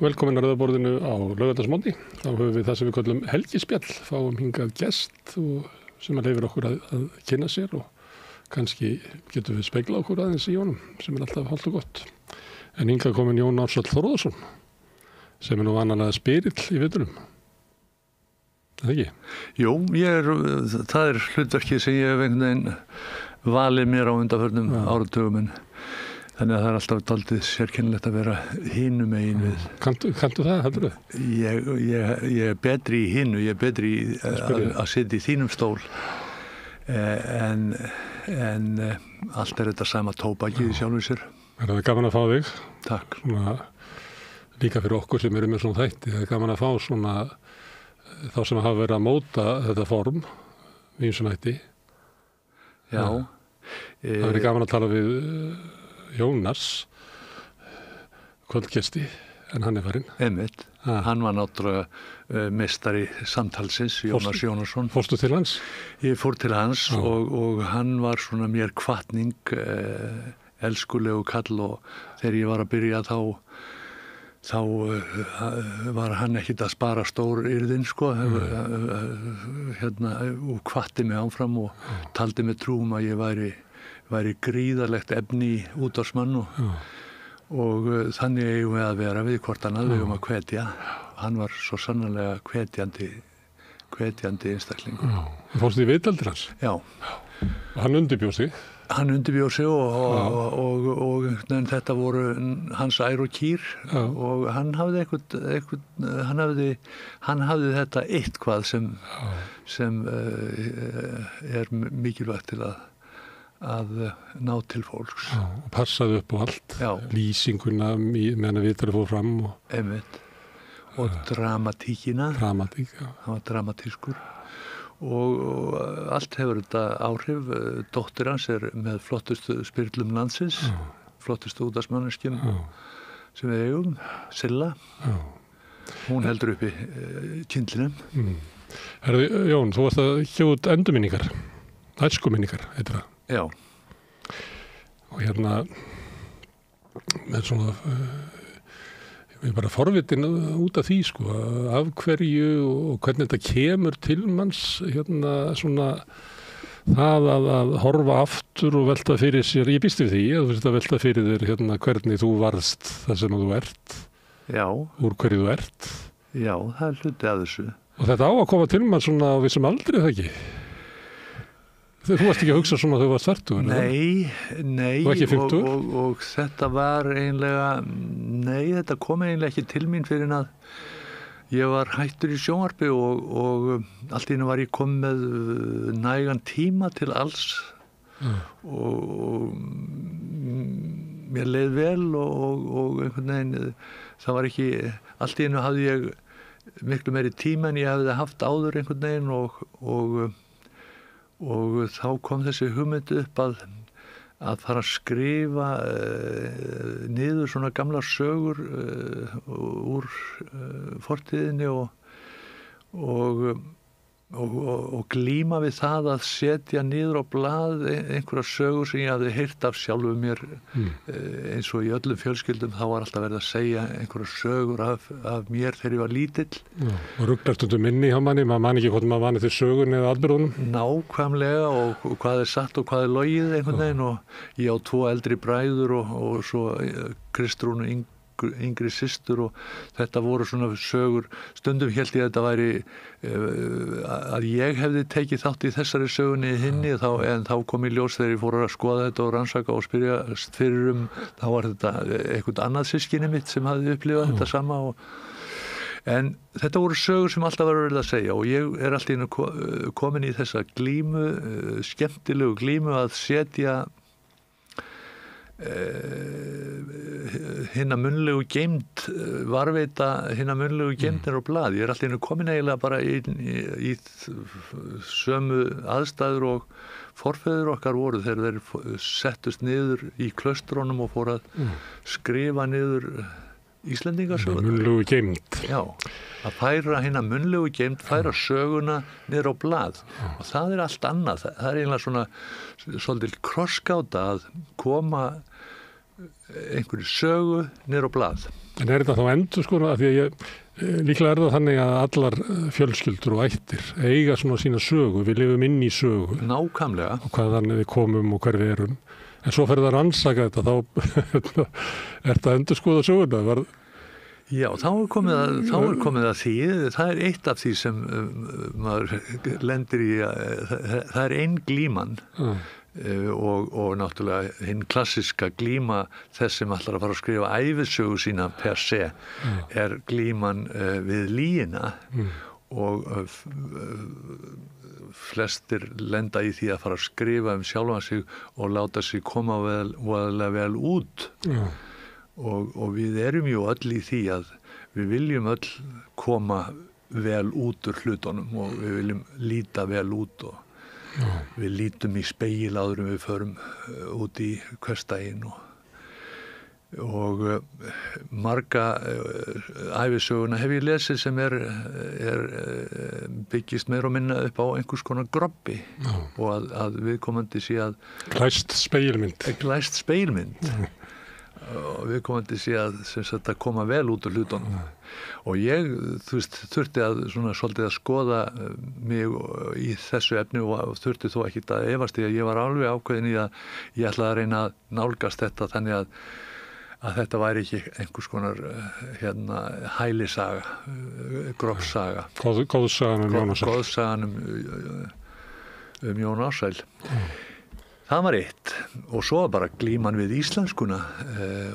velkomin að rauðaborðinu á laugardagsmorgni. Þá höfum við það sem við kallum helgispjall, fáum hingað gest sem að leyfir okkur að kynna sér og kannski getum við spegla okkur aðeins í honum sem er alltaf hollt og gott. En hingað komin Jón Ársæll Þórðarson sem er nú vanalega spyrill í veturum. Er það ekki? Jú, það er hlutverkið sem ég hef einhvern veginn valið mér á undanförnum áratugum, þannig að það er alltaf dálítið sérkennilegt að vera hinum megin við. Kanntu það, heldur þau? Ég er betri í hinu, ég er betri í að sitja í þínum stól, en allt er þetta sama tóbakið í sjálfu sér. Það er gaman að fá þig. Takk. Svona, líka fyrir okkur sem eru með svona þætti, það er gaman að fá svona þá sem hafa verið að móta þetta form við eins og nætti. Já. Það verið gaman að tala við Jónas, kvöldgesti, en hann er farinn. Einmitt. Hann var náttúrulega meistari samtalsins, Jónas Jónasson. Fórstu til hans? Ég fór til hans og hann var svona mér hvatning, elskulegu kall, og þegar ég var að byrja þá var hann ekkit að spara stór yrðin, sko, og hvatti mig áfram og taldi mig trú að ég væri gríðarlegt efni í útvarpsmann og þannig eigum við að vera við hvort annað, við eigum að hvetja. Hann var svo sannarlega hvetjandi einstaklingur. Fórstu í viðtaldir hans? Já. Og hann undirbjóð sig? Hann undirbjóð sig og þetta voru hans ær og kýr og hann hafði hann hafði þetta eitthvað sem er mikilvægt til að ná til fólks. Og passaði upp á allt. Já. Lýsinguna meðan við þetta fór fram. Einmitt. Og dramatíkina. Dramatík, já. Hann var dramatískur. Og allt hefur þetta áhrif. Dóttir hans er með flottustu spyrlum landsins, flottustu útvarpsmanneskjum sem við eigum, Silla. Hún heldur uppi kyndlinum. Jón, þú varst að hjá út endurminningar, æskuminningar, heitir það. Já. Og hérna með svona ég er bara forvitin út af því, sko, af hverju og hvernig þetta kemur til manns, svona það að horfa aftur og velta fyrir sér, ég býst við því að þú veist að velta fyrir þér hvernig þú varðst það sem þú ert. Já. Úr hverju þú ert. Já, það er hluti af þessu. Og þetta á að koma til manns svona á vissum aldri, það ekki? Þú varst ekki að hugsa svona þegar þú varst 40? Nei, og ekki 50? Og þetta var eiginlega, þetta kom eiginlega ekki til mín fyrir að ég var hættur í sjónvarpi og allt í einu var ég komið með nægan tíma til alls og mér leið vel og einhvern veginn, það var ekki, allt í einu hafði ég miklu meiri tíma en ég hefði haft áður einhvern veginn og þá kom þessi hugmynd upp að fara að skrifa niður svona gamlar sögur úr fortíðinni og glíma við það að setja niður á blað einhverja sögur sem ég hafði heyrt af sjálfu mér eins og í öllum fjölskyldum þá var alltaf verið að segja einhverja sögur af mér þegar ég var lítill. Og ruglast undir minni hjá manni, maður man ekki hvort maður vani til sögun eða atburðunum? Nákvæmlega og hvað er satt og hvað er logið einhvern veginn og ég á 2 eldri bræður og svo Kristrúnu yngri systur og þetta voru svona sögur, stundum hélt ég að þetta væri að ég hefði tekið þátt í þessari sögunni hinni en þá kom í ljós þegar ég fór að skoða þetta og rannsaka og spyrjast fyrir þá var þetta eitthvað annað systkini mitt sem hafði upplifað þetta sama en þetta voru sögur sem alltaf var verið að segja og ég er alltaf inn komin í þessa glímu, skemmtilegu glímu að setja hinna munnlegu geymd varveita hinna munnlegu geymdin á blað. Ég er alltaf komin eiginlega bara í sömu aðstæður og forfeður okkar voru þegar þeir settust niður í klaustrónum og fóru að skrifa niður Íslendingasöguna. Munnlegu geymd. Já, að færa hinna munnlegu geymd, færa söguna niður á blað og það er allt annað. Það er eiginlega svona svolítið krossgáta að koma einhverju sögu niður á blað. En þetta þá endur sko að því að líklega það þannig að allar fjölskyldur og ættir eiga svona sína sögu, við lifum inn í sögu. Nákvæmlega. Og hvaðan við komum og hver við erum. En svo ferðu að rannsaka þetta, þá þetta endur skoða söguna. Já, þá er komið að því, það er eitt af því sem maður lendir í, það er ein glíman. Og náttúrulega hinn klassiska glíma þess sem ætlar að fara að skrifa ævisögu sína per se er glíman við lygina og flestir lenda í því að fara að skrifa sjálfan sig og láta sig koma vel út og við erum jú öll í því að við viljum öll koma vel út úr hlutunum og við viljum líta vel út og við lítum í spegil áður en við förum út í hversdaginn og marga ævisöguna hef ég lesið sem er byggist meira og minna upp á einhvers konar groppi og að viðkomandi sé að glæst speilmynd og viðkomandi sé að koma vel út úr hlutunum og ég þurfti að svolítið að skoða mig í þessu efni og þurfti þó ekki að efast í að ég var alveg ákveðin í að ég ætlaði að reyna að nálgast þetta þannig að þetta væri ekki einhvers konar hælisaga, gropsaga. Goðsagan Jón Ársæl. Það var eitt og svo bara glíman við íslenskuna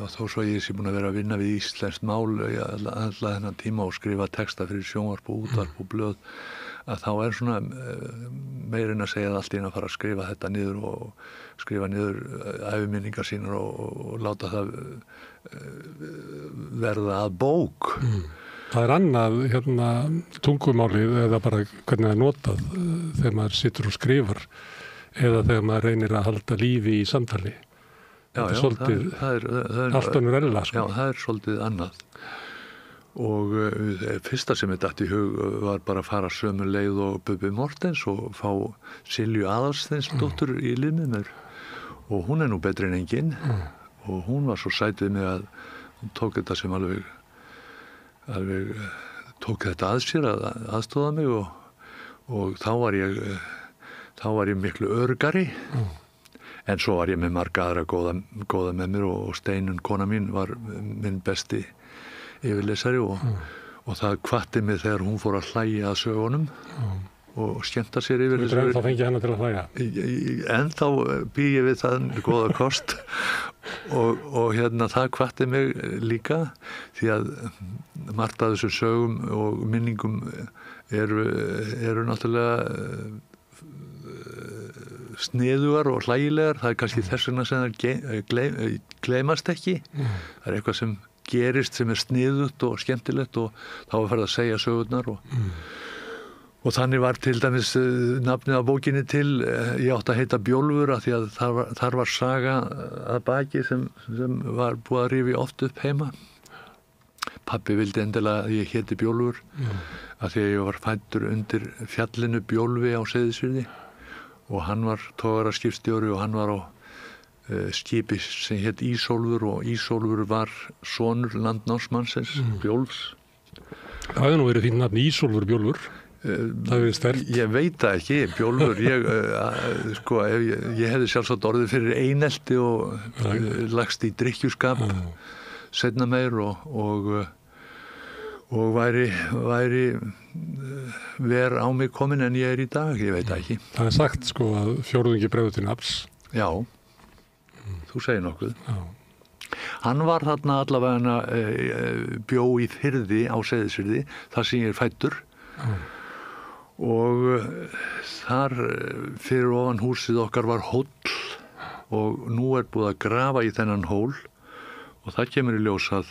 og þó svo ég sé búin að vera að vinna við íslenskt mál alla þennan tíma og skrifa texta fyrir sjónvarp og útvarp og blöð að þá er svona meirinn að segja að allt í einu að fara að skrifa þetta niður og skrifa niður æviminningar sínar og láta það verða að bók. Það er annað tungumálið eða bara hvernig það er notað þegar maður situr og skrifar eða þegar maður reynir að halda lífi í samtali. Það er svolítið allt önnur ella. Já, það er svolítið annað. Og fyrsta sem ég datt í hug var bara að fara sömu leið og Bubbi Mortens og fá Silju Aðalsteinsdóttur í lið með mér. Og hún er nú betri en enginn og hún var svo sæt við mig að hún tók þetta sem alveg tók þetta að sér að aðstoða mig og þá var ég miklu öruggari en svo var ég með marga aðra góða með mér og Steinunn kona mín var minn besti yfirlesari og það hvatti mig þegar hún fór að hlæja að sögunum og skemmta sér yfir þessu. Þú ennþá fengið hana til að hlæja? Ennþá bý ég við það góða kost og það hvatti mig líka því að margt af þessum sögum og minningum eru náttúrulega sniðugar og hlægilegar, það er kannski þess vegna sem það gleymast ekki. Það er eitthvað sem gerist sem er sniðugt og skemmtilegt og þá er farið að segja sögurnar og þannig var til dæmis nafnið á bókinni til, ég átti að heita Bjólfur af því að þar var saga að baki sem var búið að rífi oft upp heima. Pabbi vildi endilega að ég héti Bjólfur af því að ég var fæddur undir fjallinu Bjólfi á Seyðisfirði og hann var togaraskipstjóri og hann var á skipi sem hét Ísólfur og Ísólfur var sonur landnámsmannsins Bjólfs. Það hefði nú verið fínt nafn Ísólfur Bjólfur. Það hefði verið sterkt. Ég veit það ekki, Bjólfur, ég hefði sjálfsagt orðið fyrir einelti og lagst í drykkjuskap seinna meir og væri ver á mig komin en ég er í dag, ég veit ekki. Það er sagt að fjórðungi bregður til nafns. Já, þú segir nokkuð. Já. Hann var þarna allavega bjó í Firði á Seyðisfirði, þar sem ég er fæddur. Og þar fyrir ofan húsið okkar var hóll og nú er búið að grafa í þennan hól og það kemur í ljós að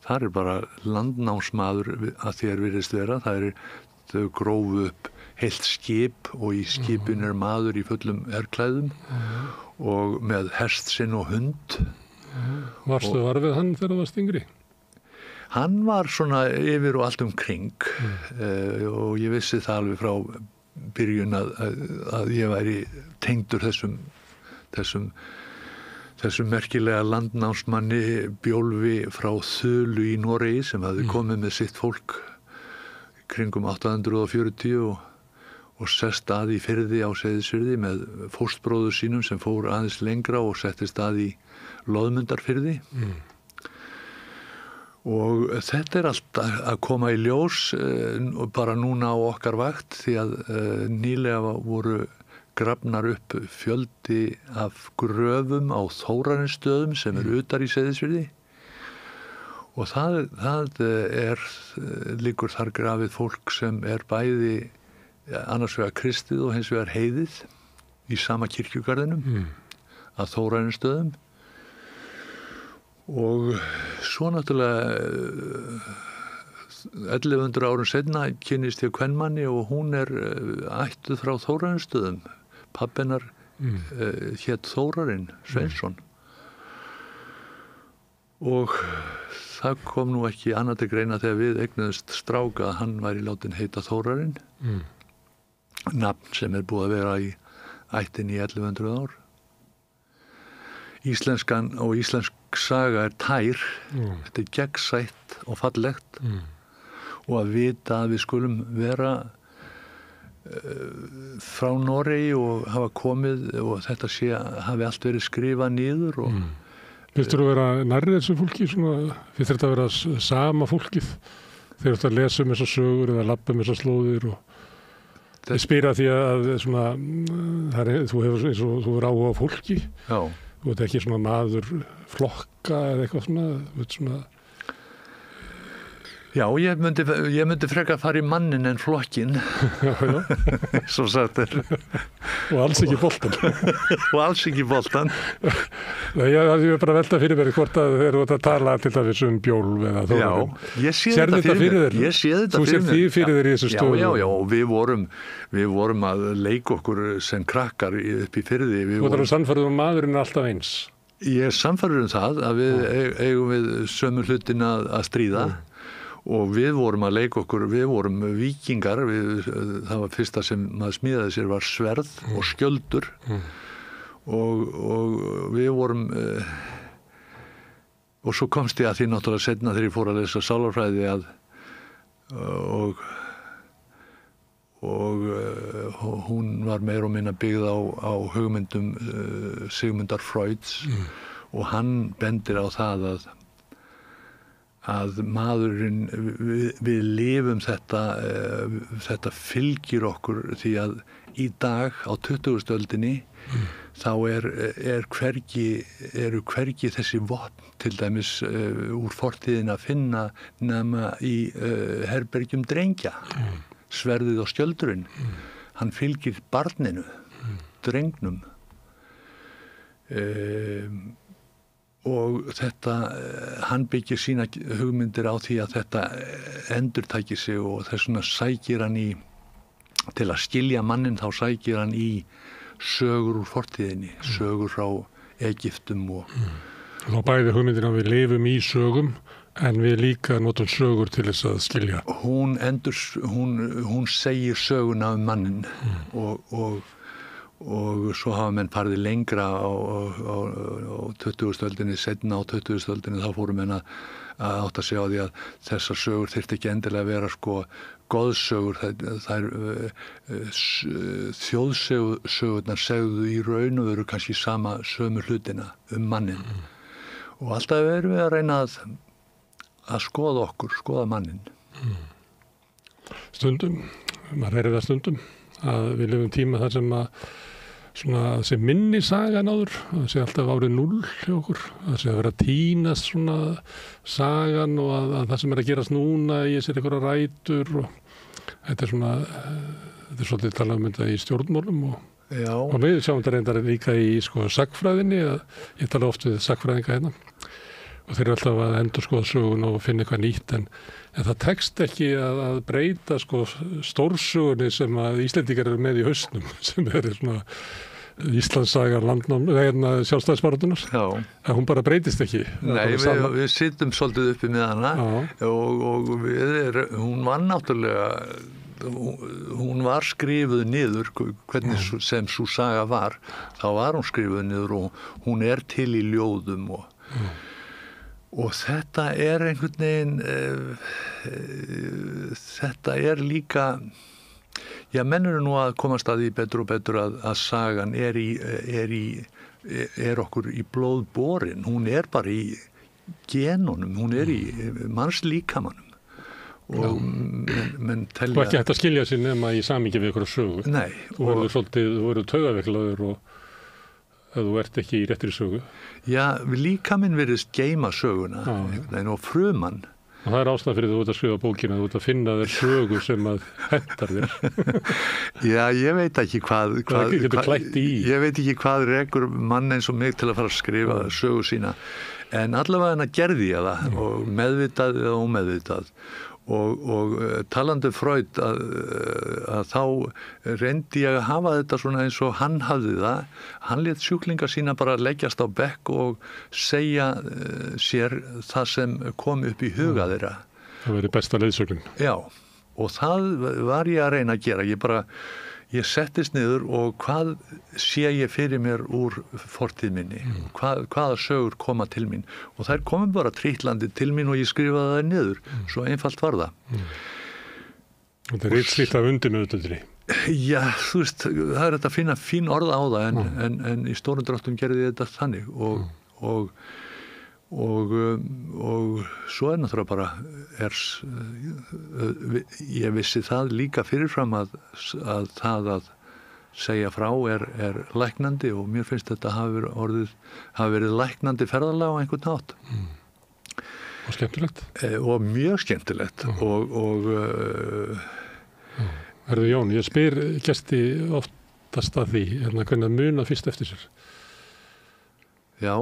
þar er bara landnámsmaður að þér virðist vera. Þau grófu upp heilt skip og í skipinu er maður í fullum herklæðum og með hest sinn og hund. Varstu varfið hann þegar þú varst yngri? Hann var svona yfir og allt kring og ég vissi það alveg frá byrjun að ég væri tengdur þessum þessum merkilega landnámsmanni Bjólfi frá Þulu í Noregi sem hafði komið með sitt fólk kringum 840 og sest að í firði á Seyðisfirði með fóstbróður sínum sem fór aðeins lengra og settist að í Loðmundarfirði. Og þetta allt að koma í ljós bara núna á okkar vakt því að nýlega voru grafnar upp fjöldi af gröfum á Þórarinstöðum sem utar í Seyðisfirði og það liggur þar grafið fólk sem bæði annars vegar kristið og hins vegar heiðið í sama kirkjugarðinum að Þórarinstöðum. Og svo náttúrulega 1100 árum seinna kynnist ég kvenmanni og hún ættuð frá Þórarinstöðum. Pabbi hennar hét Þórarinn Sveinsson. Og það kom nú ekki annað til greina þegar við eignuðumst stráka að hann væri látin heita Þórarinn. Nafn sem búið að vera í ættinni í 1100 ár. Íslenskan og íslensk saga tær, þetta gegnsætt og fallegt og að vita að við skulum vera frá Noregi og hafa komið og þetta hafi allt verið skrifað niður. Finnst þú að vera nærri þessu fólki? Finnst þetta að vera sama fólkið? Þeir eru að lesa þessar sögur eða labba þessar slóðir og ég spyr að því að þú hefur áhuga á fólki. Já. Þú veit ekki svona maður flokka eða eitthvað svona. Já, ég myndi frekar fara í mannin en flokkin. Já. Svo sagt Og alls ekki boltan. Og alls ekki boltan. Nei, ég er bara að velta fyrir mér hvort að þeir eru að tala til dæmis Bjólf eða Þórarinn. Já, ég sé þetta fyrir mér. Ég sé þetta fyrir mér. Þú sér því fyrir þér í þessu stöðu. Já, og við vorum að leika okkur sem krakkar upp í firði. Þú er sannfærður maðurinn alltaf eins. Ég er sannfærður það að við eigum við sömu hlutin að stríða. Og við vorum að leika okkur, við vorum víkingar, það var fyrsta sem maður smíðaði sér var sverð og skjöldur og við vorum, og svo komst ég að því náttúrulega seinna þegar ég fór að lesa sálarfræði og hún var meira og minna byggð á hugmyndum Sigmundar Freuds og hann bendir á það að maðurinn, við lifum þetta fylgir okkur því að í dag á 20. öldinni þá eru hvergi þessi vopn til dæmis úr fortíðin að finna nema í herbergjum drengja, sverðið og skjöldurinn. Hann fylgir barninu, drengnum. Og hann byggir sína hugmyndir á því að þetta endurtæki sig og þess vegna sækir hann til að skilja mannin þá sækir hann í sögur úr fortíðinni, sögur frá Egyptum og bæði hugmyndina við lifum í sögum en við líka notum sögur til þess að skilja. Hún segir söguna mannin og svo hafa menn farið lengra á 20. öldinni, seinna á 20. öldinni þá fóru menn að átta sig á því að þessar sögur þyrfti ekki endilega að vera goðsögur, þær þjóðsögurnar segðu í raun og veru kannski sömu hlutina mannin og alltaf erum við að reyna að skoða mannin. Stundum, maður heyrir það stundum að við lifum tíma þar sem að sé minni sagan áður, það sé alltaf árið 0 hjá okkur, það sé að vera að tínast svona sagan og að það sem að gerast núna í sér einhverja rætur og þetta er svolítið talað um þetta í stjórnmálum og við sjáum þetta reyndar líka í sagnfræðinni, ég tala oft við sagnfræðinga hérna og þeir eru alltaf að endurskoða sögun og finna eitthvað nýtt en það tekst ekki að breyta stórsögunni sem að Íslendingar eru með í hausnum sem svona Íslandssaga sjálfstæðisbaráttunnar að hún bara breytist ekki. Nei, við sittum svolítið uppi með hana og hún var náttúrulega hún var skrifuð niður, hvernig sem sú saga var, þá var hún skrifuð niður og hún til í ljóðum og þetta einhvern veginn þetta líka menn eru nú að komast að því betur og betur að sagan okkur í blóð borin, hún bara í genunum, hún í mannslíkamanum og menn telja... Og ekki hægt að skilja sér nema í samhengi við ykkur sögu. Nei. Þú verður taugaveiklaður og ef þú ert ekki í réttri sögu. Já, líkaminn virðist geyma söguna og frumann. Og það ástæða fyrir þú ert að skrifa bókina, þú ert að finna þér sögu sem að hentar þér. Já, ég veit ekki hvað ég veit ekki hvað rekur mann eins og mig til að fara að skrifa sögu sína. En allavega gerði ég það og meðvitað eða ómeðvitað. Og talandi Freud að þá reyndi ég að hafa þetta svona eins og hann hafði það. Hann lét sjúklinga sína bara leggjast á bekk og segja sér það sem kom upp í huga þeirra. Það verið besta leiðsögnin. Já, og það var ég að reyna að gera. Ég settist niður og hvað sé ég fyrir mér úr fortíð minni, hvaða sögur koma til mín og þær komum bara trítlandi til mín og ég skrifaði þær niður, svo einfalt var það. Þetta ritslíkt af undinauðvitaðri. Já, þú veist, það þetta að finna fín orð á það en í stórum dráttum gerði ég þetta þannig og svo náttúrulega bara ég vissi það líka fyrirfram að það að segja frá læknandi og mér finnst þetta hafi verið læknandi ferðalag á einhvern hátt. Og skemmtilegt. Og mjög skemmtilegt og Herðu Jón, ég spyr gesti oftast að því hvernig að muna fyrst eftir sér. Já.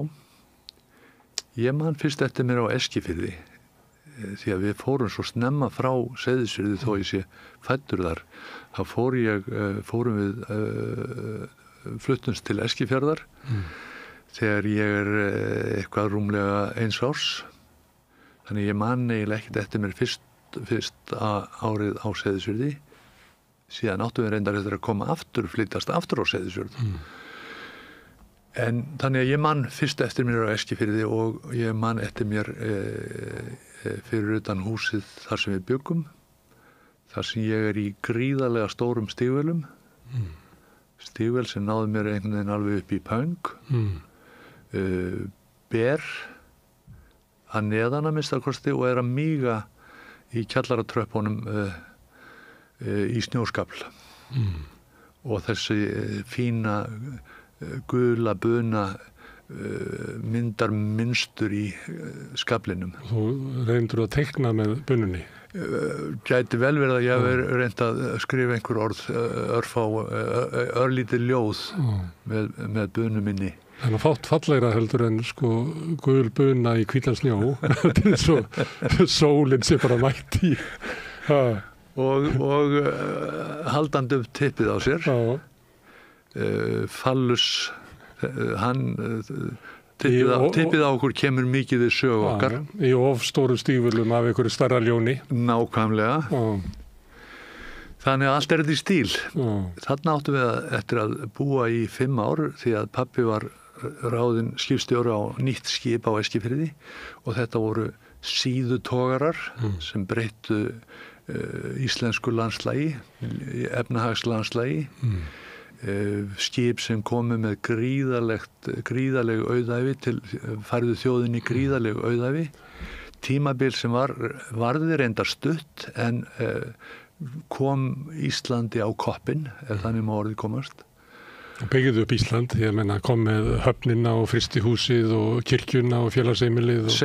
Ég man fyrst eftir mér á Eskifirði því að við fórum svo snemma frá Seyðisfirði þó ég sé fæddur þar. Þá fórum við fluttumst til Eskifjarðar þegar ég eitthvað rúmlega 1 árs. Þannig ég man eiginlega ekkert eftir mér fyrst árið á Seyðisfirði. Síðan áttum við reyndar eftir að koma flytjast aftur á Seyðisfjörð. En þannig að ég man fyrst eftir mér á Eskifirði og ég man eftir mér fyrir utan húsið þar sem við bjuggum, þar sem ég í gríðarlega stórum stígvélum, stígvél sem náði mér einhvern veginn alveg upp í pöng, ber að neðan að minnstakosti og að míga í kjallaratröppunum í snjóskafl og þessi fína gula buna myndar mynstur í skaflinum. Þú reyndur að teikna með bununni? Gæti vel verið að ég hef reynd að skrifa einhver orð, örlítið ljóð með bunu minni. En að fátt fallegra heldur en gul buna í hvítan snjó. Þetta svo sólinn sem bara mætt í. Og haldandi upp tippið á sér. Já. Fallus hann tippið á okkur kemur mikið við sögu okkar í ofstórum stígvélum af einhverju stærra ljóni. Nákvæmlega. Þannig að allt þetta í stíl. Þarna áttum við eftir að búa í 5 ár því að pabbi var ráðinn skipstjóri á nýtt skip á Eskifirði og þetta voru síðutogarar sem breyttu íslensku landslægi, efnahagslandslægi. Skip sem komu með gríðaleg auðæfi færðu þjóðinni gríðaleg auðæfi, tímabil sem varði reyndar stutt en kom Íslandi á koppinn ef þannig má orðið komast. Og byggðu upp Ísland, ég meina kom með höfnina og frystihúsið og kirkjuna og félagsheimilið og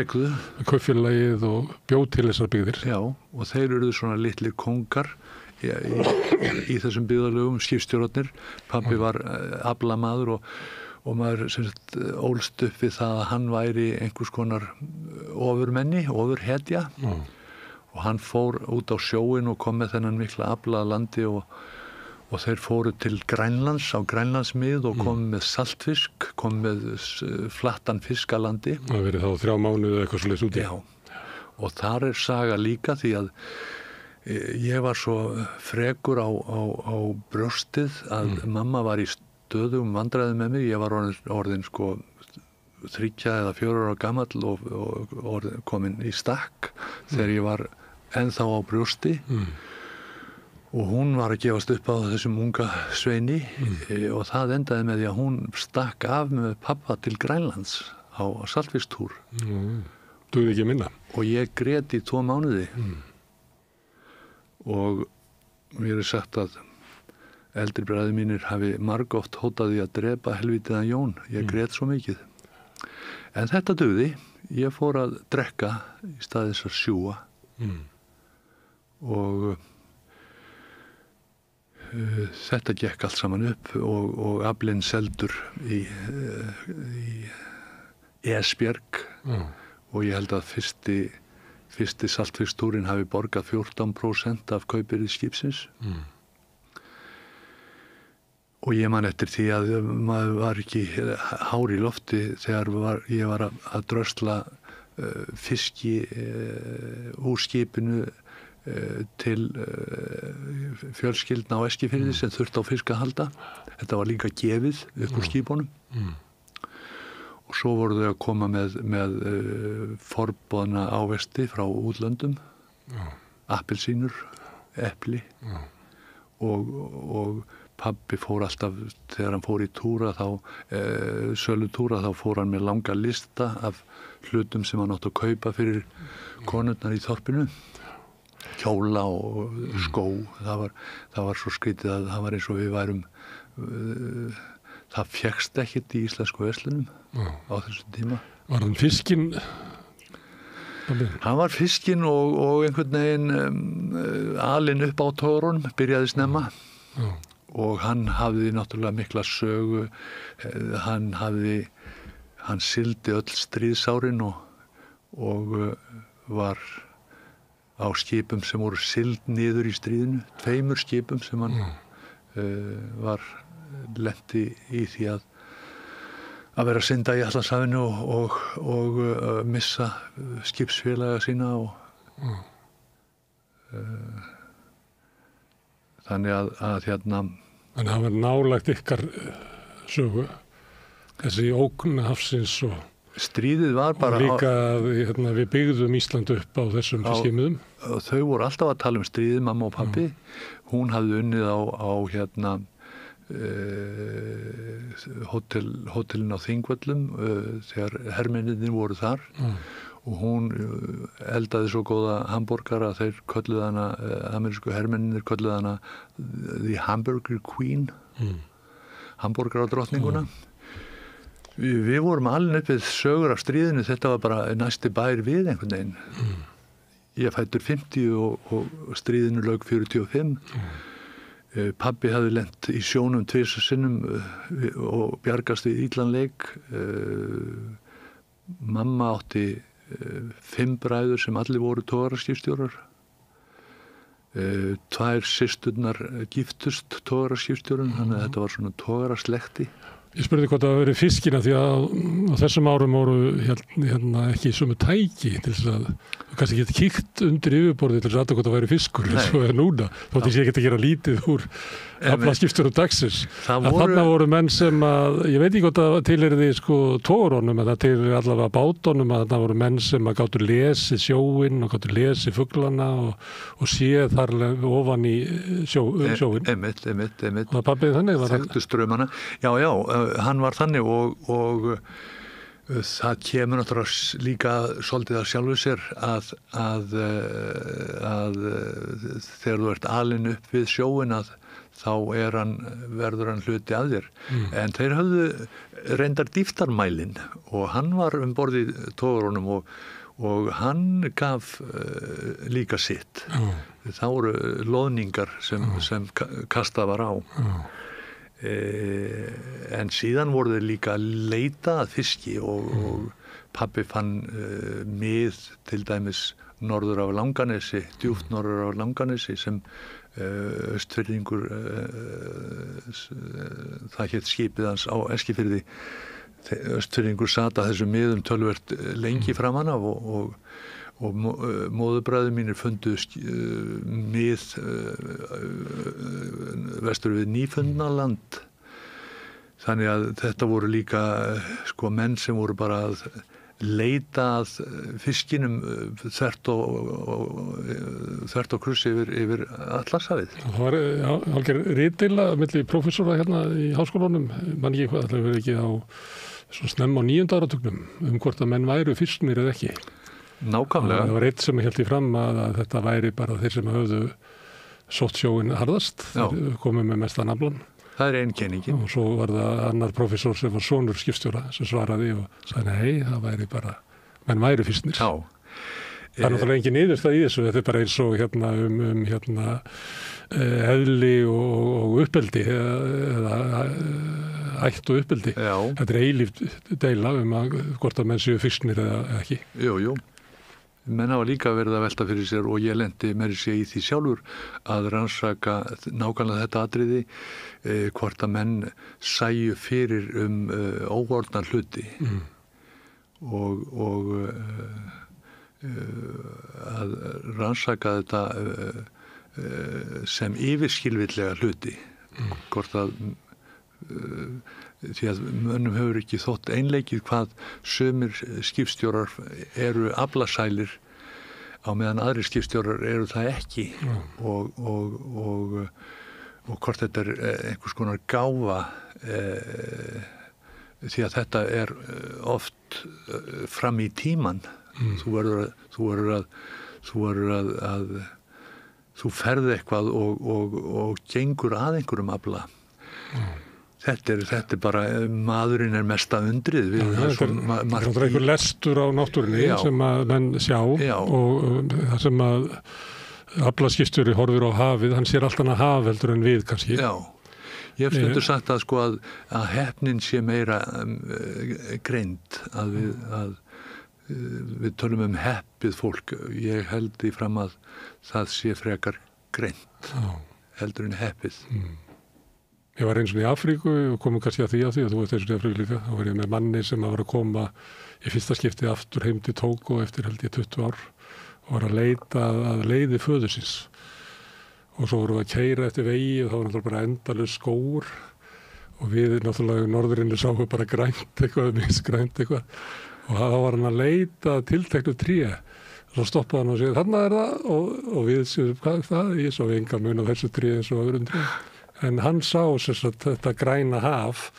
kaupfélagið og bjó til þessar byggðir. Já, og þeir eruðu svona litlir kongar í þessum byggðarlögum, skipstjórarnir. Pabbi var aflamaður og maður ólst upp við það að hann væri einhvers konar ofurmenni, ofurhetja og hann fór út á sjóin og kom með þennan mikla afla að landi og þeir fóru til Grænlands á Grænlandsmið og kom með saltfisk, kom með flattan fisk að landi. Það verið þá 3 mánuði eitthvað svoleiðis úti. Já, og þar saga líka því að Ég var svo frekur á brjóstið að mamma var í stöðugum vandræðum með mig. Ég var orðin sko 3 eða 4 ára gamall og kominn í stakk þegar ég var ennþá á brjósti. Og hún var að gefast upp á þessum unga sveini og það endaði með því að hún stakk af með pappa til Grænlands á saltfiskstúr. Duði ekki minna. Og ég grét í 2 mánuði. Og mér sagt að eldri bræður mínir hafi margoft hótað því að drepa helvitiðan Jón. Ég grét svo mikið. En þetta dugði. Ég fór að drekka í stað þess að sjúga. Og þetta gekk allt saman upp og aflinn seldur í Esbjerg og ég held að fyrsti saltfiskstúrin hafi borgað 14% af kaupirði skipsins. Og ég man eftir því að maður var ekki hár í lofti þegar ég var að drösla fiski úr skipinu til fjölskyldna á Eskifirði sem þurfti á fisk að halda. Þetta var líka gefið upp úr skipunum. Og svo voru þau að koma með forboðna ávexti frá útlöndum, appelsínur, epli og pabbi fór alltaf, þegar hann fór í túra sölutúra, þá fór hann með langa lista af hlutum sem hann átti að kaupa fyrir konurnar í þorpinu. Kjóla og skó, það var svo skrítið að það var eins og við værum það fékkst ekkert í íslensku verslunum á þessum tíma. Var hann fiskinn? Hann var fiskinn og einhvern veginn alinn upp á togurunum, byrjaði snemma og hann hafði náttúrulega mikla sögu. Hann sigldi öll stríðsárin og var á skipum sem voru sigld niður í stríðinu, 2 skipum sem hann var lenti í því að vera að synda í Atlantshafinu og missa skipsfélaga sína þannig að hérna. Þannig að hann var nálægt ykkar sögu, þessi ógn hafsins og stríðið var bara. Og líka við byggðum Ísland upp á þessum fiskimiðum. Þau voru alltaf að tala um stríðið, mamma og pabbi. Hún hafði unnið á hótelin á Þingvöllum þegar hermennirnir voru þar. Og hún eldaði svo góða hamborgara að þeir kölluðu hana, amerísku hermennirnir kölluðu hana The Hamburger Queen, hamborgaradrottninguna. Við vorum alveg upp við sögur af stríðinu, þetta var bara næsti bær við einhvern veginn. Ég fættur 50 og stríðinu lauk 45. Pabbi hafði lent í sjónum 2 sinnum og bjargast við illan leik. Mamma átti 5 bræður sem allir voru togaraskipstjórar. 2 systurnar giftust togaraskipstjórum, þannig að þetta var svona togarasletti. Ég spurði hvort það hafi verið fiskina því að á þessum árum voru hérna ekki sömu tæki til þess að þú kannski geti kíkt undir yfirborðið til þess að hvort það væri fiskur eins og er núna. Þótt ég sé ekki að gera lítið úr aflaskipstjórum dagsins. Þarna voru menn sem að, ég veit ekki hvort það tilheyriði sko togurónum eða tilheyriði allavega bátunum, að það voru menn sem að gátu lesið sjóinn og gátu lesið fuglana og séð þar ofan í sjóinn. Einmitt. Og pabbið þannig var þekktu straumana. Já, hann var þannig og það kemur náttúrulega líka svolítið að sjálfu sér að þegar þú ert alinn upp við sjóin að þá verður hann hluti af þér. En þeir höfðu reyndar dýftarmælinn og hann var borð í togurónum og hann gaf líka sitt. Það voru loðningar sem kastað var á. En síðan voru þeir líka að leita að fiski og pabbi fann mið til dæmis norður af Langanesi, djúpt norður af Langanesi sem Austfirðingur, það hét skipið hans á Eskifirði, Austfirðingur sat að þessum miðum tölvert lengi framan af og móðurbræður mínir fundu mið vestur við Nýfundnaland. Þannig að þetta voru líka sko menn sem voru bara að leita að fiskinum þvert og kruss yfir Atlantshafið. Það var algjör ritdeila milli prófessora hérna í háskólanum, man ekki hvað, það verið ekki á svo snemma á 9. áratugnum hvort að menn væru fisknir eða ekki. Nákvæmlega. Það var eitt sem héldi fram að þetta væri bara þeir sem höfðu sótt sjóin harðast, komið með mestan aflann. Það er einkenningin. Og svo var það annar prófessor sem var sonur skipstjóra sem svaraði og sagði nei, það væri bara, menn væri fisknir. Já. Það er náttúrulega engin niðurstaða í þessu, þetta er bara eins og hérna hérna eðli og uppeldi eða ætt og uppeldi. Já. Þetta er eilíf deila hvort að menn séu fisknir eða ekki. Jú. Menn hafa líka verið að velta fyrir sér og ég lendi meiri sér í því sjálfur að rannsaka nákvæmlega þetta atriði hvort að menn sæju fyrir óorðna hluti og að rannsaka þetta sem yfirskilvillega hluti hvort að því að mönnum hefur ekki þótt einleikið hvað sumir skipstjórar eru aflasælir á meðan aðrir skipstjórar eru það ekki og hvort þetta er einhvers konar gáfa því að þetta er oft fram í tíman þú ferð eitthvað og gengur að einhverjum afla Þetta er bara, maðurinn er mesta undrið við það er einhver lestur á náttúrunni sem að menn sjá og það sem að aflaskipstjóri horfir á hafið, hann sér allt annað haf heldur en við kannski. Já, ég hef stundur sagt að sko að heppnin sé meira greind að við tölum heppið fólk. Ég held í fram að það sé frekar greind heldur en heppið. Ég var eins og í Afríku og komum kannski að því að þú veist eins og í Afríku líka. Þá var ég með manni sem var að koma í fyrsta skipti aftur heim til Tógó eftir held ég 20 ár og var að leita að leiði föðursins. Og svo vorum við að keyra eftir vegi og þá var náttúrulega bara endalaus skógur og við náttúrulega í norðurinnu sáum við bara grænt eitthvað, misgrænt eitthvað. Og þá var hann að leita tilteknu tré. Svo stoppaði hann og segði, þarna er það og við séum, hvað er það? Ég sá enga mun á þessu tré eins og öðrum tré. En hann sá þetta græna haf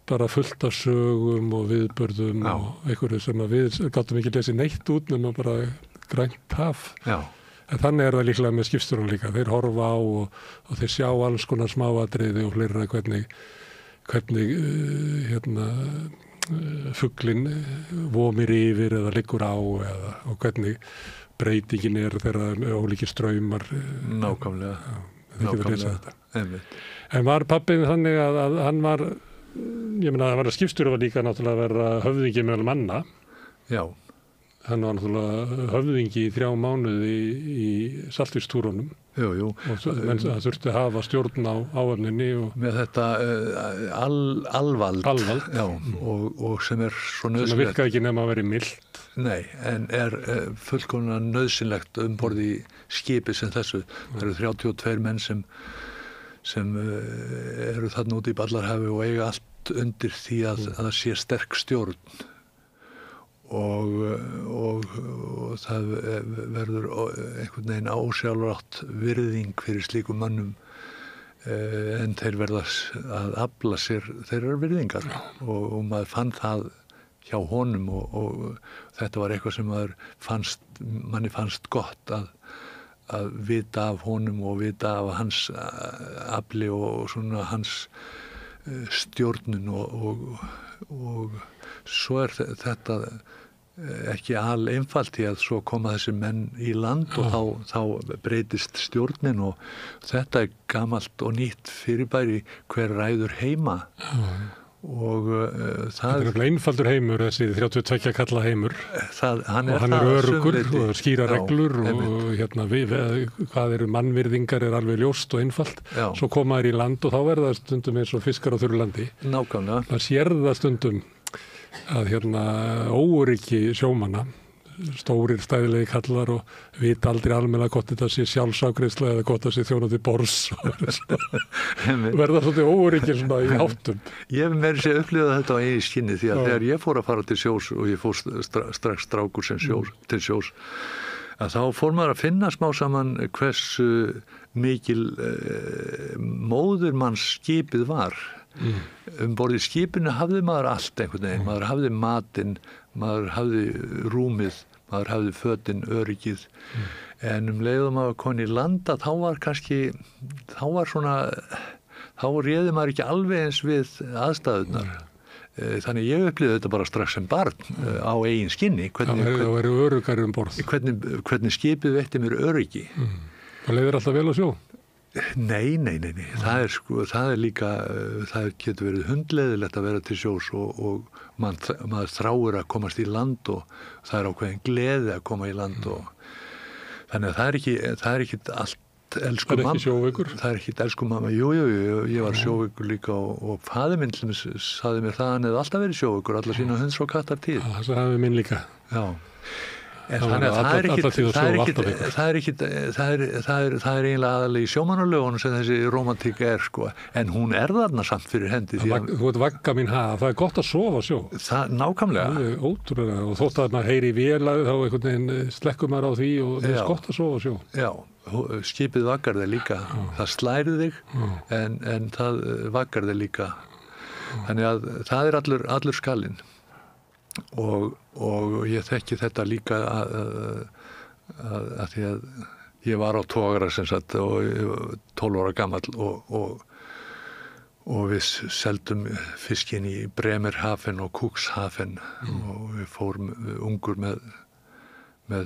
bara fullt af sögum og viðburðum og einhverju sem að við gátum ekki lesið neitt út nema bara grænt haf. Já. En þannig er það líklega með skipstjórum líka. Þeir horfa á og þeir sjá alls konar smáatriði og fleira hvernig fuglinn vomir yfir eða liggur á og hvernig breytingin er þegar ólíkir straumar. Nákvæmlega. En var pappinn þannig að hann var, ég meina að vera skipstjóri var líka náttúrulega að vera höfðingi meðal manna. Já. Hann var náttúrulega höfðingi í 3 mánuði í saltvíkstúrunum. Jú. Og það þurfti að hafa stjórn á áhöfninni. Með þetta alvald. Já, og sem er svo nöðsynlegt. Sem virkaði ekki nema að vera mild. Nei, en er fullkomlega nöðsynlegt borði í skipi sem þessu. Það eru 32 menn sem eru þarna út í Ballarhafi og eiga allt undir því að það sé sterk stjórn og það verður einhvern veginn ósjálfrátt virðing fyrir slíkum mönnum en þeir verða að afla sér þeirra virðingar og maður fann það hjá honum og þetta var eitthvað sem manni fannst gott að vita af honum og vita af hans afli og svona hans stjórnun og svo er þetta ekki einfalt því að svo koma þessi menn í land og þá breytist stjórnin og þetta er gamalt og nýtt fyrirbæri hver ræður heima og Þetta er einfaldur heimur, þessi 32 kalla heimur hann og hann er örugur og skýra Já, reglur og einmitt. hérna hvað eru mannvirðingar er alveg ljóst og einfalt. Já. Svo koma þær í land og þá verða stundum eins og fiskar á þurru landi. Nákvæmlega. Það sér það stundum að hérna óöryggi sjómanna, stórir stæðilegi kallar og vita aldrei almennilega hvort þetta sé sjálfsafgreiðsla eða hvort það sé þjónandi borðs verða svolítið óöryggir svona í háttum. Ég hef meira sér upplifað þetta á eigin skinni því að þegar ég fór að fara til sjós og ég fór strax strákur sem til sjós að þá fór maður að finna smá saman hversu mikil móðurmanns skipið var. Borð í skipinu hafði maður allt einhvern veginn, maður hafði matinn, maður hafði rúmið, maður hafði fötin, öryggið en leiðum maður koni í landa þá réði maður ekki alveg eins við aðstæðurnar þannig ég upplifði þetta bara strax sem barn á eigin skinni Það væri öruggar borð hvernig skipið veitti mér öryggi Það leiðir alltaf vel á sjó Nei. Það er líka, það getur verið hundleiðilegt að vera til sjós og maður þráir að komast í land og það er ákveðin gleði að koma í land og þannig að það er ekki allt elsku mamma. Það er ekki sjóveikur? Það er ekki elsku mamma. Jú, ég var sjóveikur líka og faðir minn sagði mér það hann hefði alltaf verið sjóveikur, alla sína hunds og kattar tíð. Það sagði minn líka. Já. En þannig að það er eiginlega aðalega í sjómannalögunum sem þessi rómantík sko, en hún er þarna samt fyrir hendi. Þú veit vagga mín það er gott að sofa sjó. Nákvæmlega. Ótrúlega og þótt að maður heyri vélag þá einhvern veginn slekkur maður á því og það er gott að sofa sjó. Já, skipið vaggar þig líka. Það slæri þig en það vaggar þig líka. Þannig að það er allur skallinn. Og ég þekki þetta líka að því að ég var á togara sem sagt og 12 ára gamall og við seldum fiskinn í Bremerhaven og Cuxhaven og við fórum ungur með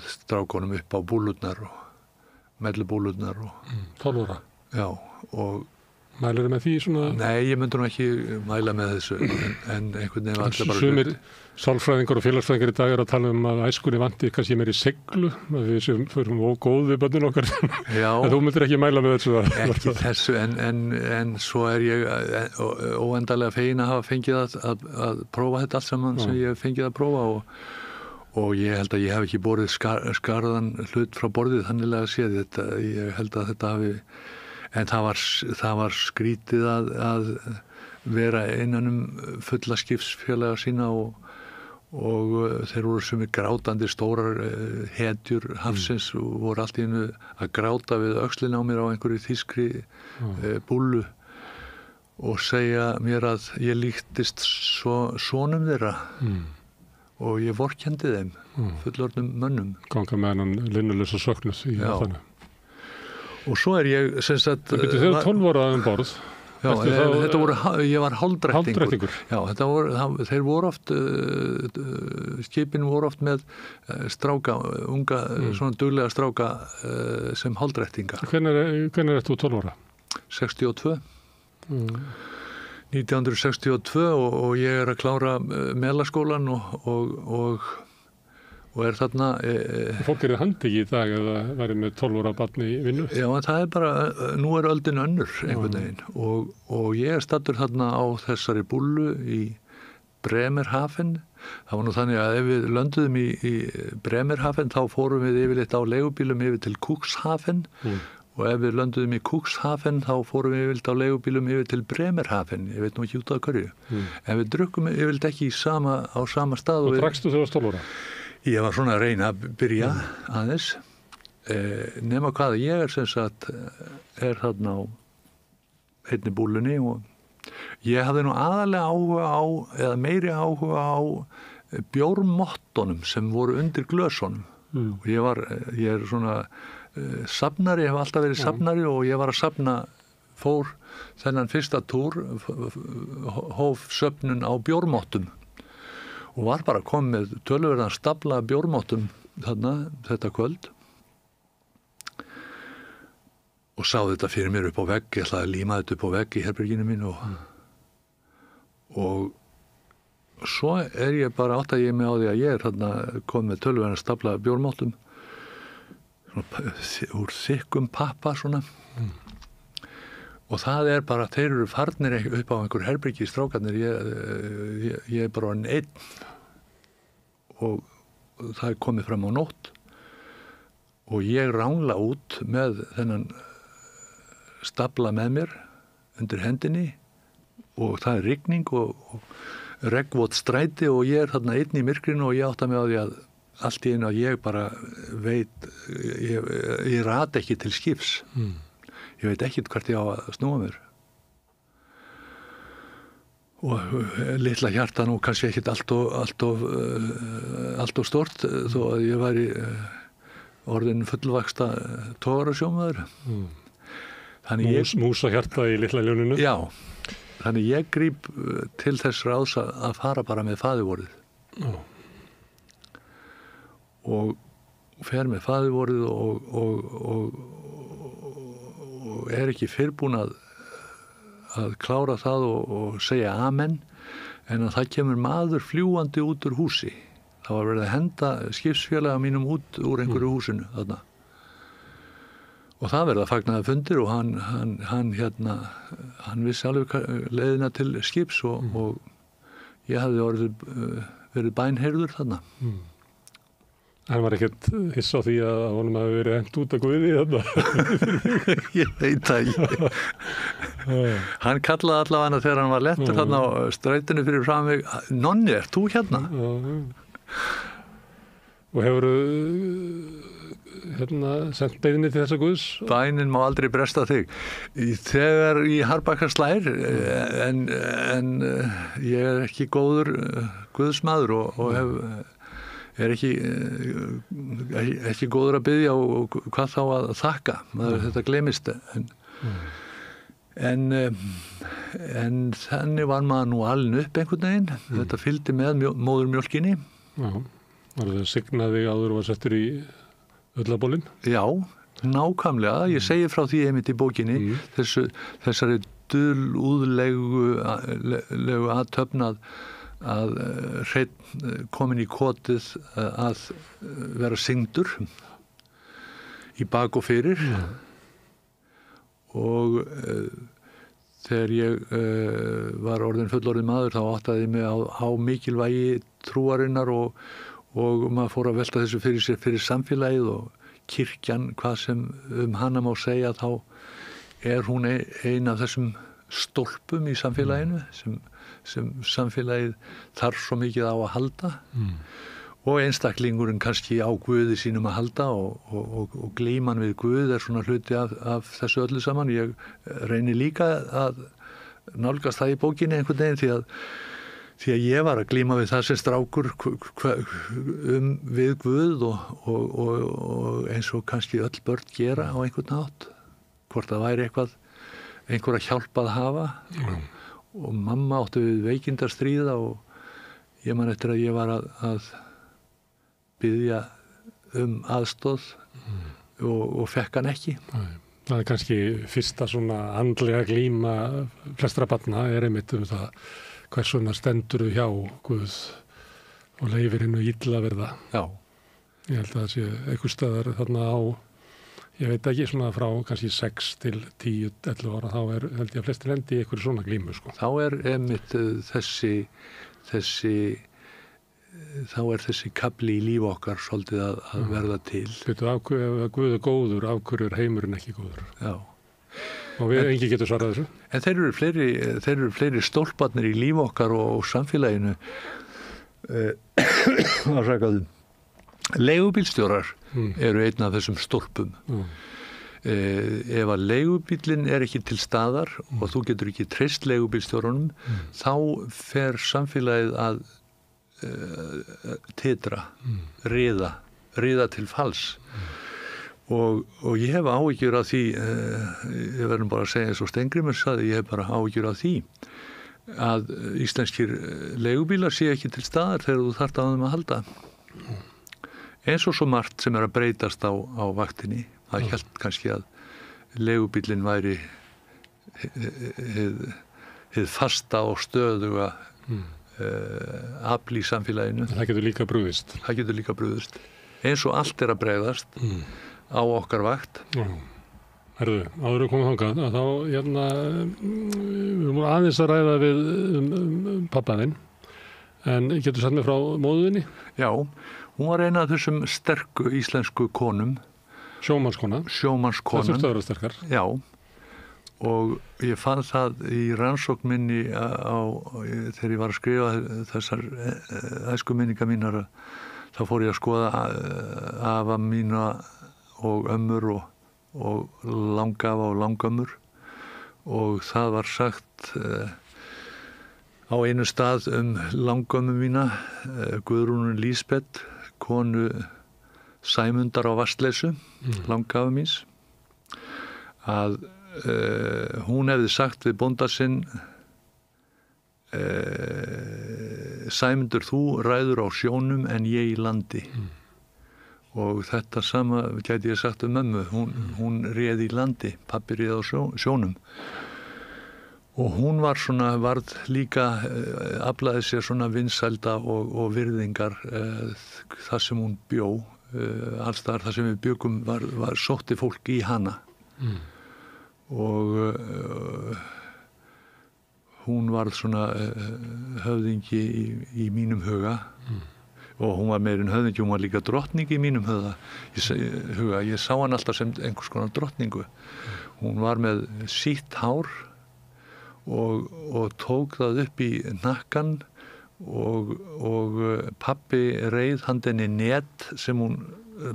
strákonum upp á búlurnar og mellubúlurnar 12 ára? Já, og Mælirðu með því svona? Nei, ég myndi nú ekki mæla með þessu en einhvern veginn var alltaf bara Sumir sálfræðingar og félagsfræðingar í dag eru að tala að æskunni vanti kannski meiri seglu að við förum góð við börnin okkar en þú myndir ekki mæla með þessu Ekki þessu en svo er ég óendanlega fegin að hafa fengið að prófa þetta allt saman sem ég hef fengið að prófa og ég held að ég hef ekki borið skarðan hlut frá borðið þannilega séð þetta ég held að þetta hafi En það var skrítið að vera innan fulla skipsfélaga sína og þeir voru sumir grátandi stórar hetjur hafsins og voru allt í einu að gráta við öxlin á mér á einhverju þýskri búllu og segja mér að ég líktist sonum þeirra og ég vorkenndi þeim fullorðnum mönnum. Ganga með hennan linnulösa söknus í þannig. Og svo er ég, sem sagt... Þeir eru 12 ára borð. Já, ég var hálfdrættingur. Já, þeir voru oft, skipin voru oft með stráka, unga, svona duglega stráka sem hálfdrættinga. Hvenær ert þú 12 ára? 62. 1962 og ég er að klára melaskólan og er þarna... Fólk eru handtekið í dag eða væri með 12 ára barn í vinnu? Já, en það er bara, nú er öldin önnur einhvern veginn og ég er staddur þarna á þessari búllu í Bremerhaven. Það var nú þannig að ef við lönduðum í Bremerhaven þá fórum við yfirleitt á leigubílum yfir til Cuxhaven og ef við lönduðum í Cuxhaven þá fórum við yfirleitt á leigubílum yfir til Bremerhaven. Ég veit nú ekki út af hverju. En við drukkum yfirleitt ekki á sama stað. Og drakstu þegar 12 ára? Ég var svona að reyna að byrja aðeins nema hvað ég er sem sagt er þarna á einni búlunni og ég hafði nú aðalega áhuga á eða meiri áhuga á bjórmottunum sem voru undir glösunum og ég er svona safnari, hef alltaf verið safnari og ég var að safna fór þennan fyrsta túr hóf söfnun á bjórmottum og var bara komið með töluverðan stafla bjórmottum þarna þetta kvöld og sá þetta fyrir mér upp á vegg, ég ætlaði að líma þetta upp á vegg í herberginu mín og svo ég bara átta ég mig á því að ég þarna kom með tölvöðan að stapla bjórmáltum úr þykkum pappa svona og það bara, þeir eru farnir upp á einhver herbyggi í strákarnir, ég bara orðinn einn og það komið fram á nótt og ég rangla út með þennan stapla með mér undir hendinni og það rigning og regnvot stræti og ég þarna einn í myrkrinu og ég átta mig á því að allt í einu að ég bara veit, ég rat ekki til skips. Ég veit ekkert hvert ég á að snúa mér. Og litla hjarta nú kannski ekkert allt of stort þó að ég væri orðin fullvaksta togarasjómaður. Músa hjarta í litla ljóninu? Já, þannig ég gríp til þess ráðs að fara bara með faðirvorið. Og fer með faðirvorið og ekki fyrrbúin að klára það og segja amen, en að það kemur maður fljúandi út úr húsi. Það var verið að henda skipsfélaga mínum út úr einhverju húsinu þarna. Og það verið að fagnaði fundir og hann vissi alveg leiðina til skips og ég hafði verið bænheyrður þarna. Hann var ekkert hiss á því að honum hafi verið hent út að Guði þarna. Ég veit það ekki. Hann kallaði allavega þegar hann var lettur þarna á strætinu fyrir fram mig, Nonni, ert þú hérna? Og hefurðu sendt beiðni til þessa Guðs? Bænin má aldrei bresta þig. Þegar í harðbakka slær, en ég ekki góður Guðsmaður og er ekki góður að biðja og hvað þá að þakka. Þetta gleymist. En þannig var maður nú alin upp einhvern veginn. Þetta fylgdi með móðurmjólkinni. Já, var það signaði áður og var settur í ullabólinn? Já, nákvæmlega. Ég segi frá því einmitt í bókinni, þessari dulúðlegu aðtöfn að hreinn komin í kotið að vera syngdur í bak og fyrir og þegar ég var orðin fullorðinn maður þá áttaði ég mig á mikilvægi trúarinnar og maður fór að velta þessu fyrir sér fyrir samfélagið og kirkjan, hvað sem hana má segja, þá hún ein af þessum stólpum í samfélaginu sem samfélagið þarf svo mikið á að halda og einstaklingurinn kannski á Guði sínum að halda og glíman við Guð svona hluti af þessu öllu saman. Ég reyni líka að nálgast það í bókinni einhvern veginn því að ég var að glíma við það sem strákur við Guð og eins og kannski öll börn gera á einhvern hátt, hvort það væri einhver að hjálpa að hafa og mamma átti við veikindar stríða og ég man eftir að ég var að biðja aðstoð og fekk hann ekki. Það er kannski fyrsta svona andlega glíma flestra barna einmitt það hvers vegna stendur hjá Guð og leyfir hennu illa verða. Já. Ég held að það sé einhvers staðar þarna á, ég veit ekki, svona frá kannski 6 til 10, 11 ára, þá held ég að flestir lendi í einhverju svona glímu, sko. Þá einmitt þessi kabli í líf okkar svolítið að verða til. Veitu, ef Guð er góður, af hverju er heimurinn ekki góður? Já. Og engi getur svarað þessu. En þeir eru fleiri stólparnir í líf okkar og samfélaginu. Leigubílstjórar eru einn af þessum stólpum. Ef að leigubílinn er ekki til staðar og þú getur ekki treyst leigubílstjórunum, þá fer samfélagið að titra, riða til falls. Og ég hef áhyggjur af því, ég verðum bara að segja eins og Steingrímur sagði, ég hef bara áhyggjur af því að íslenskir leigubílar sé ekki til staðar þegar þú þarft á þeim að halda. Eins og svo margt sem að breytast á vaktinni. Það hélt kannski að leigubílinn væri hið fasta og stöðuga afl í samfélaginu. Það getur líka brugðist. Það getur líka brugðist. Eins og allt að bregðast á okkar vakt. Já. Herðu, áður að koma þangað, að þá, við vorum aðeins að ræða við pappaðinn, en getur sagt mér frá móðuðinni? Já, hún var eina af þessum sterku íslensku konum. Sjómannskona? Sjómannskonan. Það þurfti að vera sterkar? Já, og ég fann það í rannsókn minni þegar ég var að skrifa þessar æskuminningar mínar, þá fór ég að skoða afa mína og ömmur og langafa og langömmur, og það var sagt á einu stað langömmu mína, Guðrúnu Lísbeth, konu Sæmundar á Vatnsleysu, langafa míns, að hún hefði sagt við bónda sinn, Sæmundur, þú ræður á sjónum en ég í landi. Og þetta sama gæti ég sagt mömmu, hún réði í landi, pabbi réði á sjónum. Og hún varð líka, aflaði sér svona vinsælda og virðingar þar sem hún bjó. Alls þar sem við byggum var sótti fólk í hana. Og hún varð svona höfðingi í mínum huga. Og hún var meira en höfðingi, hún var líka drottning í mínum huga. Ég sá hann alltaf sem einhvers konar drottningu. Hún var með sítt hár og tók það upp í hnakkan, og pabbi reið handinni net sem hún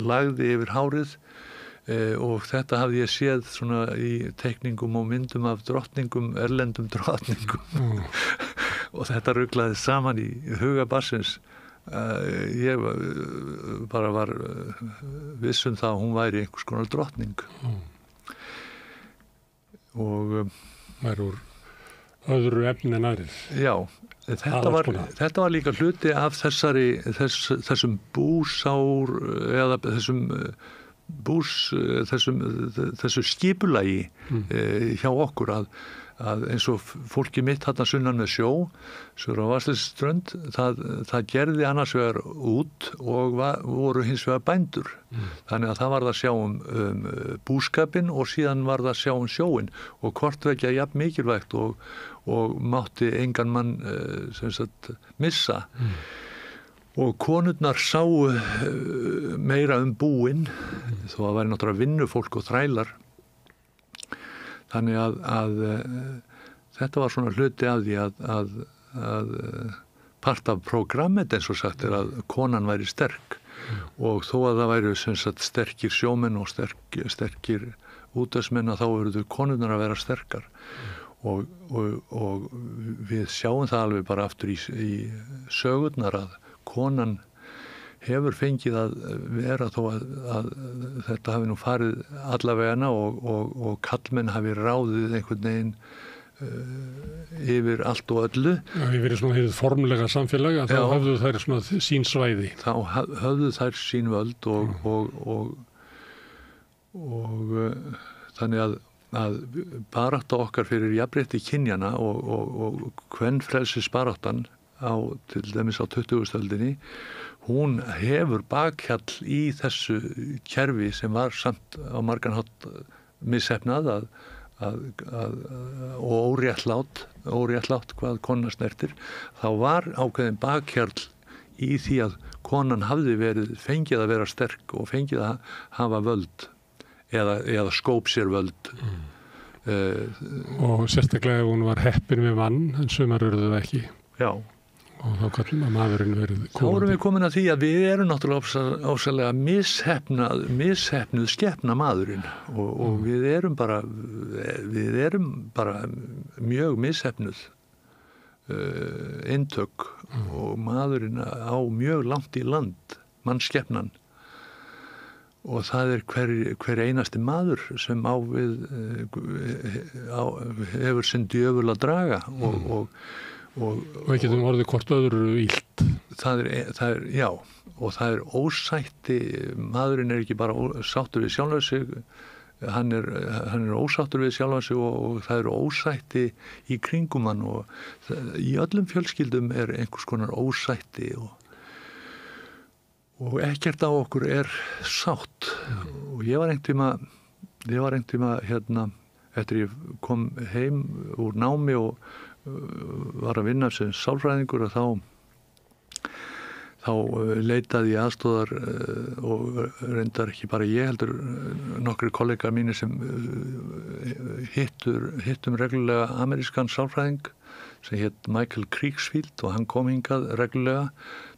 lagði yfir hárið, og þetta hafði ég séð svona í teikningum og myndum af drottningum, erlendum drottningum. Og þetta ruglaði saman í huga barnsins. Ég bara var viss það að hún væri einhvers konar drottning. Og væri úr öðru efni en aðrir. Já, þetta var líka hluti af þessum búsár eða þessu skipulagi hjá okkur, að eins og fólki mitt þarna sunnan með sjó, sur á Vatnsleysuströnd, það gerði annars vegar út og voru hins vegar bændur. Þannig að það var að sjá búskapinn og síðan var það að sjá sjóinn, og hvort vekja jafn mikilvægt og mátti engan mann missa. Og konurnar sáu meira búinn, þó að væri náttúrulega vinnufólk og þrælar. Þannig að þetta var svona hluti af því að part af programmet, eins og sagt, að konan væri sterk. Og þó að það væri sterkir sjómenn og sterkir útvegsmenn, þá verður konurnar að vera sterkar. Og við sjáum það alveg bara aftur í sögurnar, að konan hefur fengið að vera, þó að þetta hafi nú farið allavegana, og kallmenn hafi ráðið einhvern veginn yfir allt og öllu. Já, yfir svona hefur formlega samfélag, þá höfðu þær svona sín svæði. Þá höfðu þær sín völd, og þannig að barátta okkar fyrir jafnrétti kynjana og kvenfrelsisbaráttan til dæmis á 20. öldinni, hún hefur bakhjall í þessu kerfi sem var samt á margan hátt misheppnað og óréttlátt hvað konan snertir. Þá var ákveðin bakhjall í því að konan hafði fengið að vera sterk og fengið að hafa völd eða skóp sér völd. Og sérstaklega ef hún var heppin við mann, en sumar eru það ekki. Já. Og þá kallum að maðurinn verið komandi. Þá erum við komin að því að við erum náttúrulega ásælega mishefnuð skepna maðurinn, og við erum bara mjög mishefnuð eintök, og maðurinn á mjög langt í land, mannskepnan. Og það hver einasti maður sem hefur sinn djöful að draga, og við getum orðið hvort öðru illt. Já, og það ósætti, maðurinn ekki bara sáttur við sjálfur sig, hann er ósáttur við sjálfan sig og það eru ósætti í kringum hann og í öllum fjölskyldum er einhvers konar ósætti og ekkert á okkur er sátt og ég var einhvern tíma hérna eftir ég kom heim úr námi og var að vinna sem sálfræðingur og þá leitaði ég aðstóðar og reyndar ekki bara ég heldur nokkri kollegar mínir sem hittum reglulega amerískan sálfræðing sem hétt Michael Krigsfield og hann kom hingað reglulega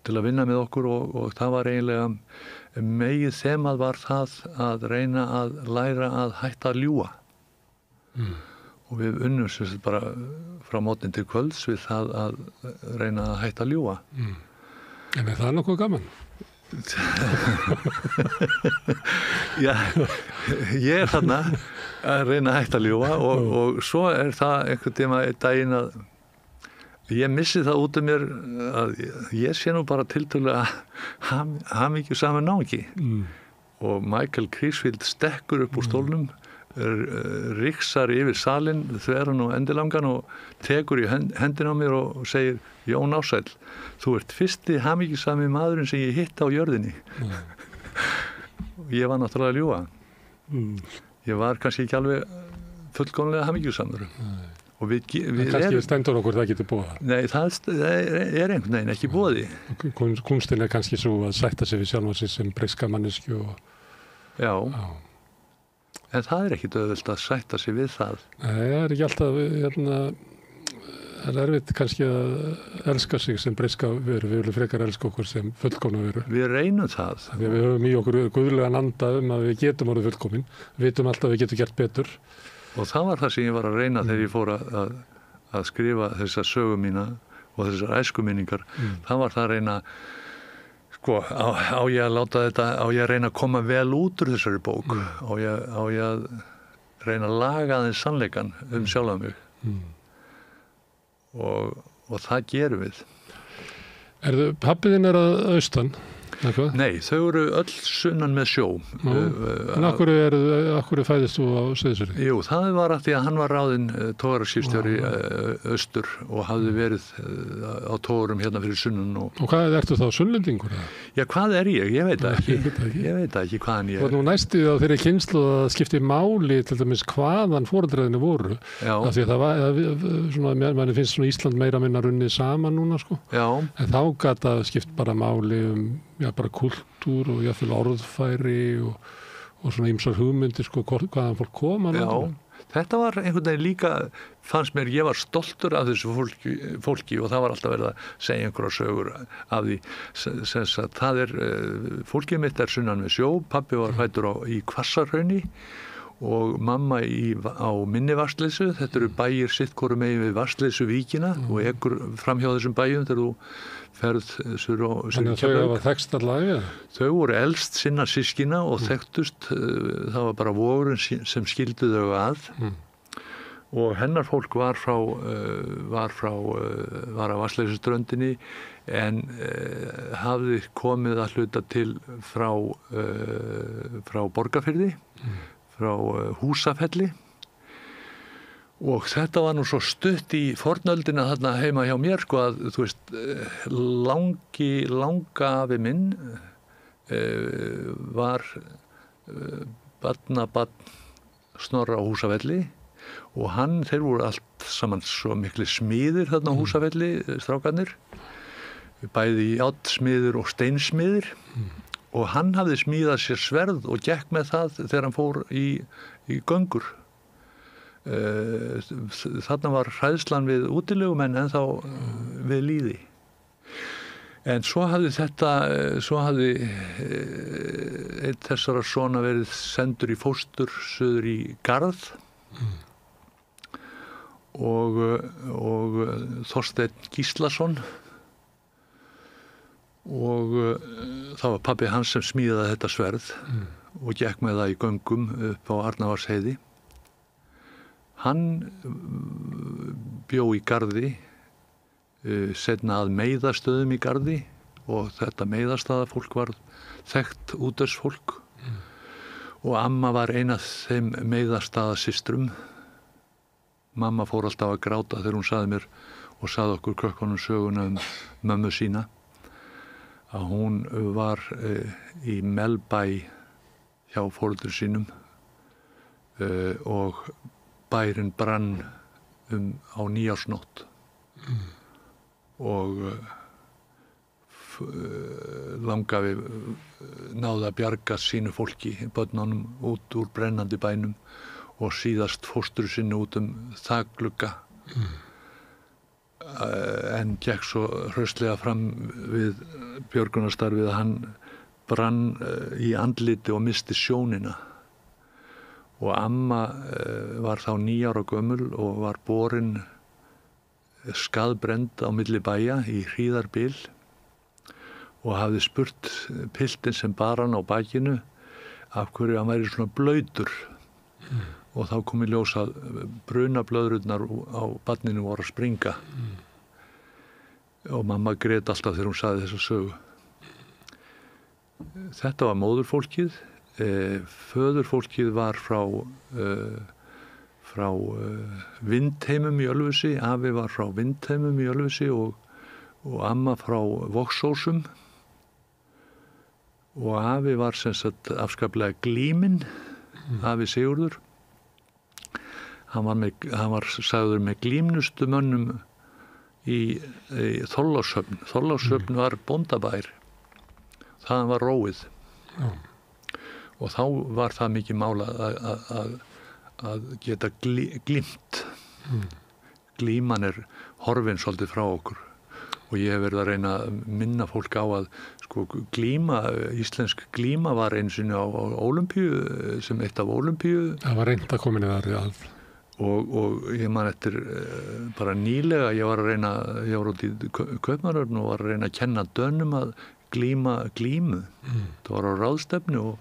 til að vinna með okkur og það var eiginlega megið þemað var það að reyna að læra að hætta að ljúga og við unnum sem sagt bara frá morgni til kvölds við það að reyna að hætta að ljúga En það nokkuð gaman? Já, ég þarna að reyna að hætta að ljúga og svo það einhvern tíma daginn að ég missi það út af mér að ég sé nú bara tiltölulega hamingjusamur náungi og Michael Krigsfield stekkur upp úr stólnum riksar yfir salinn þveran og endilangan og tekur í hendina á mér og segir Jón Ársæll, þú ert fyrsti hamingjusami maðurinn sem ég hitt á jörðinni og ég var náttúrulega að ljúga ég var kannski ekki alveg fullkomlega hamingjusamur og við kannski stendur okkur það getur búið Nei, það er einhvern veginn ekki búið Kunstin er kannski svo að sætta sig við sjálfan sig sem breyska mannesku Já En það er ekkit auðvelt að sætta sig við það. Nei, það er ekki alltaf, það er erfitt kannski að elska sig sem breyska veru. Við viljum frekar elska okkur sem fullkomna veru. Við reynum það. Þegar við höfum í okkur guðlegan anda að við getum orðið fullkomin. Við vitum alltaf að við getum gert betur. Og það var það sem ég var að reyna þegar ég fór að skrifa þessa sögu mína og þessar æskuminningar. Það var það að reyna á ég að láta þetta, á ég að reyna að koma vel út úr þessari bók, á ég að reyna að laga aðeins sannleikann sjálfan mig og það gerum við. Pabbi þinn er að austan? Eitthvað? Nei, þau eru öll sunnan með sjó. En af hverju fæðist þú á Seyðisfirði? Jú, það var að því að hann var ráðinn togaraskipstjóri austur og hafði verið á togurum hérna fyrir sunnan. Og hvað ertu þá, sunnlendingur? Já, hvað er ég? Ég veit það ekki. Ég veit ekki hvaðan ég er. Og nú næstuð á þeirri kynslóð að skipti máli til dæmis hvaðan foreldræðinni voru. Já. Af því að það var, svona, manni finnst svona Ísland meira minna runnið saman núna, sko. Já. En þá gat það skipt bara máli bara kultúr og jafnvel orðfæri og svona ýmsar hugmyndir sko hvaðan fólk koma. Já, þetta var einhvern veginn líka, fannst mér, ég var stoltur af þessu fólki og það var alltaf verið að segja einhverja sögur af því, sem að það fólkið mitt er sunnan með sjó, pabbi var fæddur í Hvassahrauni og mamma á minni Vatnsleysu, þetta eru bæir sitt hvoru megin við Vatnsleysuvíkina og ekkur fram hjá þessum bæjum þegar þú ferð sur og Þannig að þau hafa þekkst allavega? Þau voru elst sinna systkina og þekktust, það var bara vogurinn sem skildu þau að og hennar fólk var af Vatnsleysuströndinni en hafði komið að hluta til frá Borgarfirði, frá Húsafelli og þetta var nú svo stutt í fornöldina þarna heima hjá mér sko að þú veist langafi minn var barnabarn Snorra á Húsafelli og þeir voru allt saman svo mikli smiðir þarna á Húsafelli, strákarnir bæði járnsmiðir og steinsmiðir og hann hafði smíðað sér sverð og gekk með það þegar hann fór í göngur þarna var hræðslan við útilegumenn en þá við lýði en svo hafði einn þessara svona verið sendur í fóstur suður í Garð og Þorsteinn Gíslason og það var pabbi hans sem smíðaði þetta sverð og gekk með það í göngum upp á Arnarvarsheiði. Hann bjó í Garði, seinna að meiðastöðum í Garði og þetta meiðastaðafólk var þekkt útvegsfólk og amma var ein af þeim meiðastaða systrum. Mamma fór alltaf að gráta þegar hún sagði mér og sagði okkur krökkunum söguna mömmu sína að hún var í Melbæ hjá foreldrum sínum og bærinn brann á nýársnótt og langafi náði að bjarga sínu fólki, börnunum út úr brennandi bænum og síðast fóstru sinni út þakglugga en gekk svo hraustlega fram við björgunarstarfið að hann brann í andliti og misti sjónina og amma var þá 9 ára gömul og var borin skaðbrend á milli bæja í hríðarbil og hafði spurt piltinn sem bar hann á bakinu af hverju hann væri svona blautur og þá kom í ljós að brunablöðrurnar á barninu voru að springa og mamma grét alltaf þegar hún sagði þessa sögu. Þetta var móðurfólkið, föðurfólkið var frá Vindheimum í Ölfusi, afi var frá Vindheimum í Ölfusi og amma frá Vogsósum og afi var sem sagt afskaplega glíminn, afi Sigurður. Hann var sagður með glímnustu mönnum í Þorlákshöfn. Þorlákshöfn var bóndabær. Það var róið. Já. Og þá var það mikið mála að geta glímt. Glíman horfin svolítið frá okkur. Og ég hef verið að reyna að minna fólk á að íslensk glíma var einu sinni á Ólympíu, sem eitt af Ólympíu. Það var reynd að koma inn í það að. Og ég man eftir bara nýlega, ég var út í Kaupmannahöfn og var að reyna að kenna Dönum að glíma glímu. Það var á ráðstefnu og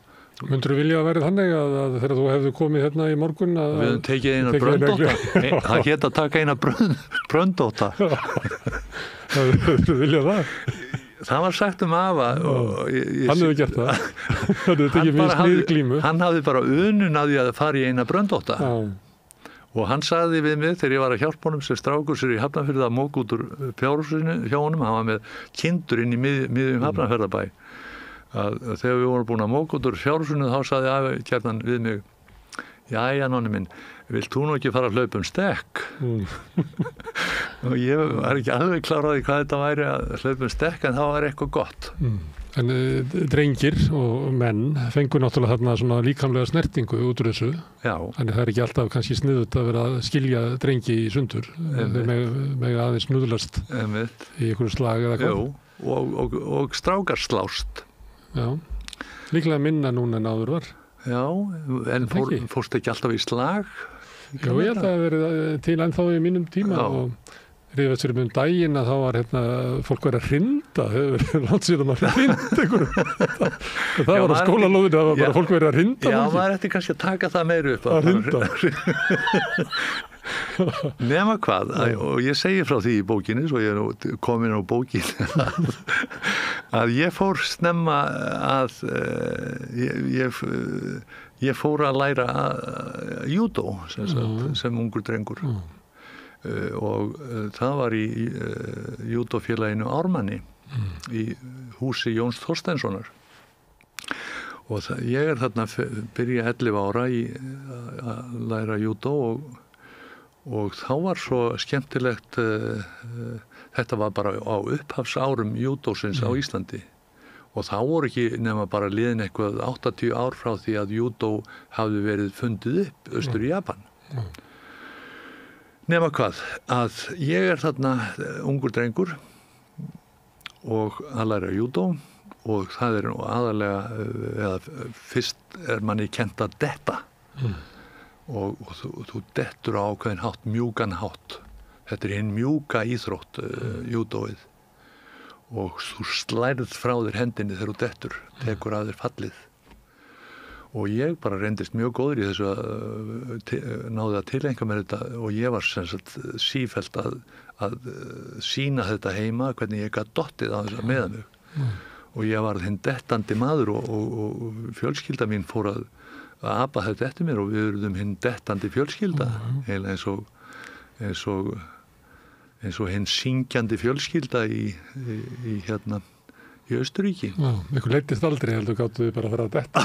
Myndirðu vilja að verið þannig að þegar þú hefðu komið hérna í morgun að við höfum tekið eina bröndóta. Það hét að taka eina bröndóta. Þú vilja það? Það var sagt afa og hann hefði gert það. Hann hefði tekið mjög snið glímu. Hann hafði bara unun að því að fara í eina bröndóta. Og hann sagði við mig þegar ég var að hjálpa honum sem strákur sér í Hafnarfirði að móka út úr fjárhúsinu hjá honum. Hann var með kindur inn í miðjum Hafnarfjarðarbæ. Að þegar við vorum búin að móka út úr fjárhúsinu þá sagði afi gjarnan við mig: "Jæja, nonni minn, vilt þú nú ekki fara að hlaupa stekk?" Og ég var ekki alveg klár á því hvað þetta væri að hlaupa stekk, en það var eitthvað gott. En drengir og menn fengu náttúrulega þarna svona líkamlega snertingu út úr þessu. Já. Þannig það ekki alltaf kannski sniðugt að vera að skilja drengi í sundur. Þeir mega aðeins nuðlast í einhverju slag eða hvað. Jú, og strákar slást. Já, líklega minna núna en áður var. Já, en fórstu ekki alltaf í slag? Jú, ég held að það verið til ennþá í mínum tíma. Já. Og rifast fyrir daginn að þá var fólk verið að hrinda. Það hefur verið langt síðan að hrinda einhverju. Það var á skólalóðinu, það var bara fólk verið að hrinda. Já, maður ætti kannski að taka það meira upp. Að hrinda. Nema hvað, og ég segi frá því í bókinni, svo ég komin á bókinni, að ég fór snemma að ég fór að læra júdó sem ungur drengur. Og það var í júdófélaginu Ármanni í húsi Jóns Þorsteinssonar. Og ég þarna byrja 11 ára í að læra júdó og þá var svo skemmtilegt, þetta var bara á upphafsárum júdósins á Íslandi og þá voru ekki nema bara liðin eitthvað 80 ár frá því að júdó hafði verið fundið upp austur í Japan. Nema hvað, að ég þarna ungur drengur og að læra júdó og það aðalega, eða fyrst manni kennt að detta. Og þú dettur á ákveðin hátt, mjúkan hátt. Þetta hinn mjúka íþrótt, júdóið. Og þú slærð frá þér hendinni þegar þú dettur, tekur að þér fallið. Og ég bara reyndist mjög góður í þessu að náði að tileinka mér þetta og ég var sem sagt sífellt að sýna þetta heima, hvernig ég gat dottið á þess að meða mig. Og ég var hinn dettandi maður og fjölskylda mín fór apa þetta eftir mér og við urðum hinn dettandi fjölskylda eiginlega eins og hinn syngjandi fjölskylda í Austurríki. Já, ykkur leiddist aldrei heldur gáttu þið bara að fara að detta.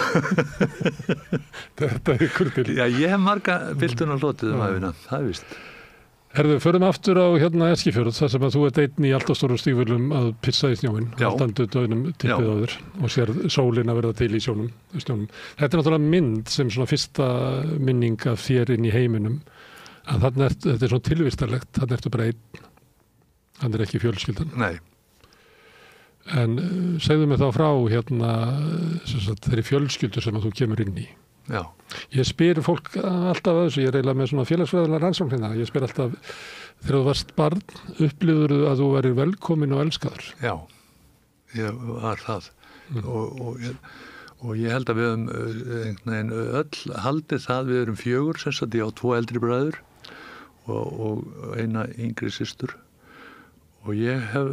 Detta ykkur til. Já, ég hef marga byltun og hlotið æfina, það er víst. Herðu, förum aftur á Eskifjörð, þar sem að þú ert einn í allt og stórum stígvölum að pissa í snjóin, haldandu dögnum tippið á þér og sér sólin að verða til í snjónum. Þetta er náttúrulega mynd sem svona fyrsta minning af þér inn í heiminum, að þetta er svona tilvistarlegt, þannig ertu bara einn, þannig ekki fjölskyldan. Nei. En segðu mig þá frá þeirri fjölskyldu sem að þú kemur inn í. Já. Ég spyr fólk alltaf að þessu, ég er eiginlega með svona félagsfræðilega rannsóknina, ég spyr alltaf þegar þú varst barn, upplifðurðu að þú værir velkomin og elskaður? Já, ég var það og ég held að við höfum öll haldið það, við erum 4 sem sagt, ég á 2 eldri bræður og eina yngri systur og ég hef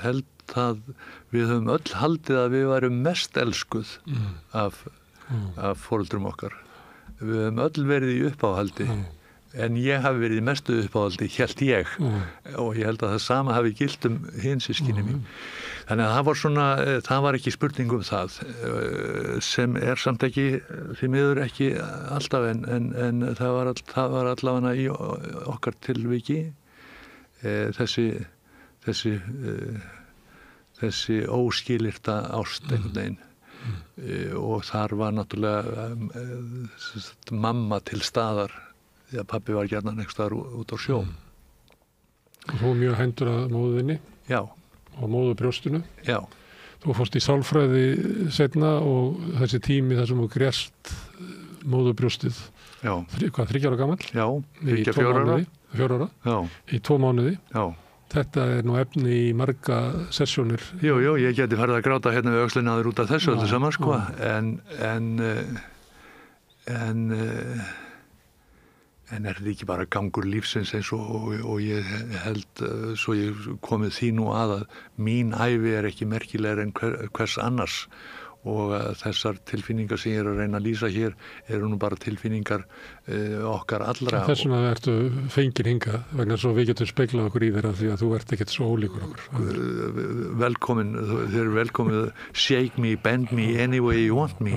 held það við höfum öll haldið að við værum mest elskuð af foreldrum okkar. Við höfum öll verið í uppáhaldi en ég hafi verið í mestu uppáhaldi, hélt ég og ég held að það sama hafi gilt hin systkini mín. Þannig að það var svona, það var ekki spurning það sem er samt ekki, því miður ekki alltaf en það var allavega í okkar tilviki þessi óskilyrta ást einhvern veginn og þar var náttúrulega mamma til staðar því að pabbi var gjarnan einhvers staðar út á sjó. Og þú mjög hændur að móðinni? Já. Og móðubrjóstinu? Já. Þú fórst í sálfræði seinna og þessi tími þar sem þú grést móðubrjóstið. Já. 3 ára gamall? Já, ekki 4 ára. 4 ára? Já. Í 2 mánuði? Já. Þetta er nú efni í marga sessjónir. Jú, ég geti farið að gráta hérna við öxlinaður út af þessu öllu saman, sko. En er þetta ekki bara gangur lífsins eins og ég held svo ég komið því nú að mín ævi er ekki merkilegri en hvers annars og þessar tilfinningar sem ég er að reyna að lýsa hér eru nú bara tilfinningar okkar allra. Þessum að ertu fengin hingað vegna svo við getum speglað okkur í þeirra því að þú ert ekkert svo ólíkur okkur. Velkomin, þeir eru velkomin shake me, bend me, any way you want me.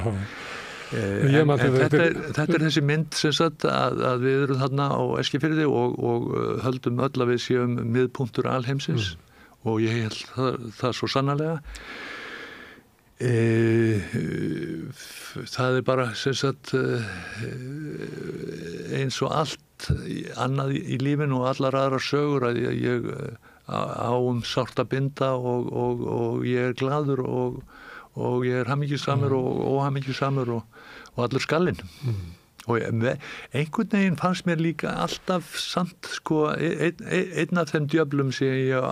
En þetta er þessi mynd sem sagt að við erum þarna á Eskifirði og höldum öll að við séum miðpunktur alheimsins og ég held það svo sannarlega. Það er bara sem sagt eins og allt annað í lífinu og allar aðrar sögur að ég á sárt að binda og ég er glaður og ég er hamingjusamur og óhamingjusamur og allur skallinn. Og einhvern veginn fannst mér líka alltaf samt, sko, einn af þeim djöflum sem ég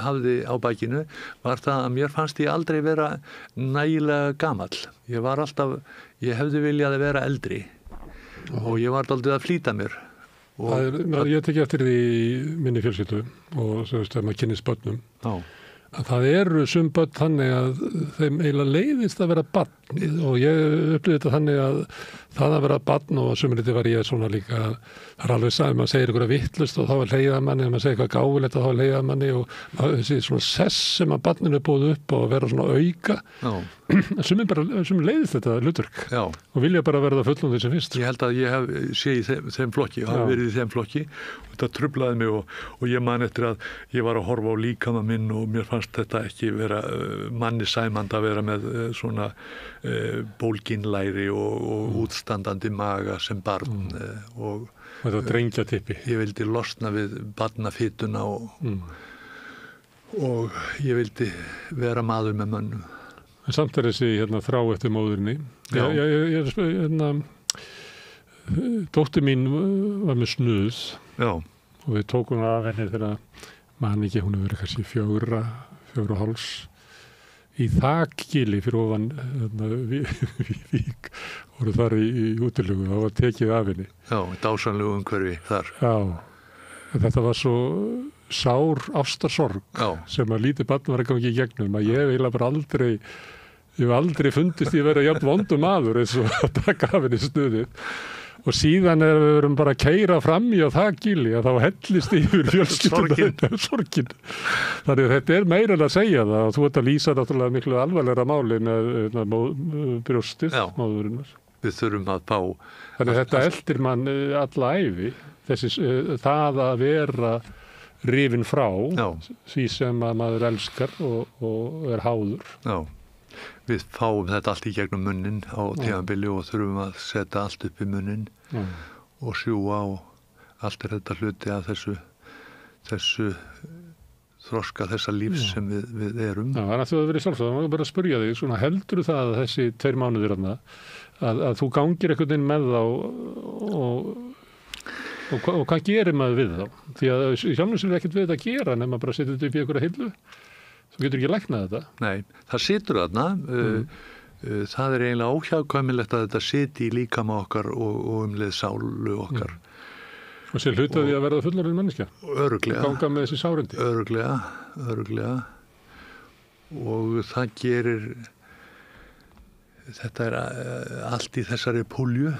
hafði á bakinu var það að mér fannst ég aldrei vera nægilega gamall. Ég hefði viljað að vera eldri og ég var dálítið að flýta mér. Ég teki eftir því minni fjölskyldu og svo veist að maður kynnist börnum. Að það eru sum börn þannig að þeim eiginlega leiðist að vera barn og ég upplifði þetta þannig að það að vera barn og sumriti var ég svona líka, það er alveg sæð, maður segir einhverja vittlust og þá er leiða manni, maður segir eitthvað gáfulegt og þá er leiða manni og þessi svona sess sem að barninu er búið upp og vera svona auka, sumir leiðist þetta hlutverk og vilja bara verða fullnúðir sem fyrst. Ég held að ég sé í þeim flokki og hafi verið í þeim flokki og þetta truflaði mig og ég man eftir að ég var að horfa á líkama minn og mér fannst þetta ekki vera manni sæmand að vera með svona bólginlæri og útstandandi maga sem barn og þetta drengjatippi. Ég vildi losna við barnafituna og ég vildi vera maður með mönnum. En samt er þessi þrá eftir móðurinni. Dóttir mín var með snuð og við tókum af henni þegar man ekki, hún hefur verið kannski 4,5 í þakgili fyrir ofan Vík voru þar í útilugu og það var tekið af henni. Já, dásanlegu umhverfi þar. Já, þetta var svo sár ástarsorg sem að lítið barn var að gangi í gegnum að ég eiginlega bara aldrei Ég hef aldrei fundist ég vera jafn vondur maður eins og að taka af henni stuðið. Og síðan við verum bara að keyra fram í á það gíli að þá hellist yfir fjölskylduna sorgin. Þannig að þetta meira en að segja það og þú ert að lýsa náttúrulega miklu alvarlegra máli með brjóstið móðurinnar. Við þurfum að fá... Þannig að þetta eldir mann alla ævi, það að vera rifin frá því sem að maður elskar og háður. Já. Við fáum þetta allt í gegnum munnin á tímabili og þurfum að setja allt upp í munnin og sjúga og allt þetta hluti af þessu þroska þessa lífs sem við erum. Já, þannig að þú hefur verið sjálfsagt, þá má ég bara spyrja þig, svona heldur það að þessi 2 mánuðir að þú gangir einhvern veginn með þá og hvað gerir maður við þá? Því að sjálfum sér ekkert við þetta að gera nema bara setja þetta upp í einhverja hillu. Þú getur ekki læknað þetta? Nei, það situr þarna. Það eiginlega óhjákvæmilegt að þetta siti í líkama okkar og leið sálu okkar. Og sér hlutaði að verða fullorðin manneskja? Örugglega. Ganga með þessi sárindi? Örugglega. Og það gerir... Þetta allt í þessari púlju.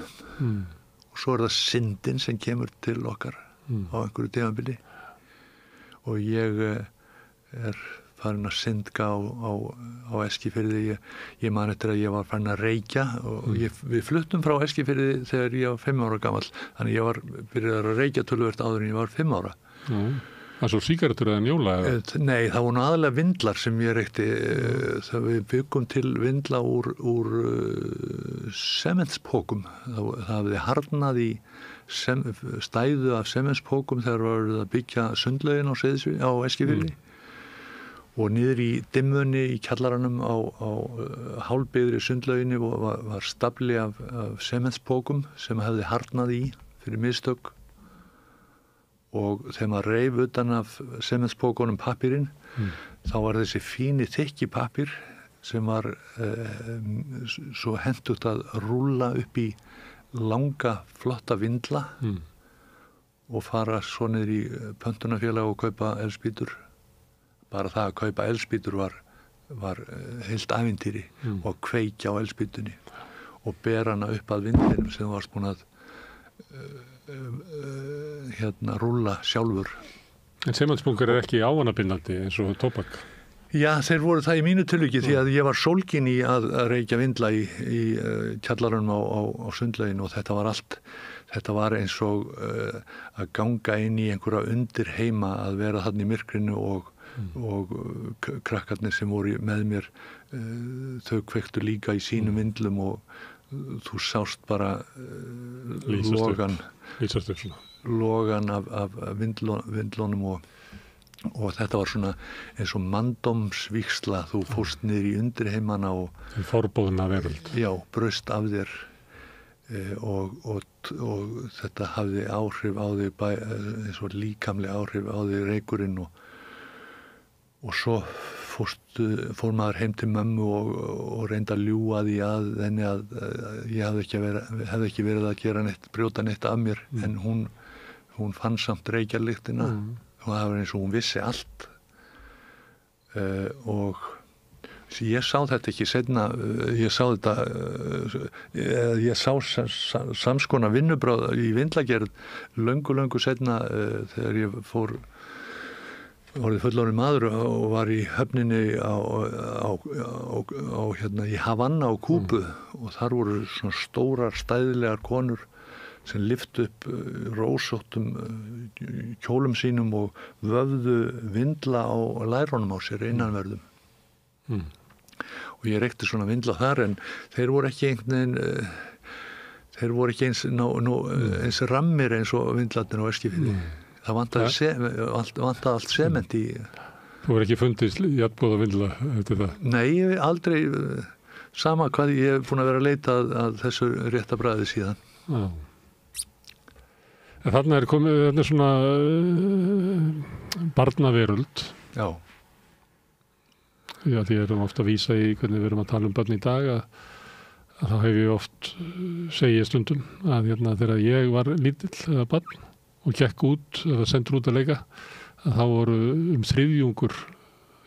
Og svo það syndin sem kemur til okkar á einhverju tímabili. Og ég farin að syndga á Eskifirði. Ég man eftir að ég var farin að reykja og við fluttum frá Eskifirði þegar ég var 5 ára gamall. Þannig ég var byrjaður að reykja töluvert áður en ég var 5 ára. Það er svo sígarettur eða njóla? Nei, það voru aðalega vindlar sem ég reykti. Við byggum til vindla úr sementspókum. Það hafði harðnað í stæðu af sementspókum þegar var að byggja sundlaugin á Eskifirði. Og niður í dimmunni í kjallaranum á hálfbyggðri sundlauginni var stafli af sementspókum sem hefði harðnað í fyrir mistök. Og þegar maður reif utan af sementspókunum pappírinn, þá var þessi fíni þykki pappír sem var svo hentugt að rúlla upp í langa, flotta vindla og fara svo niður í pöntunarfélag og kaupa eldspýtur. Bara það að kaupa eldspýtur var heilt ævintýri og að kveikja á eldspýtunni og bera hana upp að vindlinum sem varst búin að rúlla sjálfur. En sementspunkar ekki ávanabindandi eins og tóbak? Já, þeir voru það í mínu tilviki því að ég var sólgin í að reykja vindla í kjallarunum á sundlaugin og þetta var allt. Þetta var eins og að ganga inn í einhverja undirheima að vera þarna í myrkrinu og krakkarnir sem voru með mér þau kveiktu líka í sínum vindlum og þú sást bara logan af vindlunum og þetta var svona eins og manndómsvígsla. Þú fórst niður í undirheimana og forbóðna veröld. Já, braust af þér og þetta hafði áhrif á þig eins og líkamleg áhrif á þig reykurinn og svo fór maður heim til mömmu og reyndi að ljúga því að henni að ég hefði ekki verið að gera brjóta neitt af mér en hún fann samt reykjarlyktina og það var eins og hún vissi allt og ég sá þetta ekki seinna, ég sá samskona vinnubröð í vindlagerð löngu seinna þegar ég orðið fullorðinn maður og var í höfninni í Havanna á Kúbu og þar voru svona stórar stæðilegar konur sem lyftu upp rósóttum kjólum sínum og vöfðu vindla á lærunum á sér innanverðum. Og ég reykti svona vindla þar en þeir voru ekki eins rammir eins og vindlarnir á Eskifirði. Það vantaði allt sement í... Þú verður ekki fundist jafnbóða vindla eftir það? Nei, aldrei sama hvað ég hef búin að vera að leita að þessu rétta bragði síðan. Já. En þarna komið svona barnaveröld. Já. Já, því erum ofta að vísa í hvernig við erum að tala börn í dag að þá hef ég oft segið stundum að þegar ég var lítill eða barn og gekk út eða sendur út að leika að þá voru 3/3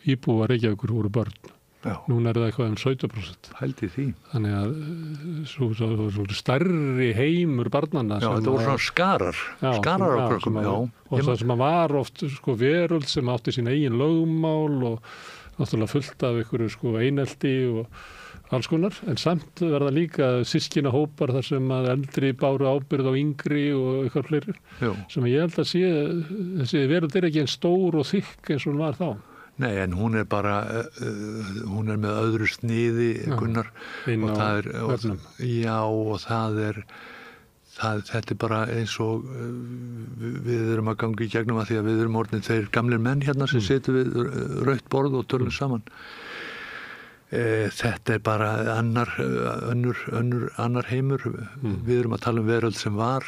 íbúa Reykjavíkur voru börn Já. Núna það eitthvað 17%. Hældi því. Þannig að svo stærri heimur barnanna. Já, þetta voru svona skarar á krökkum. Og það sem var oft veröld sem átti sín eigin lögmál og náttúrulega fullt af einhverju einelti og alls konar, en samt verða líka systkina hópar þar sem að eldri báru ábyrgð á yngri og eitthvað fleiri. Já. Sem ég held að þessi veröld ekki eins stór og þykk eins og hún var þá. Nei, en hún bara, hún með öðru sniði, Gunnar. Inn á vefnum. Já, og þetta bara eins og við erum að ganga í gegnum að því að við erum orðin þeir gamlir menn hérna sem situr við rautt borð og tölum saman. Þetta bara annar heimur. Við erum að tala veröld sem var.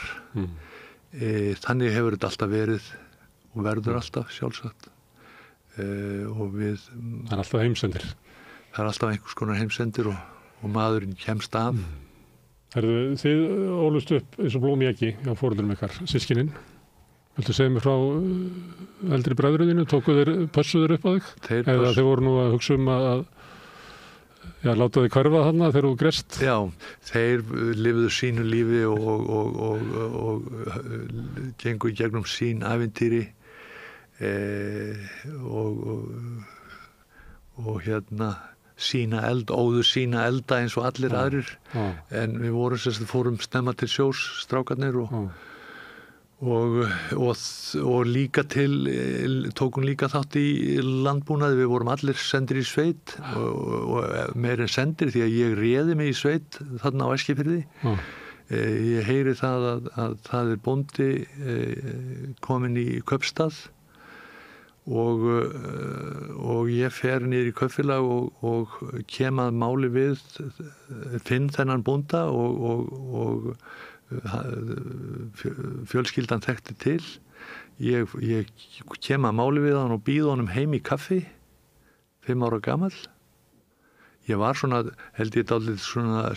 Þannig hefur þetta alltaf verið og verður alltaf sjálfsagt. Og við það alltaf heimsendir. Það alltaf einhvers konar heimsendir og maðurinn kemst af. Þið ólust upp eins og blóm í eggi hjá foreldrum ykkar, systkinin. Viltu segja mér frá eldri bræðruðinu? Pössuðu þeir upp á þig? Eða þeir voru nú að hugsa að láta þig hverfa þarna þegar þú grest? Já, þeir lifðu sínu lífi og gengu í gegnum sín ævintýri. Og hérna óðu sína elda eins og allir aðrir. En við fórum snemma til sjós, strákarnir og líka tókum líka þátt í landbúnaði. Við vorum allir sendir í sveit og meir en sendir því að ég réði mig í sveit þarna á Eskifirði. Ég heyri það að það bóndi kominn í Kaupstað og ég fer niður í kaupfélag og kem að máli við, finn þennan bónda og fjölskyldan þekkti til. Ég kem að máli við hann og býð honum heim í kaffi, 5 ára gamall. Ég var svona, held ég dálítið svona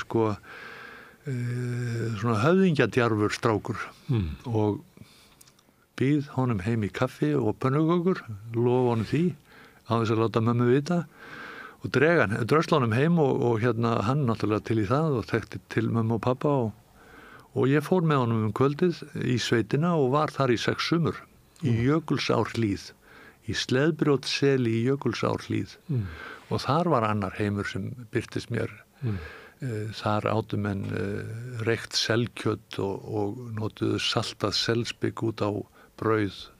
höfðingjadjarfur strákur og býð honum heim í kaffi og pönnukökur, lofa honum því á þess að láta mömmu vita og drösla honum heim og hann náttúrulega til í það og þekkti til mömmu og pappa og ég fór með honum kvöldið í sveitina og var þar í 6 sumur í Jökulsárhlíð, í Sleðbrjótsseli í Jökulsárhlíð og þar var annar heimur sem birtist mér. Þar átu menn reykt selkjöt og notuðu saltað selspik út á brauð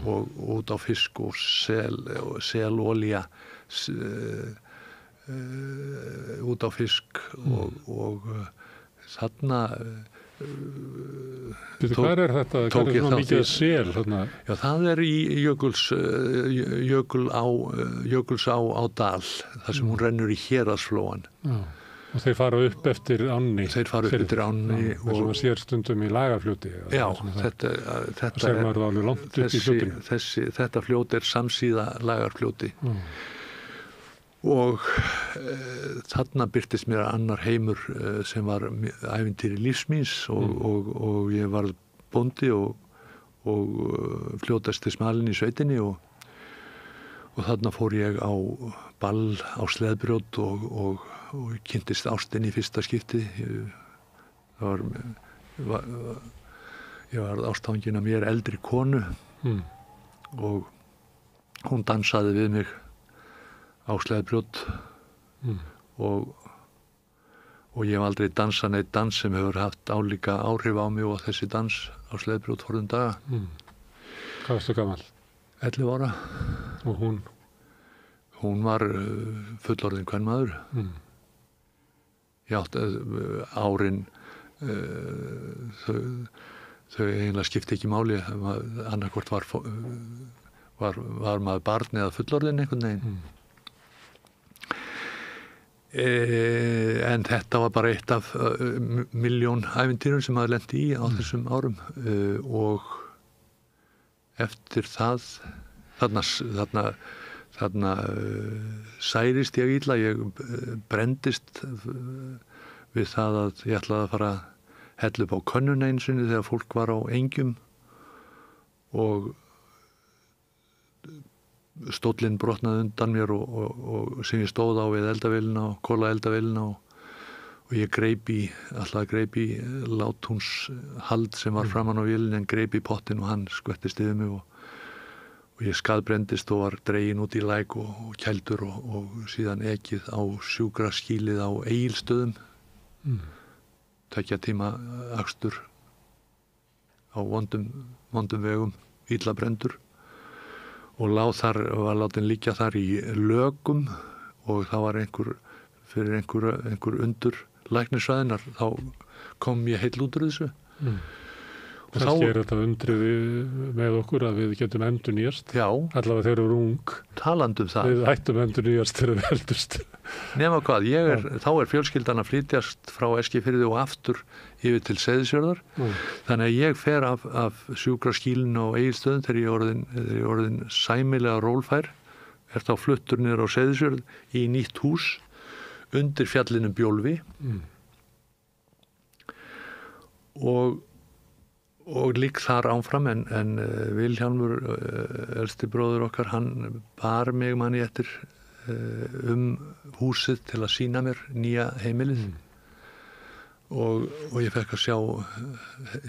og út á fisk og selolía út á fisk og þarna Hvað er þetta? Hvað er svona mikið sel? Já, það í Jökulsá á Dal, þar sem hún rennur í Héraðsflóan. Og þeir fara upp eftir ánni. Þeir fara upp eftir ánni. Og sem að sér stundum í Lagarfljóti. Já, þetta sér maður alveg langt upp í fljótinu. Þetta fljót samsíða Lagarfljóti. Og þarna birtist mér annar heimur sem var ævintýri lífsmíns og ég var bóndi og fljótasti smalinn í sveitinni og þarna fór ég á ball á Sleðbrjót og kynntist ástinni í fyrsta skipti. Ég var ástfangin af mér eldri konu og hún dansaði við mig á Sleðbrjót og ég hef aldrei dansað neitt dans sem hefur haft álíka áhrif á mig og þessi dans á Sleðbrjót forðum daga. Hvað varstu gamall? 11 ára. Og hún? Hún var fullorðin kvenmaður. Árin þau eiginlega skipti ekki máli, annarkvort var maður barn eða fullorðin einhvern veginn. En þetta var bara eitt af milljón ævintýrum sem maður lenti í á þessum árum og eftir það þarna særist ég illa, ég brenndist við það að ég ætlaði að fara að hella upp á könnun einu sinni þegar fólk var á engjum og stóllinn brotnaði undan mér og sem ég stóð á við eldavélina og kóla eldavélina og ég greip í láthúnshald sem var framan á vélina en greip í pottin og hann skvettist yfir mig og ég skaðbrendist og var dregin út í læk og kældur og síðan ekið á sjúkraskýlið á Egilsstöðum 2 tíma akstur á vondum vegum, illa brendur og var látin liggja þar í lögum og það var einhver undur læknisfræðinar, þá kom ég heill út úr þessu. Kannski þetta undriði með okkur að við getum endurnýjast. Já. Allavega þegar við erum ung. Talandi það. Við hættum endurnýjast þegar við heldust. Nema hvað, þá fjölskyldan að flytjast frá Eskifirði og aftur yfir til Seyðisfjarðar. Þannig að ég fer af sjúkraskýlinu á Egilsstöðum þegar ég er orðin sæmilega rólfær, þá fluttur niður á Seyðisfjörð í nýtt hús undir fjallinu Bjólfi og lík þar áfram en Vilhjálmur, elsti bróður okkar, hann bar mig manni eftir húsið til að sýna mér nýja heimilið og ég fekk að sjá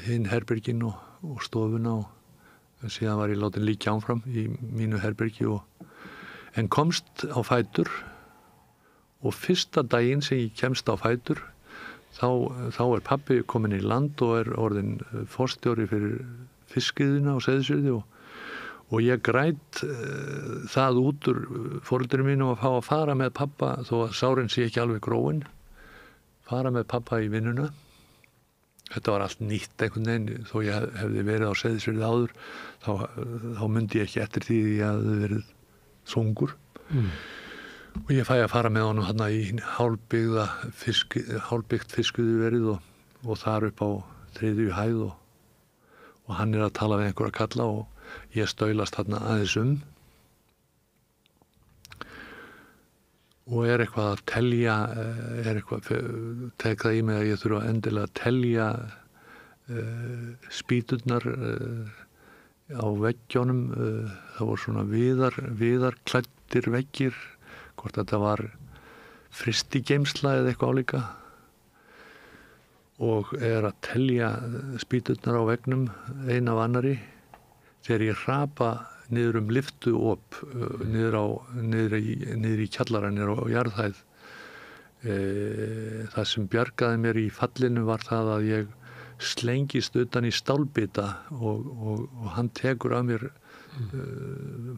hinn herbergin og stofuna og síðan var ég látin líka áfram í mínu herbergi en komst á fætur og fyrsta daginn sem ég kemst á fætur þá er pabbi komin í land og er orðinn forstjóri fyrir fiskiðina á Seyðisfirði og ég græt það út úr foreldrum mínum að fá að fara með pappa þó að sárin sé ekki alveg gróin, fara með pappa í vinnuna. Þetta var allt nýtt einhvern veginn, þó ég hefði verið á Seyðisfirði áður, þá myndi ég ekki eftir því að ég hefði verið þungur. Og ég fæ að fara með honum hérna í hálfbyggt fiskuðu verið og þar upp á 3. hæð og hann er að tala við einhverja kalla og ég staulast hérna aðeins og er eitthvað að telja, tek það í mig að ég þurfa endilega að telja spýturnar á veggjónum, það voru svona viðarklæddir veggir, hvort þetta var frystigeymsla eða eitthvað álíka og er að telja spýturnar á veggnum ein af annari þegar ég hrapa niður lyftuop niður í kjallarann niður á jarðhæð. Það sem bjargaði mér í fallinu var það að ég slengist utan í stálbita og hann tekur af mér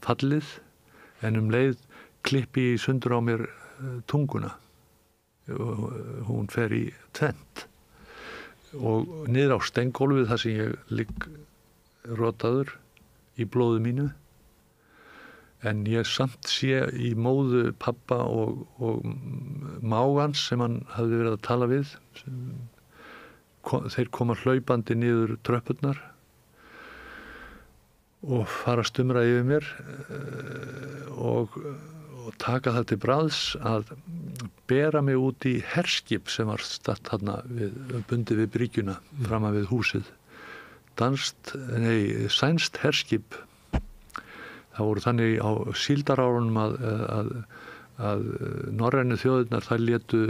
fallið en leið klippi í sundur á mér tunguna og hún fer í tvennt og niður á steingólfið þar sem ég ligg rotaður í blóðu mínu en ég samt sé í móðu pappa og mágans sem hann hafði verið að tala við þeir koma hlaupandi niður tröppurnar og fara að stumra yfir mér og taka það til bragðs að bera mig út í herskip sem var statt þarna bundið við bryggjuna framan við húsið. Sænskt herskip. Það voru þannig á síldarárunum að norrænu þjóðirnar þær létu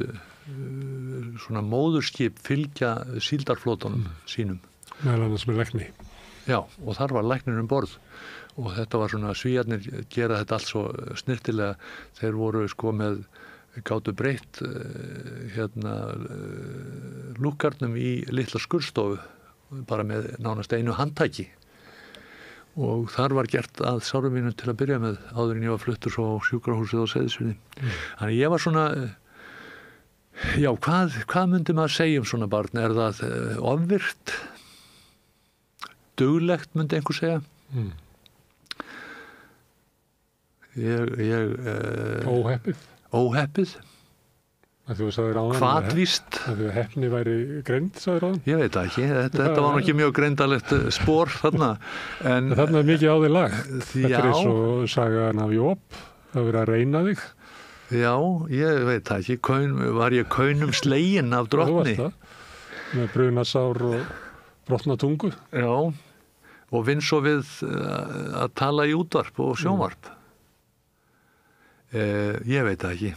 svona móðurskip fylgja síldarflótunum sínum. Meðal annars með lækni. Já, og þar var læknir borð. Og þetta var svona, Svíarnir gera þetta allt svo snirtilega, þeir voru sko gátu breytt lúkkarnum í litla skurðstofu, bara með nánast einu handtaki. Og þar var gert að sárum mínum til að byrja með áður en ég var fluttur svo á sjúkrahúsið á Seyðisfirði. Þannig ég var svona, já, hvað myndi maður segja svona barn? Er það ofvirkt? Duglegt myndi einhver segja? Óheppið hvatvíst að þú heppni væri greind, sagði ráðan. Ég veit ekki, þetta var nú ekki mjög greindarlegt spor þarna en þarna er mikið á þig lagt. Þetta er eins og sagan af Jóp, það verið að reyna þig. Já, ég veit ekki, var ég kaunum sleginn af drottni. Þú varst það, með brunasár og brotna tungu. Já, og vinn svo við að tala í útvarp og sjónvarp. Ég veit það ekki.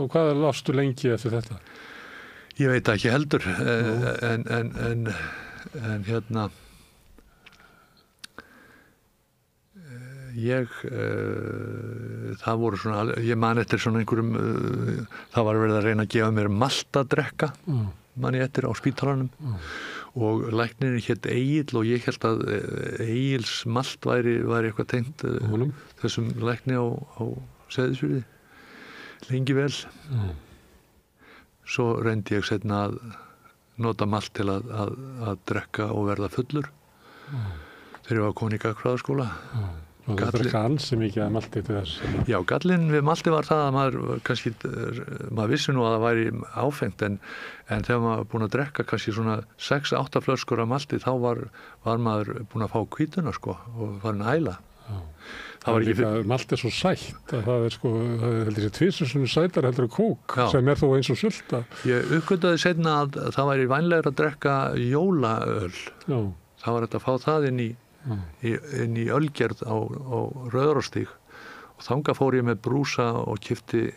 Og hvað lástu lengi eftir þetta? Ég veit það ekki heldur, en hérna, það voru svona, ég man eftir svona einhverjum, það var verið að reyna að gefa mér malt að drekka, man ég eftir á spítalanum og læknirinn hét Egill og ég held að Egills malt væri eitthvað tengt þessum lækni á Seyðisfirði lengi vel. Svo reyndi ég seinna að nota malt til að drekka og verða fullur þegar ég var komin í gagnfræðaskóla. Og það drekka ansi mikið að malti til þess. Já, gallinn við malti var það að maður vissi nú að það væri áfengt en þegar maður var búin að drekka kannski svona 6-8 flöskur af malti þá var maður búin að fá hvítuna sko og var að æla. Það var ekki malt svo sætt að það sko, það heldur sér 2 sinnum sætar heldur kók sem þó eins og sulta. Ég uppgötaði seinna að það væri vænlegra að drekka jólaöl. Já. Það var þetta að fá það inn í ölgerð á Rauðarárstíg og þangað fór ég með brúsa og keypti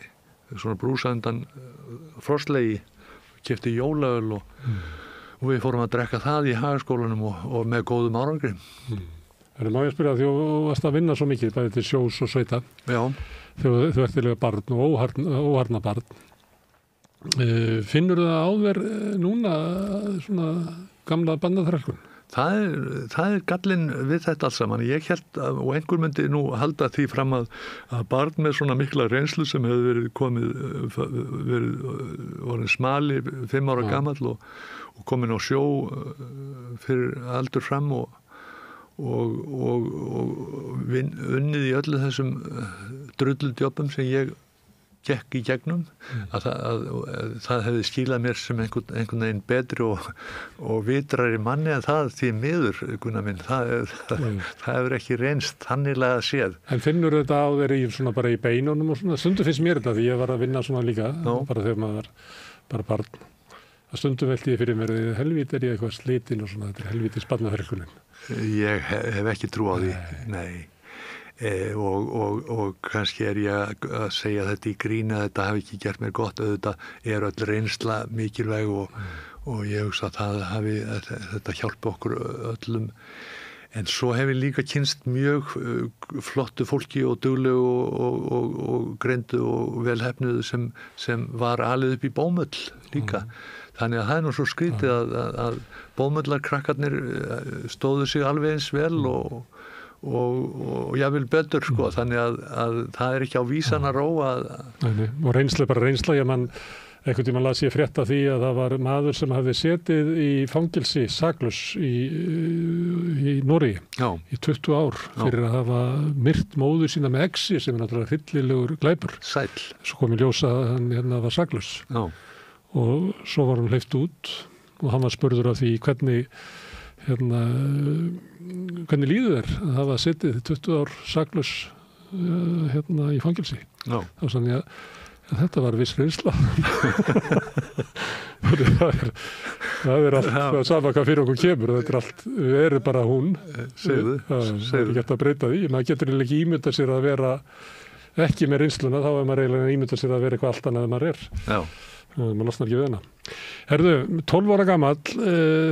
svona brúsa undan frostlegi, keypti jólaöl og við fórum að drekka það í Hagaskólanum og með góðum árangri. Má ég spyrja því að þú varst að vinna svo mikið bæði til sjós og sveita. Já. Þegar þú ert til barn og óharna barn. Finnur það á þér núna svona gamla bandaþrælkun? Það er gallinn við þetta alls saman. Ég held og einhver myndi nú halda því fram að barn með svona mikla reynslu sem hefur verið orðin smali 5 ára gamall og komin á sjó fyrir aldur fram og unnið í öllu þessum drulldjópum sem ég gekk í gegnum að það hefði skilað mér sem einhvern veginn betri og vitrari manni en það því miður, Gunnar minn, það hefur ekki reynst þannilega séð. En finnur þetta á þér svona bara í beinunum og svona, stundum finnst mér þetta því ég var að vinna svona líka, bara þegar maður var bara barn. Að stundum velti ég fyrir mér, helvíti ég eitthvað slitinn og svona, þetta helvíti spannaþrælkunin. Ég hef ekki trú á því, nei. Og kannski ég að segja þetta í gríni að þetta hafi ekki gert mér gott, auðvitað öll reynsla mikilvæg og ég hugsa að þetta hjálpa okkur öllum. En svo hef ég líka kynnst mjög flottu fólki og duglegu og greindu og velhefnuðu sem var alið upp í Bómöll líka. Þannig að það nú svo skrítið að bómullarkrakkarnir stóðu sig alveg eins vel og jafnvel betur sko. Þannig að það ekki á vísan að róa. Og reynsla bara reynsla. Ég man einhvern tímann las ég frétta því að það var maður sem hafði setið í fangelsi saklaus í Noregi í 20 ár fyrir að hafa myrt móður sína með exi sem náttúrulega hryllilegur glæpur. Sæll. Svo kom í ljós að hann var saklaus. Já. Og svo var hann hleypt út og hann var spurður af því hvernig líður þér að hafa setið 20 ár saklaus í fangelsi. Já. Þá sann ég að þetta var viss reynsla. það er allt það sama hvað fyrir okkur kemur og þetta er allt, við erum bara hún. Segðu. Það er ekki hægt að breyta því. Maður getur ekki ímyndað sér að vera ekki með reynsluna, þá er maður eiginlega ímyndað sér að vera eitthvað allt annað en maður er. Já. Maður losnar ekki við hana. Herðu, 12 ára gamall,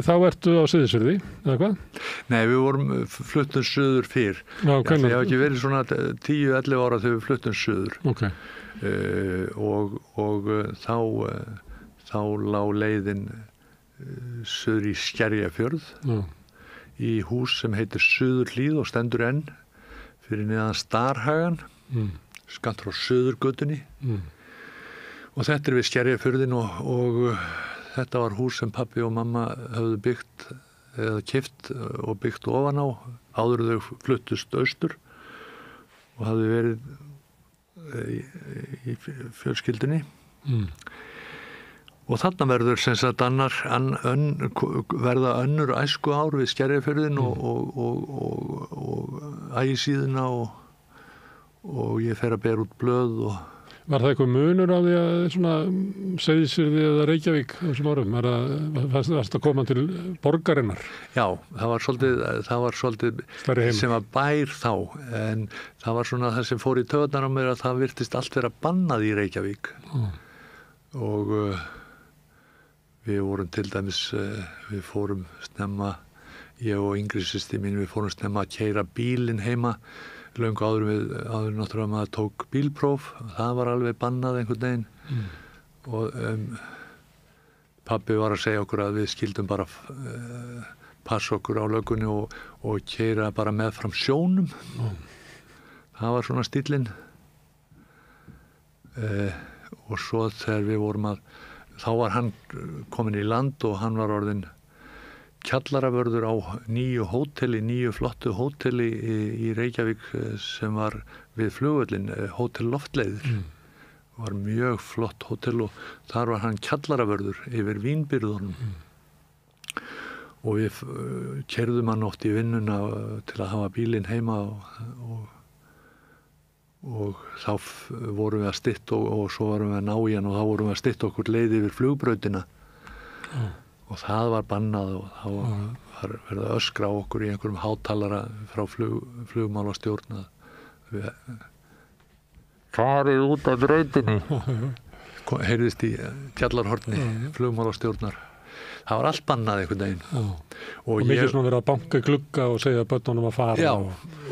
þá ertu á Seyðisfirði, eða hvað? Nei, við vorum fluttum suður fyrr. Já, ég hef ekki verið svona 10-11 ára þegar við fluttum suður. Ok. Og þá lá leiðin suður í Skerjafjörð í hús sem heitir Suðurhlíð og stendur enn fyrir neðan Starhagan, skammt frá Suðurgötunni. Og þetta við Skerjafjörðin og þetta var hús sem pabbi og mamma höfðu byggt eða keypt og byggt ofan á áður þau fluttust austur og hafði verið í fjölskyldunni. Og þarna verður sem sagt verða önnur æsku ár við Skerjafjörðin og ægisíðuna og ég fer að bera út blöð Var það eitthvað munur á því að svona Seyðisfirði eða Reykjavík á þessum árum? Varst að koma til borgarinnar? Já, það var svolítið sem var bær þá, en það var svona það sem fór í taugarnar á mér að það virtist allt vera bannað í Reykjavík. Og við vorum til dæmis, við fórum snemma, ég og yngri systir mín, við fórum snemma að keyra bílinn heima, löngu áður náttúrulega maður tók bílpróf, það var alveg bannað einhvern veginn. Og pabbi var að segja okkur að við skildum bara passa okkur á löggunni og keyra bara með fram sjónum. Það var svona stíllinn. Og svo þegar við vorum þá var hann kominn í land og hann var orðinn kjallaravörður á nýju flottu hóteli í Reykjavík sem var við flugvöllin, Hótel Loftleiðir. Var mjög flott hótel og þar var hann kjallaravörður yfir vínbirgðunum. Og við keyrðum hann oft í vinnuna til að hafa bílinn heima og þá vorum við að stytta og svo vorum við að ná í hann og þá vorum við að stytta okkur leið yfir flugbrautina. Og það var bannað og þá var verið að öskra á okkur í einhverjum hátalara frá flugmálastjórn að farið út af brautinni. Heyrðist í kjallarhorni flugmálastjórnar. Það var allt bannað einhvern veginn. Og mikið svona verið að banka glugga og segja börnunum að fara. Já,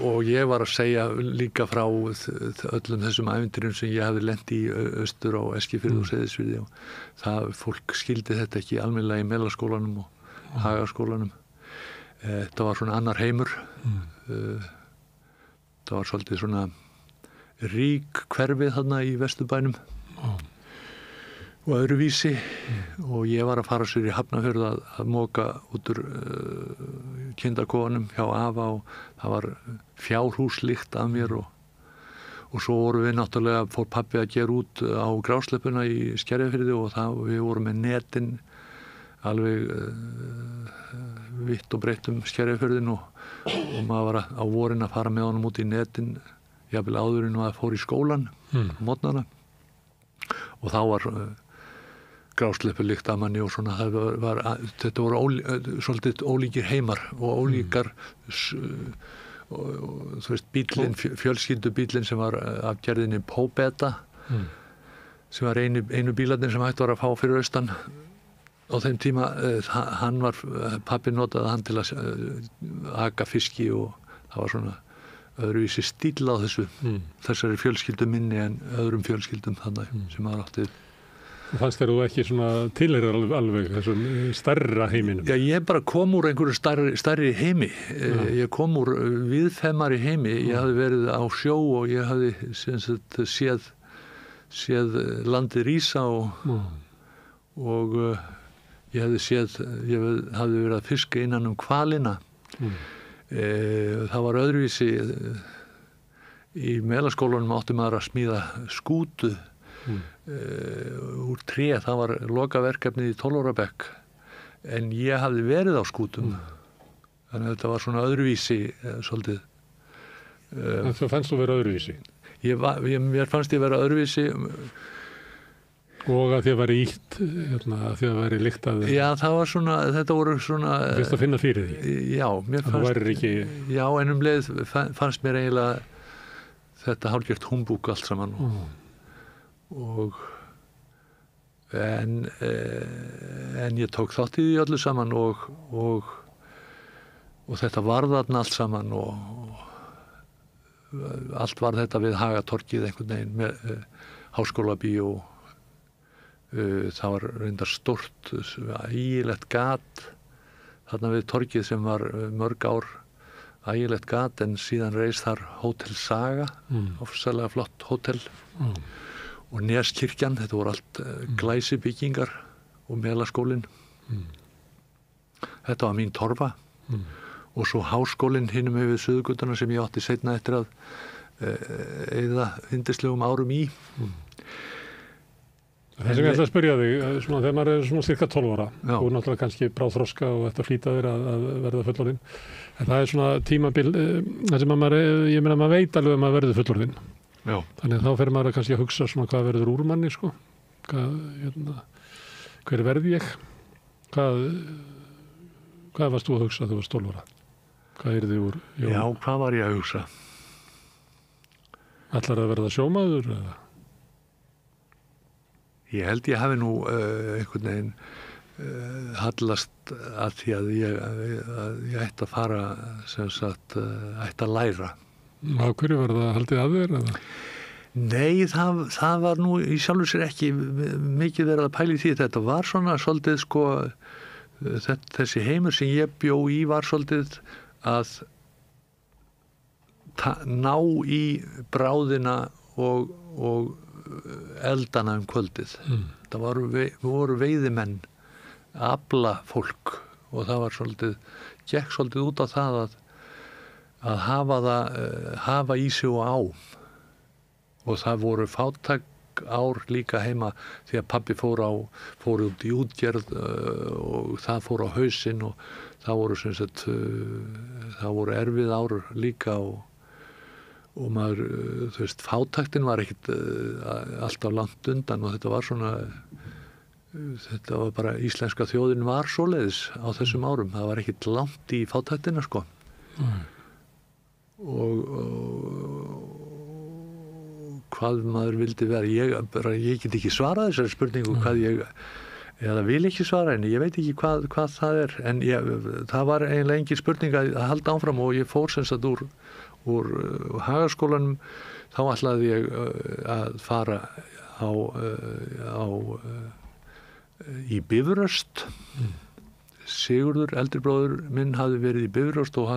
og ég var að segja líka frá öllum þessum ævintýrum sem ég hafði lent í austur á Eskifirði og Seyðisfirði og það, fólk skildi þetta ekki almennilega í Melaskólanum og Hagaskólanum. Þetta var svona annar heimur. Það var svolítið svona rík hverfið þarna í Vesturbænum. Og öðruvísi og ég var að fara sér í Hafnarfjörð að moka út úr kindarkofanum hjá afa og það var fjárhúslykt af mér og svo vorum við náttúrulega, fór pabbi að gera út á grásleppuna í Skerjafirði og við vorum með netin alveg vitt og breytt Skerjafjörðin og maður var á vorin að fara með honum út í netin jafnvel áðurinn og að fór í skólan á morgnana og þá var grásleppulykt af manni og svona þetta voru svolítið ólíkir heimar og ólíkar þú veist bíllinn, fjölskyldubíllinn sem var af gerðinni Pobeta sem var einu bílarnir sem hægt var að fá fyrir austan á þeim tíma pabbi notaði hann til að aka fiski og það var svona öðruvísi stíll á þessari fjölskyldu minni en öðrum fjölskyldum þannig sem maður átti. Fannst þér þú ekki svona tilheyrir alveg þessum stærra heiminum? Já, ég bara kom úr einhverju stærri heimi. Ég kom úr víðfeðmari heimi. Ég hafði verið á sjó og ég hafði séð landið rísa og ég hafði verið að fiska innan hvalina. Það var öðruvísi í Melaskólanum átti maður að smíða skútu úr tré, það var lokaverkefnið í 12 ára bekk en ég hafði verið á skútum þannig að þetta var svona öðruvísi svolítið. En þú fannst þú vera öðruvísi? Mér fannst ég vera öðruvísi og að því að væri ítt að því að væri lykt af Já, það var svona, þetta voru svona Þú finnst að finna fyrir því? Já, mér fannst ekki... Já, en leið fannst mér eiginlega þetta hálfgert humbúk allt saman en ég tók þátt í því öllu saman og þetta var þarna allt saman og allt var þetta við Hagatorgið einhvern veginn með háskólabíó það var reyndar stórt ægilegt gat þarna við torgið sem var mörg ár ægilegt gat en síðan reis þar Hótel Saga ofsalega flott hótel og Neskirkjan, þetta voru allt glæsibyggingar og Melaskólinn. Þetta var mín torfa og svo Háskólinn hinum yfir Suðurgötuna sem ég átti seinna eftir að eyða yndislegum árum í. Það sem ég ætla að spyrja þig, svona, þegar maður er svona cirka 12 ára og náttúrulega kannski bráðþroska og þetta flýta þér að verða fullorðinn. En það er svona tímabil, það sem maður veit alveg að maður verður fullorðinn. Já. Þannig að þá fer maður kannski að hugsa svona hvað verður úr manni, sko. Hver verð ég? Hvað varst þú að hugsa þegar þú varst 12 ára? Hvað er þið úr? Já, hvað var ég að hugsa? Ætlar að verða sjómaður? Eða? Ég held ég hafi nú einhvern veginn hallast að því að ég ætti að fara, sem sagt, ætti að læra. Á hverju var það haldið að þér? Eða? Nei, það var nú í sjálfu sér ekki mikið verið að pæla í því. Þetta var svona svolítið, sko, þessi heimur sem ég bjó í var svolítið að ná í bráðina og eldana kvöldið. Það voru veiðimenn, afla fólk, og það var gekk svolítið út á það að hafa í sig og á. Og það voru fátæk ár líka heima því að pabbi fór út í útgerð og það fór á hausinn og það voru sem sagt það voru erfið ár líka og maður, þú veist, fátæktin var ekkit alltaf langt undan og þetta var bara íslenska þjóðin var svoleiðis á þessum árum, það var ekkit langt í fátæktina, sko. Og hvað maður vildi vera, ég get ekki svarað þessari spurningu hvað eða vil ekki svara henni, ég veit ekki hvað það er, en það var eiginlega engin spurning að halda áfram og ég fór sem sagt úr Hagaskólanum, þá ætlaði ég að fara í Bifröst. Sigurður, eldri bróður minn, hafði verið í Bifröst og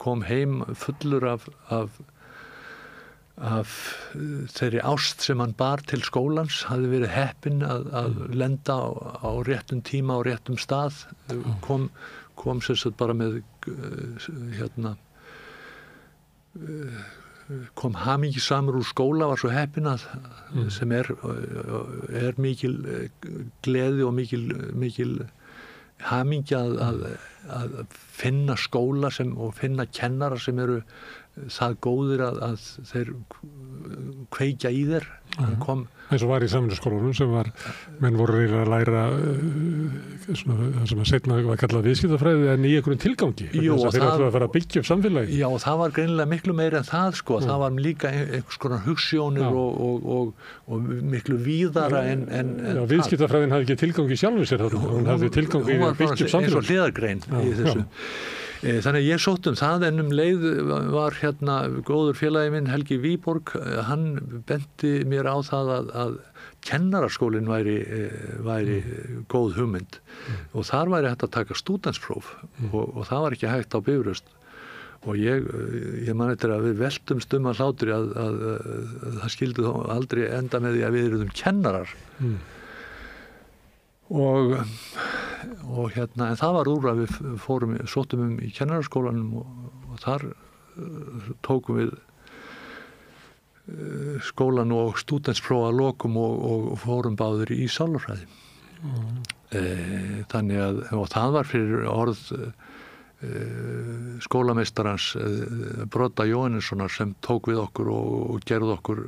kom heim fullur af þeirri ást sem hann bar til skólans, hafði verið heppinn að lenda á réttum tíma á réttum stað, kom sem sagt bara með kom hamingjusamur úr skóla, var svo heppinn að sem er mikil gleði og mikil hamingja að finna skóla og finna kennara sem eru það góðir að þeir kveikja í þér. Eins og var í samvinnuskólanum sem menn voru að læra svona, það sem að seinna var kallað viðskiptafræði en í einhverjum tilgangi. Jú, og þeir ætluðu að fara að byggja upp samfélagi. Já, og það var greinilega miklu meira en það, sko. Það var líka einhvers konar hugsjónir og miklu víðara en já, viðskiptafræðin hafði ekki tilgangi sjálfur sér þarna. Hún hafði tilgangi að byggja upp samfélagi. Eins og hliðargrein í þessu. Þannig að ég sótt það en leið var góður félagi minn Helgi Víborg, hann benti mér á það að kennaraskólinn væri góð hugmynd og þar væri hægt að taka stúdentspróf og það var ekki hægt á Bifröst og ég man eftir að við veltumst að hlátri að það skildi þó aldrei enda með því að við erum kennarar og en það var úr að við sóttum í kennaraskólanum og þar tókum við skólan og stúdentspróf að lokum og fórum báðir í sálarfræði. Þannig að og það var fyrir orð skólameistarans Brodda Jóhannessonar sem tók við okkur og gerði okkur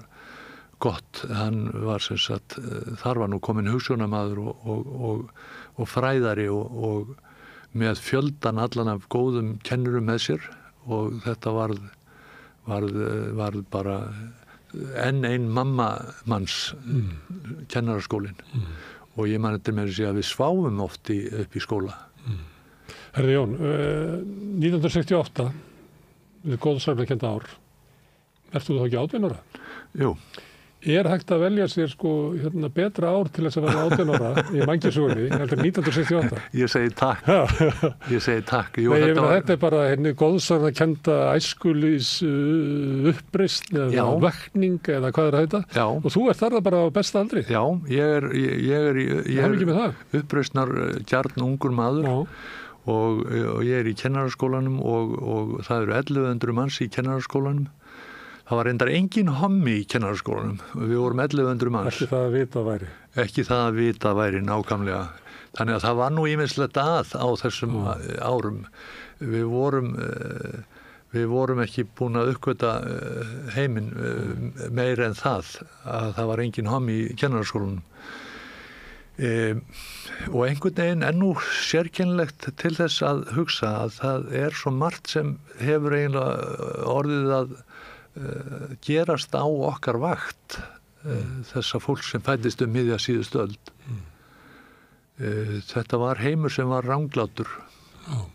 gott. Hann var sem sagt, þar var nú komin hugsjónamaður og fræðari og með fjöldan allan af góðum kennurum með sér og þetta varð bara enn ein mamma manns kennaraskólinn og ég man eftir með að við sváfum oft upp í skóla. Herði Jón, 1968 við góðsarfleikenda ár ertu þú þá ekki 18 ára? Jú. Er hægt að velja sér betra ár til þess að vera 18 ára í mannkynssögunni heldur 1968? Ég segi takk. Ég segi takk. Jú, þetta er bara henni góðsarfleikenda æskulís uppreisn eða vakning eða hvað er þetta? Já. Og þú ert þar bara á besta aldri? Já, ég er uppreisnar gjarn ungur maður. Já. Og ég er í kennaraskólanum og það eru 1100 manns í kennaraskólanum. Það var reyndar engin hommi í kennaraskólanum. Við vorum 1100 manns. Ekki það að vita væri. Ekki það að vita væri, nákvæmlega. Þannig að það var nú ýmislegt á þessum árum. Við vorum við vorum ekki búin að uppgöta heiminn meira en það að það var engin homm í kennaraskólanum. Og einhvern veginn nú sérkennilegt til þess að hugsa að það svo margt sem hefur eiginlega orðið að gerast á okkar vakt þessa fólk sem fæddist miðja síðustu öld. Þetta var heimur sem var ranglátur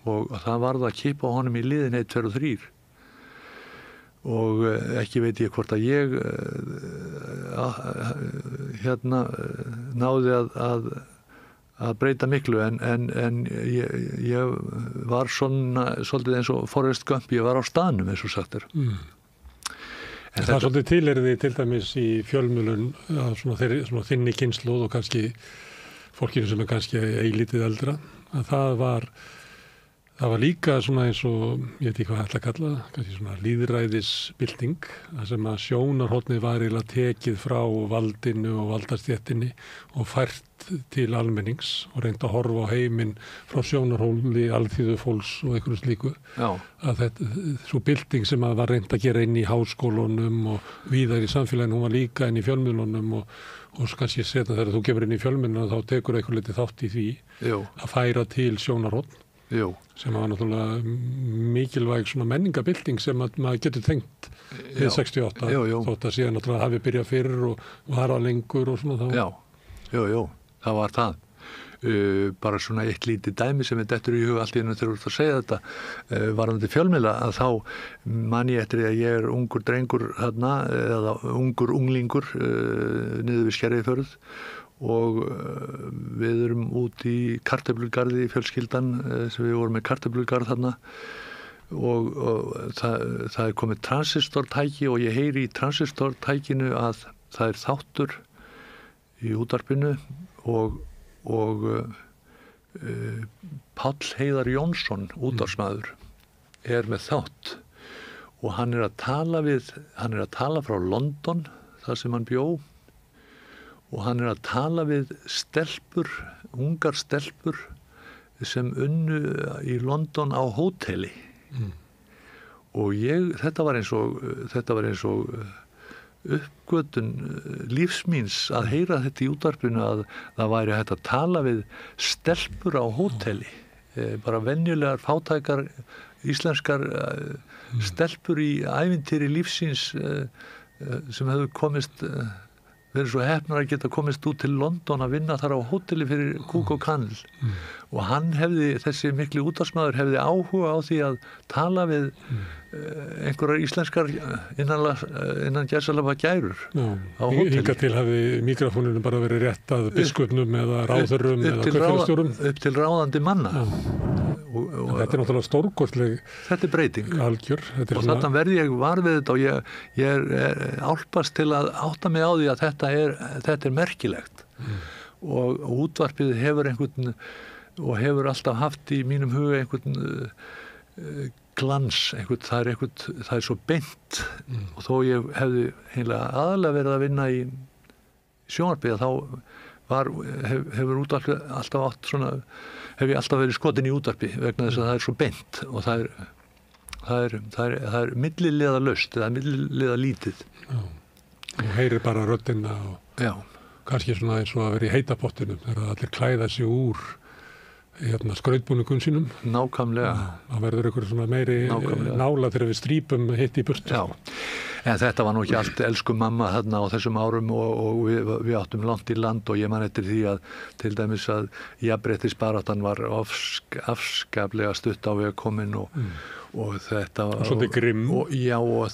og það varð að kippa honum í liðin 1, 2 og 3 og ekki veit ég hvort að ég náði að breyta miklu en ég var svona svolítið eins og Forrest Gump, ég var á staðnum eins og sagt er. En það svolítið tilherði til dæmis í fjölmiðlun að svona þinni kynslóð og kannski fólkinu sem kannski eilítið eldra, að það var líka svona eins og, ég veit ekki hvað ætla að kalla það, kannski svona lýðræðisbylting, það sem að sjónarhornið var eiginlega tekið frá valdinu og valdastjættinni og fært til almennings og reynd að horfa á heiminn frá sjónarhóli, alþýðu fólks og einhverju slíku. Já. Að þetta, svo bylting sem að var reynd að gera inn í háskólunum og víðar í samfélaginu, hún var líka inn í fjölmiðlunum og kannski setna þegar þú kemur inn í fjölmiðlunum þá tekur eitthvað litið þátt í því að færa til sjónarhorn. Jú. Sem var náttúrulega mikilvæg svona menningabylting sem að maður getur tengt við 68 þótt að síðan náttúrulega hafi byrjað fyrr og var að lengur og svona þá. Já, það var það. Bara svona eitt lítið dæmi sem dettur í huga allt í einu þegar þú ert að segja þetta varðandi fjölmiðla að þá man ég eftir að ég ungur drengur þarna eða ungur unglingur niður við Skerjafjörð og við erum út í kartöflugarði fjölskyldan sem við vorum með kartöflugarð þarna og það komið transistortæki og ég heyri í transistortækinu að það þáttur í útvarpinu og Páll Heiðar Jónsson útvarpsmaður með þátt og hann er að tala frá London þar sem hann bjó og hann er að tala við stelpur, ungar stelpur sem unnu í London á hóteli. Og þetta var eins og uppgötun lífsmíns að heyra þetta í útvarpinu að það væri hægt að tala við stelpur á hóteli. Bara venjulegar fátækar íslenskar stelpur í ævintýri lífsins sem hefðu komist verið svo heppnar að geta komist út til London að vinna þar á hóteli fyrir kúk og kannel. Og þessi mikli útvarpsmaður hefði áhuga á því að tala við einhverjar íslenskar innan gæsalapa gærur á hóteli. Hingað til hafi mikrofóninu bara verið rétt að biskupnum eða ráðherrum eða kaupfélagsstjórum. Upp til ráðandi manna. Og þetta náttúrulega stórkostleg. Þetta breyting. Algjör. Og þarna verði ég var við þetta og ég álpast til að átta mig á því að þetta er merkilegt. Og útvarpið hefur einhvern og hefur alltaf haft í mínum huga einhvern glans, það er svo beint og þó ég hefði heimlega aðalega verið að vinna í sjónvarpi þá hefur útvarpið alltaf átt svona, hef ég alltaf verið skotin í útvarpi vegna þess að það er svo beint og það er milliliðalaust eða milliliðalítið. Og heyrir bara röddina og kannski svona eins og að vera í heitapottinum þegar allir klæða sig úr skrautbúningum sínum. Nákvæmlega. Það verður einhver svona meiri nála þegar við strípum hitt í burtu. Já, en þetta var nú ekki allt elsku mamma þarna á þessum árum og við áttum langt í land og ég man eftir því að til dæmis að jafnréttisbaráttan var afskaplega stutt á veg komin og þetta og svolítið grimm og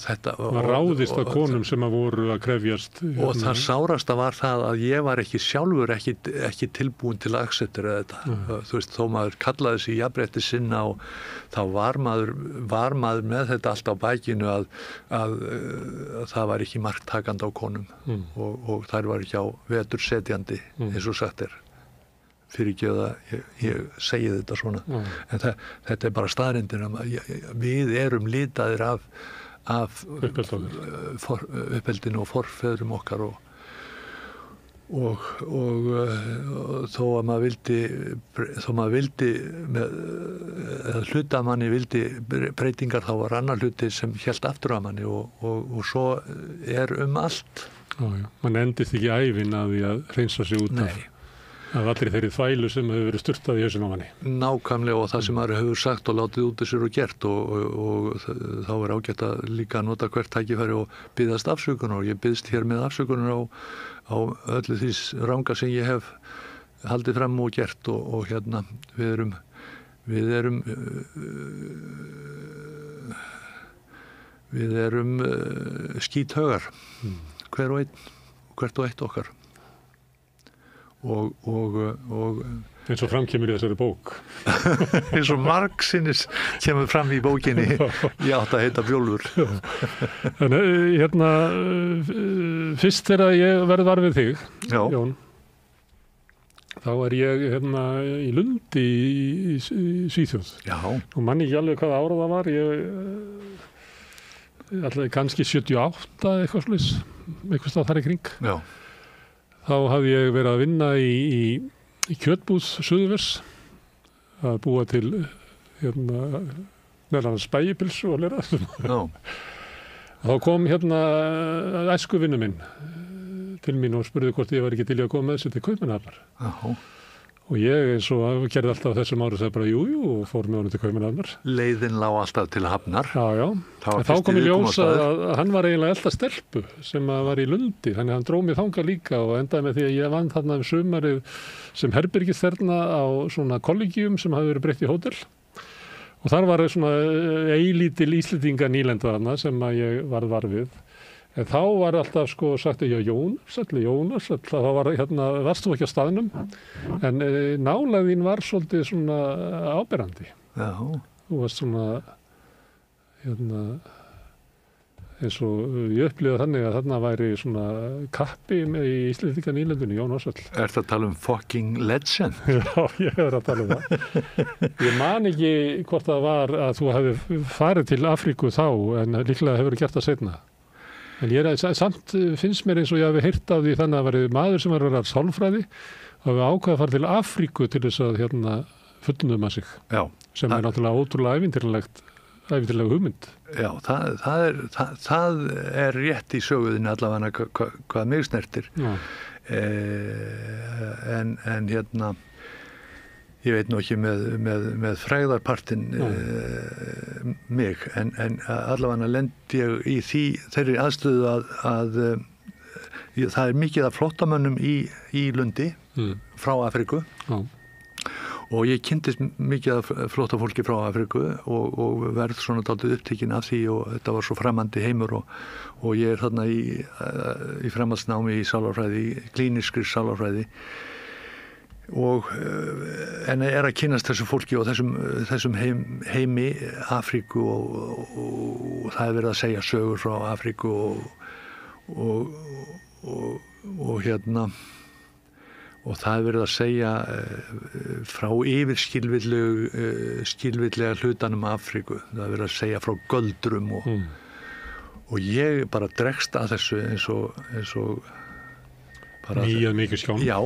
þetta var ráðist af konum sem að voru að krefjast og það sárasta var það að ég var ekki sjálfur ekki tilbúin til að acceptera þetta þú veist, þó maður kallaði sig jafnrétti sinna og þá var maður með þetta allt á bækinu að það var ekki marktakandi á konum og þær var ekki á vetur setjandi eins og sagt er fyrirgjöða, ég segi þetta svona en þetta er bara staðreyndin við erum litaðir af uppeldinu og forfeðrum okkar og þó að maður vildi eða hluta manni vildi breytingar, þá var annar hluti sem hélt aftur að manni og svo allt. Já. Man endist ekki ævin að því að hreinsa sig út af allri þeirri þvælu sem hefur verið sturtað í hausinn á manni. Nákvæmlega, og það sem maður hefur sagt og látið út af sér og gert og þá er ágætt að líka nota hvert tækifæri og biðjast afsökunar, og ég biðst hér með afsökunar á öllu því ranga sem ég hef haldið fram og gert og hérna við erum skíthaugar, hvert og eitt okkar. Og eins og framkemur í þessari bók. Eins og margsinnis kemur fram í bókinni. Ég átti að heita Bjólfur. Þannig, fyrst þegar ég verð var við þig, Jón, þá er ég í Lundi í Svíþjóð. Já. Og manni ekki alveg hvaða ára það var. Alltaf kannski 78 eitthvað slús, eitthvað stað þar í kring. Já. Þá hafði ég verið að vinna í kjötbúð Suðurvers, að búa til meðal spægipilsu og lera. Þá kom æskuvinnu minn til mín og spurði hvort ég var ekki til í að koma með þessu til Kaupmannahafnar. Og ég eins og gerði alltaf þessum ári sagði bara jú og fór með honum til Kaupmannahafnar. Leiðin lá alltaf til Hafnar. Já. En þá kom í ljós að hann var eiginlega elda stelpu sem var í Lundi, þannig að hann dró mig þangað líka og endaði með því að ég vann þarna sumarið sem herbergisþerna á svona kollegium sem hafði verið breytt í hótel. Og þar var svona eilítil Íslendinga nýlenda þarna sem að ég varð var við. En þá var alltaf sagt Jónas, þá var varst þú ekki á staðnum, en nálægðin var svolítið svona áberandi. Já. Þú varst svona, eins og ég upplýði þannig að þarna væri svona kappi í Íslendinga nýlendunni, Jón Ársæll. Ertu að tala um fucking legend? Já, ég er að tala um það. Ég man ekki hvort það var að þú hefði farið til Afríku þá, en líklega hefur gert það seinna. En samt finnst mér eins og ég hafi heyrt af því þannig að það var maður sem var að vera sálfræði og hafi ákveðið að fara til Afríku til þess að fullnuma sig. Já. Sem er náttúrulega ótrúlega ævintýrlega hugmynd. Já, það er rétt í söguðinni allavega hvað mig snertir. Já. En ég veit nú ekki með frægðarpartin mig, en allavega lendi ég í þeirri aðstöðu að það er mikið af flóttamönnum í Lundi frá Afríku. Já. Og ég kynntist mikið af flóttafólki frá Afríku og verð svona dálítið upptekinn af því og þetta var svo framandi heimur og ég er þarna í framhaldsnámi í sálarfræði, klíniskri sálarfræði. En er að kynnast þessu fólki og þessum heimi Afríku og það er verið að segja sögur frá Afríku og það er verið að segja frá yfir skilvillega hlutanum Afríku. Það er verið að segja frá göldrum og ég bara dregst að þessu eins og bara nýjað mikið skjón. Já.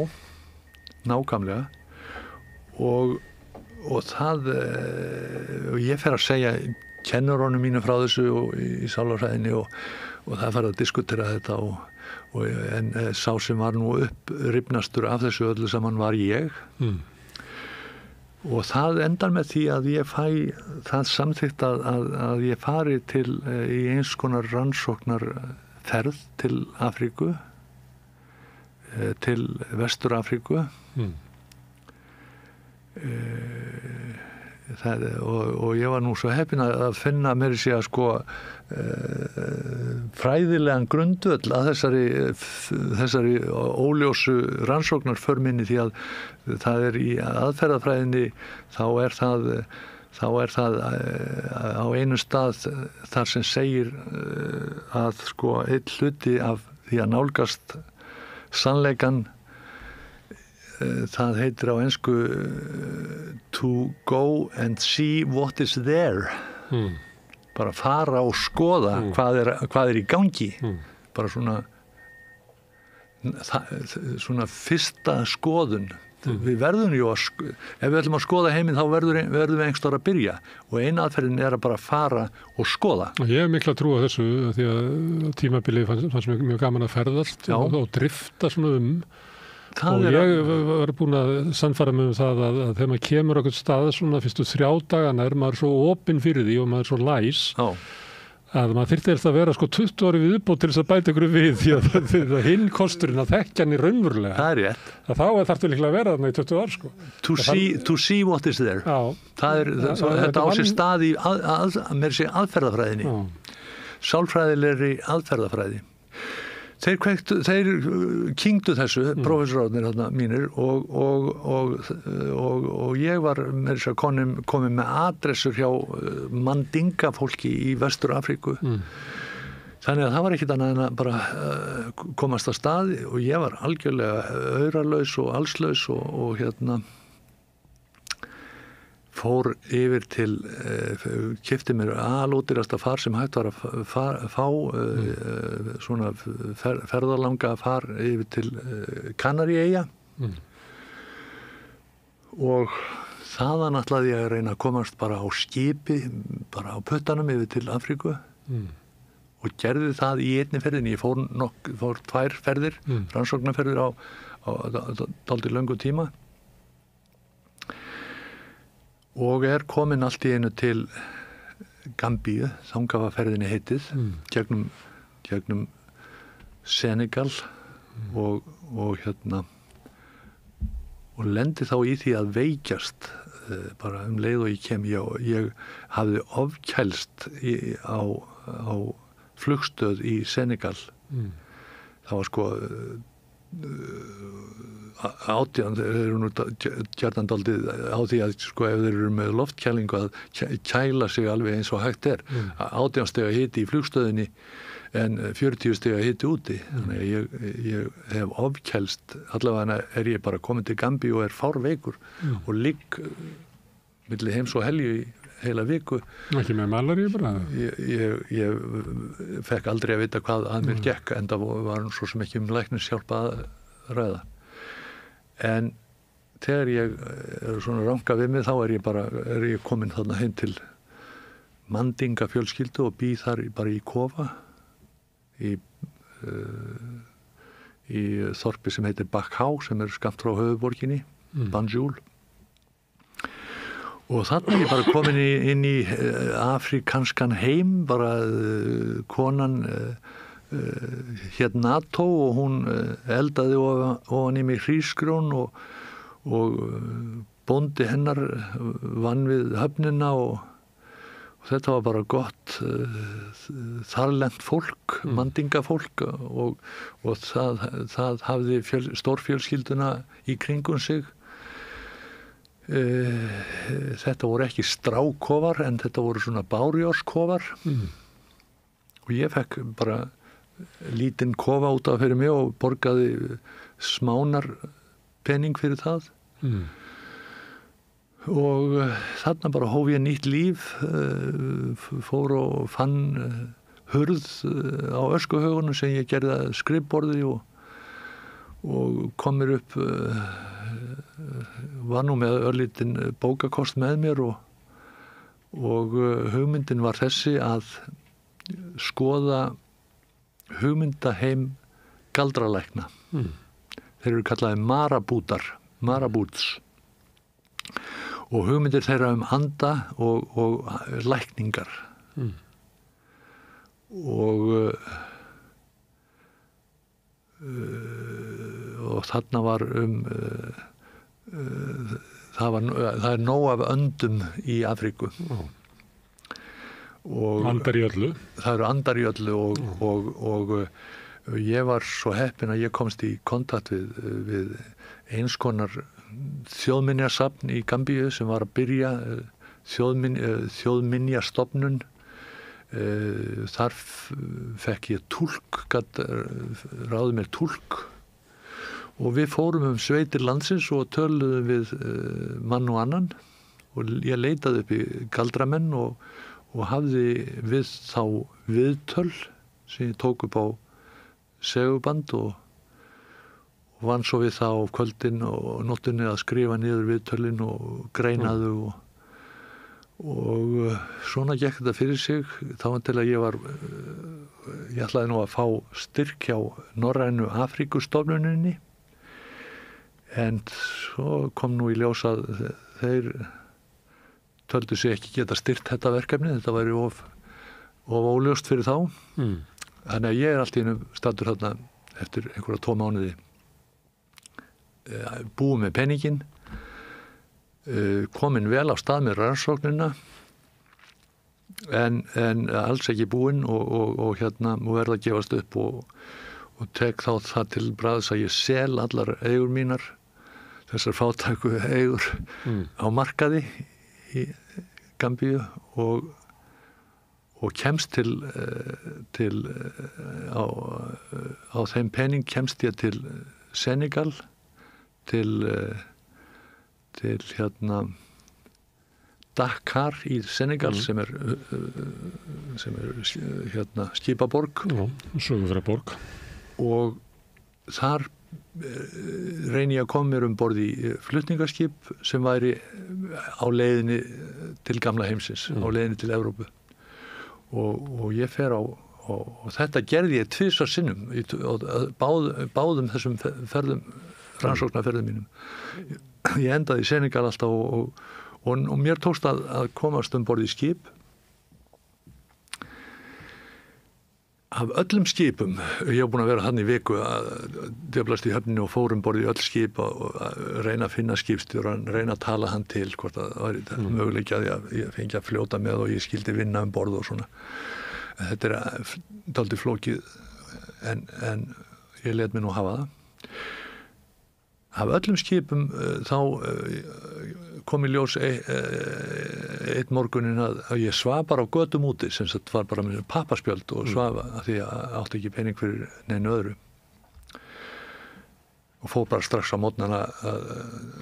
Nákvæmlega og það og ég fer að segja kennurónum mínu frá þessu í sálarfræðinni og það fer að diskutera þetta en sá sem var nú upprifnastur af þessu öllu saman var ég og það endar með því að ég fæ það samþykkt að ég fari í eins konar rannsóknarferð til Afríku til Vestur-Afríku og ég var nú svo heppinn að finna mér sér fræðilegan grundvöll að þessari óljósu rannsóknarför minni því að það er í aðferðafræðinni þá er það á einu stað þar sem segir að einn hluti af því að nálgast sannleikan það heitir á ensku to go and see what is there bara fara og skoða hvað er í gangi bara svona svona fyrsta skoðun. Við verðum jú ef við ætlum að skoða heiminn þá verðum við einhverstaðar að byrja og eina aðferðin að bara fara og skoða. Ég hef mikla trú á þessu því að tímabilið fannst mjög gaman að ferðast og drifta svona og ég var búin að sannfæra mig það að þegar maður kemur okkur stað svona fyrstu 3 dagana maður svo opinn fyrir því og maður svo læs að maður þyrfti að vera 20 ári viðbót til þess að bæta ykkur við því að hinn kosturinn að þekkja hann í raunverulega. Það rétt. Þá þarftu líklega að vera þarna í 20 ár To see what is there. Þetta á sér stað í mér sé aðferðafræðinni. Sálfræðilegri aðferðafræði. Þeir kyngdu þessu, prófessorarnir þarna mínir og ég var með þess að komin með adressur hjá Mandinga fólki í Vestur Afríku. Þannig að það var ekkit annað en að bara komast að stað og ég var algjörlega auralaus og allslaus og fór yfir til, keypti mér alódýrasta far sem hægt var að fá svona ferðalanga far yfir til Kanaríeyja og þaðan ætlaði ég að reyna að komast bara á skipi, bara á puttanum yfir til Afríku og gerði það í einni ferðinni. Ég fór 2 ferðir, rannsóknarferðir á dálítið löngu tíma og komin allt í einu til Gambíu, þangað var ferðinni heitið, gegnum Senegal og lendi þá í því að veikjast bara leið og ég kem. Ég hafði ofkælst á flugstöð í Senegal. Það var þeir eru nú gjarnan dálítið á því að ef þeir eru með loftkælingu að kæla sig alveg eins og hægt 18 stiga hiti í flugstöðinni en 40 stiga hiti úti. Þannig að ég hef ofkælst, allavega ég bara komin til Gambíu og fárveikur og ligg milli heims og helju í heila viku. Ekki með malaríu bara? Ég fekk aldrei að vita hvað að mér gekk en það var svo sem ekki læknishjálp að ræða. En þegar ég svona ranka við mig þá ég komin þarna heim til Mandinga fjölskyldu og býð þar bara í kofa í þorpi sem heitir Bakhá sem skammt frá höfuðborginni, Banjul. Og þarna ég bara komin inn í afrikanskan heim, bara konan hét NATO og hún eldaði ofan í mig hrísgrjón og bóndi hennar vann við höfnina og þetta var bara gott þarlent fólk, mandingafólk og það hafði stórfjölskylduna í kringum sig. Þetta voru ekki strákofar en þetta voru svona bárjárskofar og ég fekk bara lítinn kofa út af fyrir mig og borgaði smánar pening fyrir það og þarna bara hóf ég nýtt líf, fór og fann hurð á öskuhaugunum sem ég gerði að skrifborði og kom mér upp, var nú með örlítinn bókakost með mér og hugmyndin var þessi að skoða hugmyndaheim galdralækna. Þeir eru kallaði marabúts og hugmyndir þeirra anda og lækningar og þarna var það er nóg af öndum í Afríku og andar í öllu. Það eru andar í öllu og ég var svo heppinn að ég komst í kontakt við eins konar þjóðminjasafn í Gambíu sem var að byrja þjóðminjastofnun. Þar fekk ég túlk, ráði mér túlk og við fórum sveitir landsins og töluðum við mann og annan og ég leitaði upp í galdramenn og hafði við þá viðtöl sem ég tók upp á seguband vann svo við það á kvöldin og nóttunni að skrifa niður viðtölin og greina þau og svona gekk þetta fyrir sig. Þá var til að ég ætlaði nú að fá styrk hjá Norrænu Afríkustofnuninni, en svo kom nú í ljós að þeir töldu sig ekki geta styrt þetta verkefni, þetta væri of óljóst fyrir þá. Þannig að ég allt í einu staddur þarna eftir einhverja 2 mánuði búið með peninginn, komin vel á stað með rannsóknina en alls ekki búinn og verða að gefast upp og tek þá það til bragðs að ég sel allar eigur mínar, þessar fátæku eigur á markaði í Gambíu og kemst á þeim pening kemst ég til Senegal, til Dakar í Senegal sem er skipaborg. Já, sögufræg borg. Og þar reyni ég að koma mér borð í flutningaskip sem væri á leiðinni til gamla heimsins, á leiðinni til Evrópu. Og ég fer og þetta gerði ég 2 sinnum báðum þessum ferðum, rannsóknarferðum mínum. Ég endaði í Senegal alltaf og mér tókst að komast borð í skip. Af öllum skipum, ég hef búin að vera hann í viku að djöflast í höfninu og fórum borð í öll skip og reyna að finna skipstjóran, reyna að tala hann til hvort það var möguleiki að ég fengi að fljóta með og ég skildi vinna borð og svona. Þetta er dálítið flókið en ég let mig nú hafa það. Af öllum skipum þá kom í ljós eitt morgunin að ég svaf bara á götum úti, sem sagt var bara með pappaspjöld og svaf að því að átti ekki pening fyrir neinu öðru. Og fór bara strax á mótnana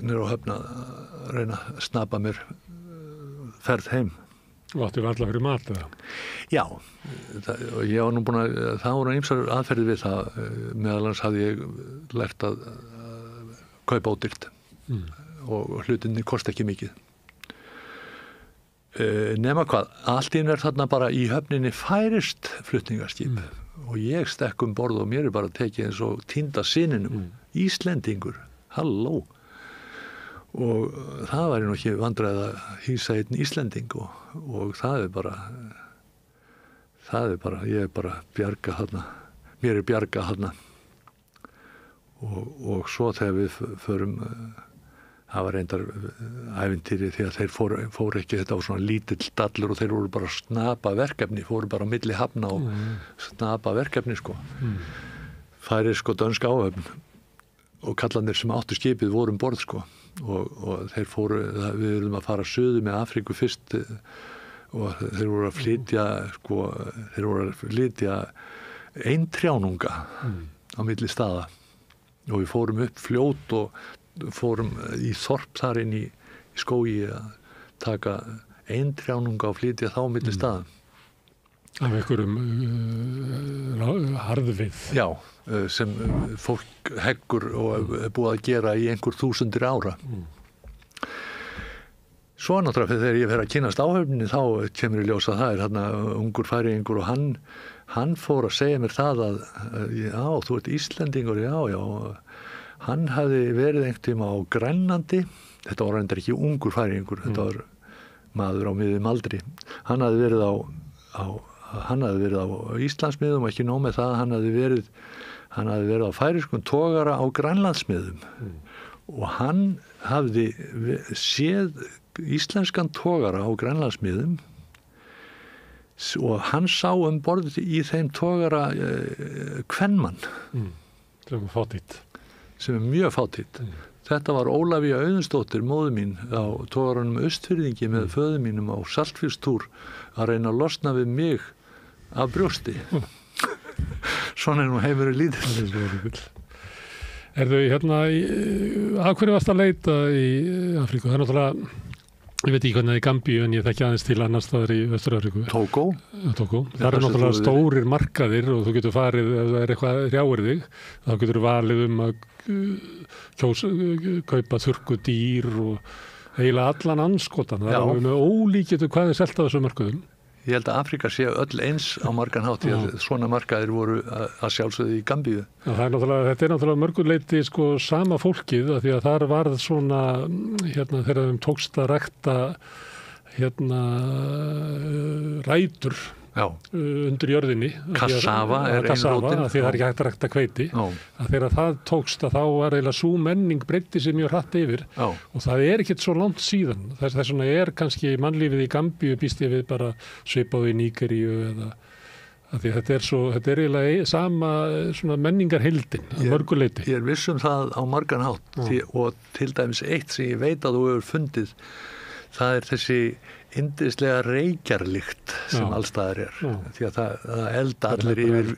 niður á höfn að reyna að snapa mér ferð heim. Og átti varla fyrir mat eða? Já, ég var nú búin að það voru ýmsar aðferðir við það, meðal annars hafði ég lært að kaupa ódýrt og hlutinni kosti ekki mikið. Nema hvað, allt í einu þarna bara í höfninni færist flutningaskip og ég stekk borð og mér bara tekið eins og týnda syninum, Íslendingur, halló. Og það væri nú ekki vandræði að hýsa einn Íslending og það er bara, ég er bara bjarga þarna, mér er bjarga þarna. Og svo þegar við förum, það var reyndar ævintýri því að þeir fóru ekki, þetta var svona lítill dallur og þeir voru bara að snapa verkefni, fóru bara á milli hafna og snapa verkefni sko. Færisk og dönsk áhöfn og kallarnir sem áttu skipið voru borð sko og þeir fóru, við erum að fara suður með Afríku fyrst og þeir voru að flytja eintrjánunga á milli staða. Og við fórum upp fljót og fórum í þorp þar inn í skógi að taka eintrjánunga og flytja þá milli staða. Af einhverjum harðvið? Já, sem fólk heggur og er búið að gera í einhver 1000 ára. Svo náttúrulega þegar ég fer að kynnast áhöfninni þá kemur í ljós að það er þarna ungur færingur og hann fór að segja mér það að já, þú ert Íslendingur, já, hann hafði verið einhvern tíma á Grænlandi, þetta var reyndar ekki ungur færingur, þetta var maður á miðjum aldri, hann hafði verið á Íslandsmiðum og ekki nóg með það, hann hafði verið á færiskum togara á Grænlandsmiðum og hann hafði séð íslenskan togara á Grænlandsmiðum og hann sá borð í þeim togara kvenmann sem er mjög fátítt. Þetta var Ólafía Auðunsdóttir, móður mín á togaranum Austfirðingi með föður mínum á saltfiskstúr að reyna að losna við mig af brjósti. Svona er nú heimurinn lítill. Er þau af hverju varst að leita í Afríku? Það er náttúrulega, ég veit ekki hvernig það er í Gambíu en ég þekki aðeins til annars staðar í Vestur-Afríku. Tógó. Það eru náttúrulega stórir markaðir og þú getur farið, ef það er eitthvað hrjáir þig, þá getur þú valið að kaupa þurrku dýr og eiginlega allan anskotan. Það Já. er með ólíkjötu hvað er selt á þessu mörkuðum. Ég held að Afrika sé öll eins á margan hátt því að svona markaðir voru að sjálfsögðu í Gambíu. Þetta er náttúrulega mörguleiti sko sama fólkið af því að þar varð svona þegar þeim tókst að rækta rætur undir jörðinni. Kassava er ein rótin. Því það er ekki hægt að rækta hveiti. Að þegar það tókst að þá var eiginlega sú menning breiddi sig mjög hratt yfir. Og það er ekkert svo langt síðan. Þess vegna er kannski mannlífið í Gambíu býst ég við bara svipað í Nígeríu eða að því þetta er eiginlega sama svona menningarheildin að mörguleiti. Ég er viss um það á margan hátt og til dæmis eitt sem ég veit að þú hefur fundið, það er þessi yndislega reykjarlykt sem allstaðar er. Því að það elda allir yfir við.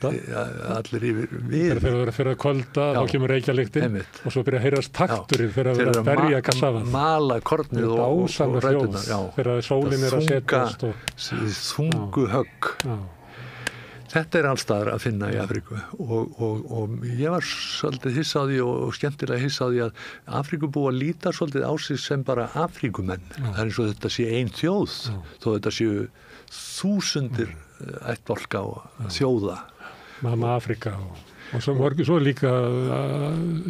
Þegar það verður að kvölda, þá kemur reykjarlyktin og svo byrja að heyrast takturinn þegar það verður að berja kassavan. Mala kornið og rætunar. Þegar sólin er að setjast. Þungu högg. Þetta er allstaðar að finna í Afríku og ég var svolítið hissa á því og skemmtilega hissa á því að Afríkubúa líta svolítið á sig sem bara Afríkumenn. Það er eins og þetta sé ein þjóð þó þetta séu þúsundir ættbálka og þjóða. Mamma Afríka og svo líka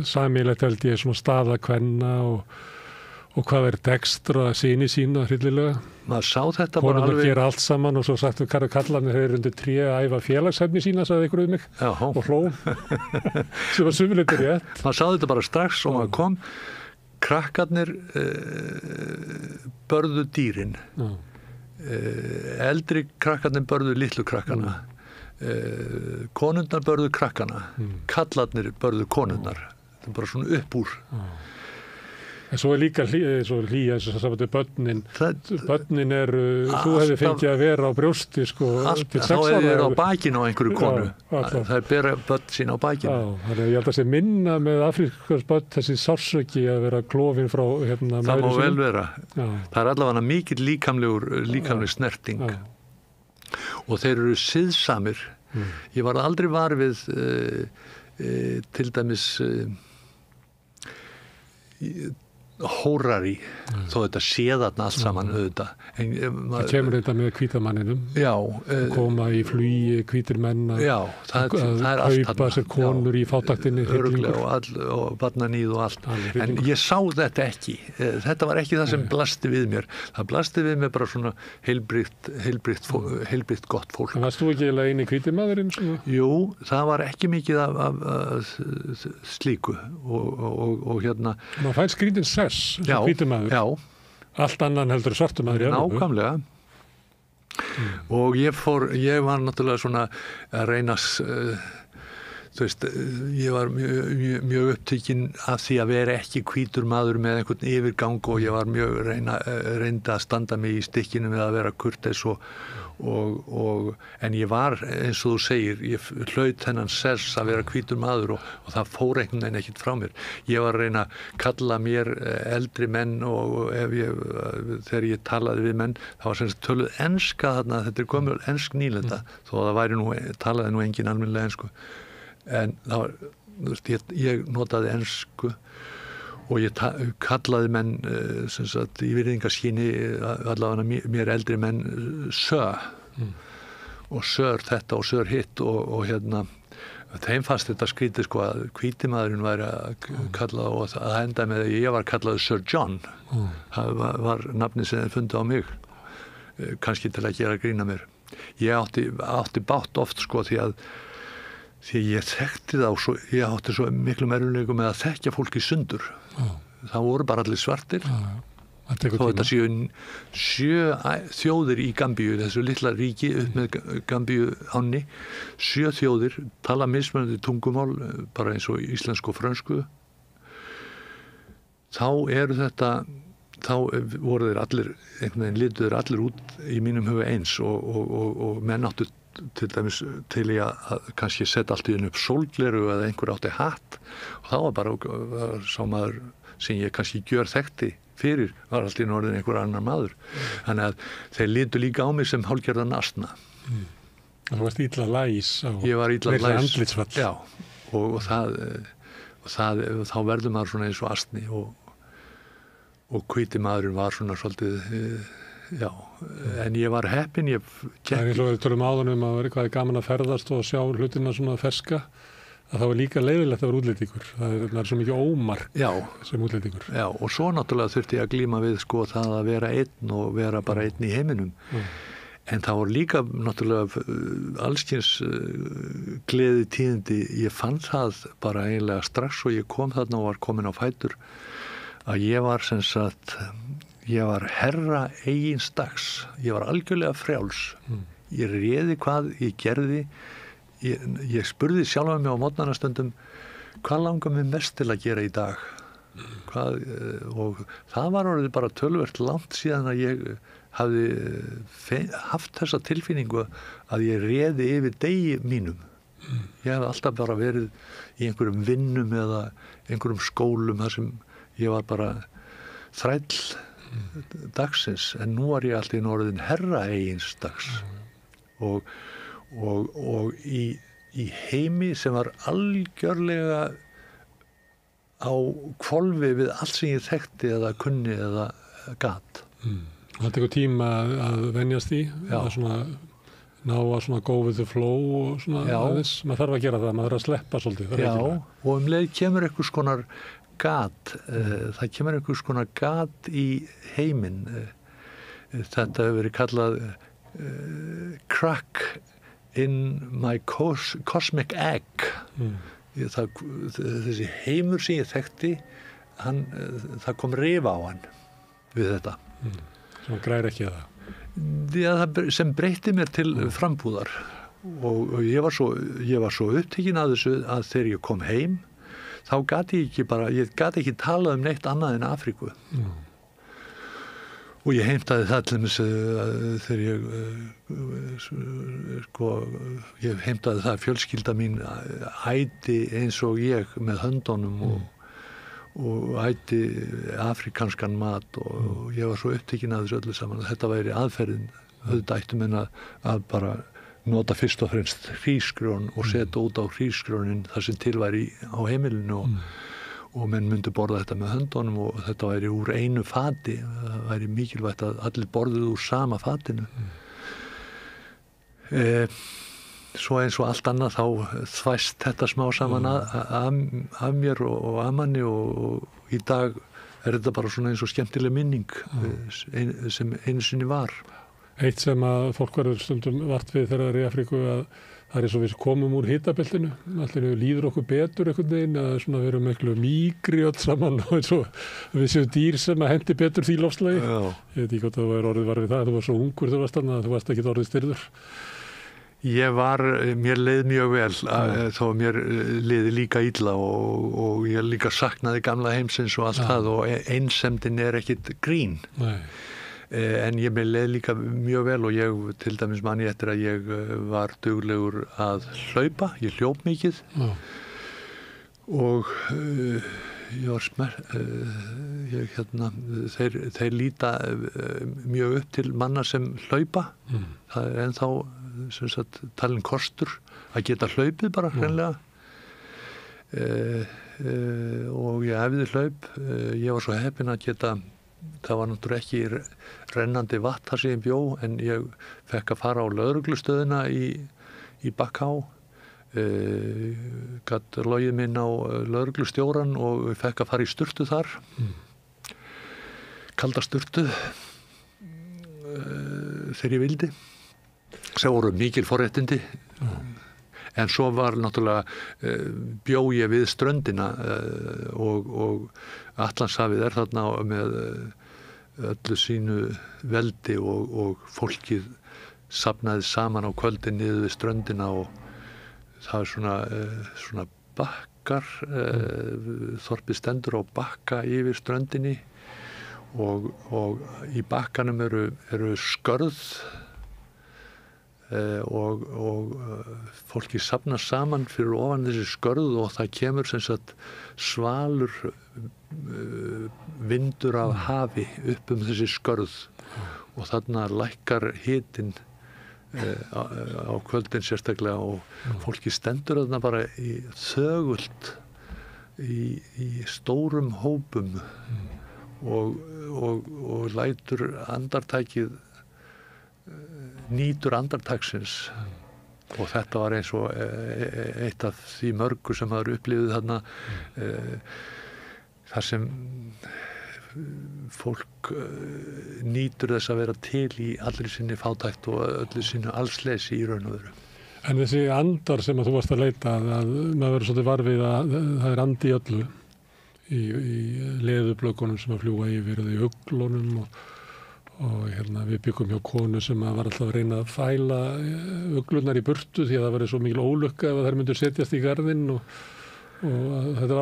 sameiginlegt held ég svona staða kvenna og hvað er Dextra syni sína hryllilega. Maður sá þetta bara alveg. Konurnar gera allt saman og svo sagtu kallarnir þeir undir tré að æfa félagshæfni sína, sagði ykkur mig og hló. Sem var sumulegt rétt. Maður sá þetta bara strax og maður kom. Krakkarnir börðu dýrin. Eldri krakkarnir börðu litlu krakkana. Konurnar börðu krakkana. Kallarnir börðu konurnar. Það er bara svona upp úr. En svo er líka hlýja þess að börnin eru, þú hefði fengið að vera á brjósti sko til 6 ára. Þá hefði verið á bakinu á einhverju konu. Það er bera börn sín á bakinu. Þannig að ég held að sé minna með afrískars börn þessi sársöki að vera klofin frá Það má vel vera. Það er allavega mikill líkamleg snerting. Og þeir eru siðsamir. Ég var aldrei var við til dæmis Hórari, þó þetta sé þarna allt saman auðvitað. Það kemur þetta með hvítamanninum. Koma í flugi hvítir menn að kaupa sér konur í fátaktinni. Öruglega og barnaníð og allt. En ég sá þetta ekki. Þetta var ekki það sem blasti við mér. Það blasti við mér bara svona heilbrigt gott fólk. En varst þú ekki eini hvítir maðurinn? Jú, það var ekki mikið af slíku og hérna. Man fær skrýtin sess. Já. Allt annan heldur svartumaður í Evrópu. Nákvæmlega. Og ég var náttúrulega svona að reyna þú veist, ég var mjög upptekinn af því að vera ekki hvítur maður með einhvern yfirgang og ég var mjög reyndi að standa mig í stikkinu með að vera kurteis en ég var, eins og þú segir, ég hlaut þennan sess að vera hvítur maður og það fór einhvern veginn ekkert frá mér. Ég var að reyna að kalla mér eldri menn og þegar ég talaði við menn, það var sem töluð enska þarna, þetta er gömul ensk nýlenda, þó að það talaði nú engin almennilega ensku. En það var, þú veist, ég notaði ensku og ég kallaði menn sem sagt í virðingarskyni allavega mér eldri menn sir og sir þetta og sir hitt og hérna þeim fannst þetta skrítið sko að hvítimaðurinn væri að kalla og að enda með að ég var kallaði Sir John það var nafnið sem þeir fundu á mig kannski til að gera grína mér ég átti bátt oft sko því ég þekkti þá ég átti svo miklu erfiðleikum með að þekkja fólk í sundur það voru bara allir svartir þó þetta séu 7 þjóðir í Gambíu þessu litla ríki upp með Gambíu ánni 7 þjóðir tala mismunandi tungumál bara eins og íslensku og frönsku þá voru þeir allir einhvern veginn litu þeir allir út í mínum huga eins og menn áttu til dæmis til ég að kannski setja allt í upp sólgleru eða einhver átti hatt og þá var bara sá maður sem ég kannski gjör þekkti fyrir var allt í orðin einhver annar maður þannig að þeir litu líka á mig sem hálfgerðan asna Þú varst illa læs ég var illa læs andlitsfall já, og það þá verður maður svona eins og asni og hvíti maðurinn var svona svolítið, já, en ég var heppinn, Það er eins og við tölum áðan að vera eitthvað gaman að ferðast og sjá hlutina svona ferska, að það var líka leiðilegt að vera útlendingur. Það er svo mikið ómark sem útlendingur. Já, og svo náttúrulega þurfti ég að glíma við sko það að vera einn og vera bara einn í heiminum. En það voru líka náttúrulega allskyns gleði tíðindi. Ég fann það bara eiginlega strax og ég kom þarna og var komin á fætur að ég var sem sagt, ég var herra eigins dags. Ég var algjörlega frjáls. Ég réði hvað ég gerði. Ég spurði sjálfa mig á morgnanastundum hvað langar mig mest til að gera í dag. Og það var orðið bara töluvert langt síðan að ég hafði haft þessa tilfinningu að ég réði yfir degi mínum. Ég hafði alltaf bara verið í einhverjum vinnum eða einhverjum skólum þar sem ég var bara þræll dagsins, en nú var ég alltaf í orðin herra eigins dags og í heimi sem var algjörlega á hvolfi við allt sem ég þekkti eða kunni eða gat. Það tekur tíma að venjast í, að svona ná að svona go with the flow og svona aðeins, maður þarf að gera það, maður þarf að sleppa svolítið. Já, og leið kemur einhvers konar gat, það kemur einhvers konar gat í heiminn. Þetta hefur verið kallað crack in my cosmic egg. Þessi heimur sem ég þekkti, það kom rif á hann við þetta. Sem græri ekki að það? Já, sem breytti mér til frambúðar og ég var svo upptekinn af þessu að þegar ég kom heim þá gat ég ekki talað um neitt annað en Afríku. Og ég heimtaði það til þess þegar ég heimtaði það að fjölskylda mín æti eins og ég með höndunum og æti afrikanskan mat og ég var svo upptekinn af þessu öllu saman að þetta væri aðferðin. Auðvitað ættu menn að bara nota fyrst og fremst hrísgrjón og setja út á hrísgrjónin þar sem til væri á heimilinu og menn myndu borða þetta með höndunum og þetta væri úr einu fati. Það væri mikilvægt að allir borðuðu úr sama fatinu. Svo eins og allt annað þá þvæst þetta smá saman af mér og af manni og í dag er þetta bara svona eins og skemmtileg minning sem einu sinni var. Eitt sem að fólk verður stundum vart við þegar það er í Afríku að það er eins og við komum úr hitabeltinu, allir líður okkur betur einhvern veginn, að svona við erum miklu mýgri öll saman og eins og við séum dýr sem að hendi betur því loftslagi. Ég veit ekki hvort þú var orðið var við það, þú var svo ungur þú varst þarna að þú varst ekki orðið styrður. Mér leið mjög vel, þó mér leiði líka illa og ég líka saknaði gamla heimsins og allt það og einsemdin er ekkit grín. Nei. En ég leið líka mjög vel og ég til dæmis manni eftir að ég var duglegur að hlaupa, ég hljóp mikið og ég var þeir líta mjög upp til manna sem hlaupa. Það er ennþá sem sagt talin kostur að geta hlaupið bara hreinlega og ég æfði hlaup. Ég var svo heppinn að geta, það var náttúrulega ekki rennandi vatn þar sem ég bjó, en ég fekk að fara á lögreglustöðina í Bakká, gat logið minn á lögreglustjóran og fekk að fara í sturtu þar, kalda sturtu þegar ég vildi. Sem voru mikil forréttindi. En svo var náttúrulega bjó ég við ströndina og Atlantshafið er þarna með öllu sínu veldi og fólkið safnaði saman á kvöldin niður við ströndina og það er svona bakkar, þorpið stendur á bakka yfir ströndinni og í bakkanum eru skörð og fólki safnast saman fyrir ofan þessi skörð og það kemur sem sagt svalur vindur af hafi upp þessi skörð og þarna lækkar hitinn á kvöldin sérstaklega og fólki stendur þarna bara í þögult í stórum hópum og lætur andartækið nýtur andartaksins og þetta var eins og eitt af því mörgu sem maður upplifið þarna þar sem fólk nýtur þess að vera til í allri sinni fátækt og öllu sinni allsleysi í raun og veru. En þessi andar sem að þú varst að leita að maður verður svolítið varfið að það er andi í öllu í leðublökunum sem að fljúga yfir eða í uglunum og við byggum hjá konu sem var alltaf að reyna að fæla uglunar í burtu því að það var svo mikil ólukka ef þær myndu setjast í garðinn og þetta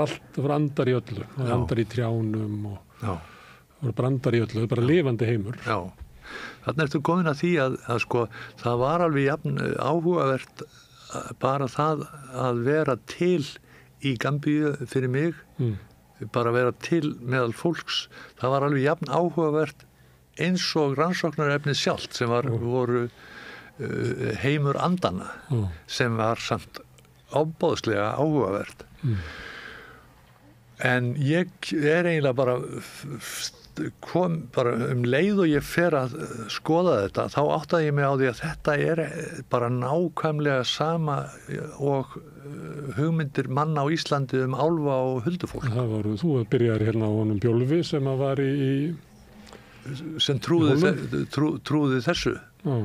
var andar í öllu og andar í trjánum og brandar í öllu, bara lifandi heimur. Já. Þarna ertu komin að því að sko það var alveg jafn áhugavert bara það að vera til í Gambíu fyrir mig, bara vera til meðal fólks, það var alveg jafn áhugavert eins og rannsóknarefnið sjálft sem voru heimur andana sem var samt ábóðslega áhugavert. En ég eiginlega kom bara leið og ég fer að skoða þetta, þá áttaði ég mig á því að þetta bara nákvæmlega sama og hugmyndir manna á Íslandi álfa og huldufólk. Þú byrjar hérna á honum Bjólfi sem að var sem trúði þessu. Já.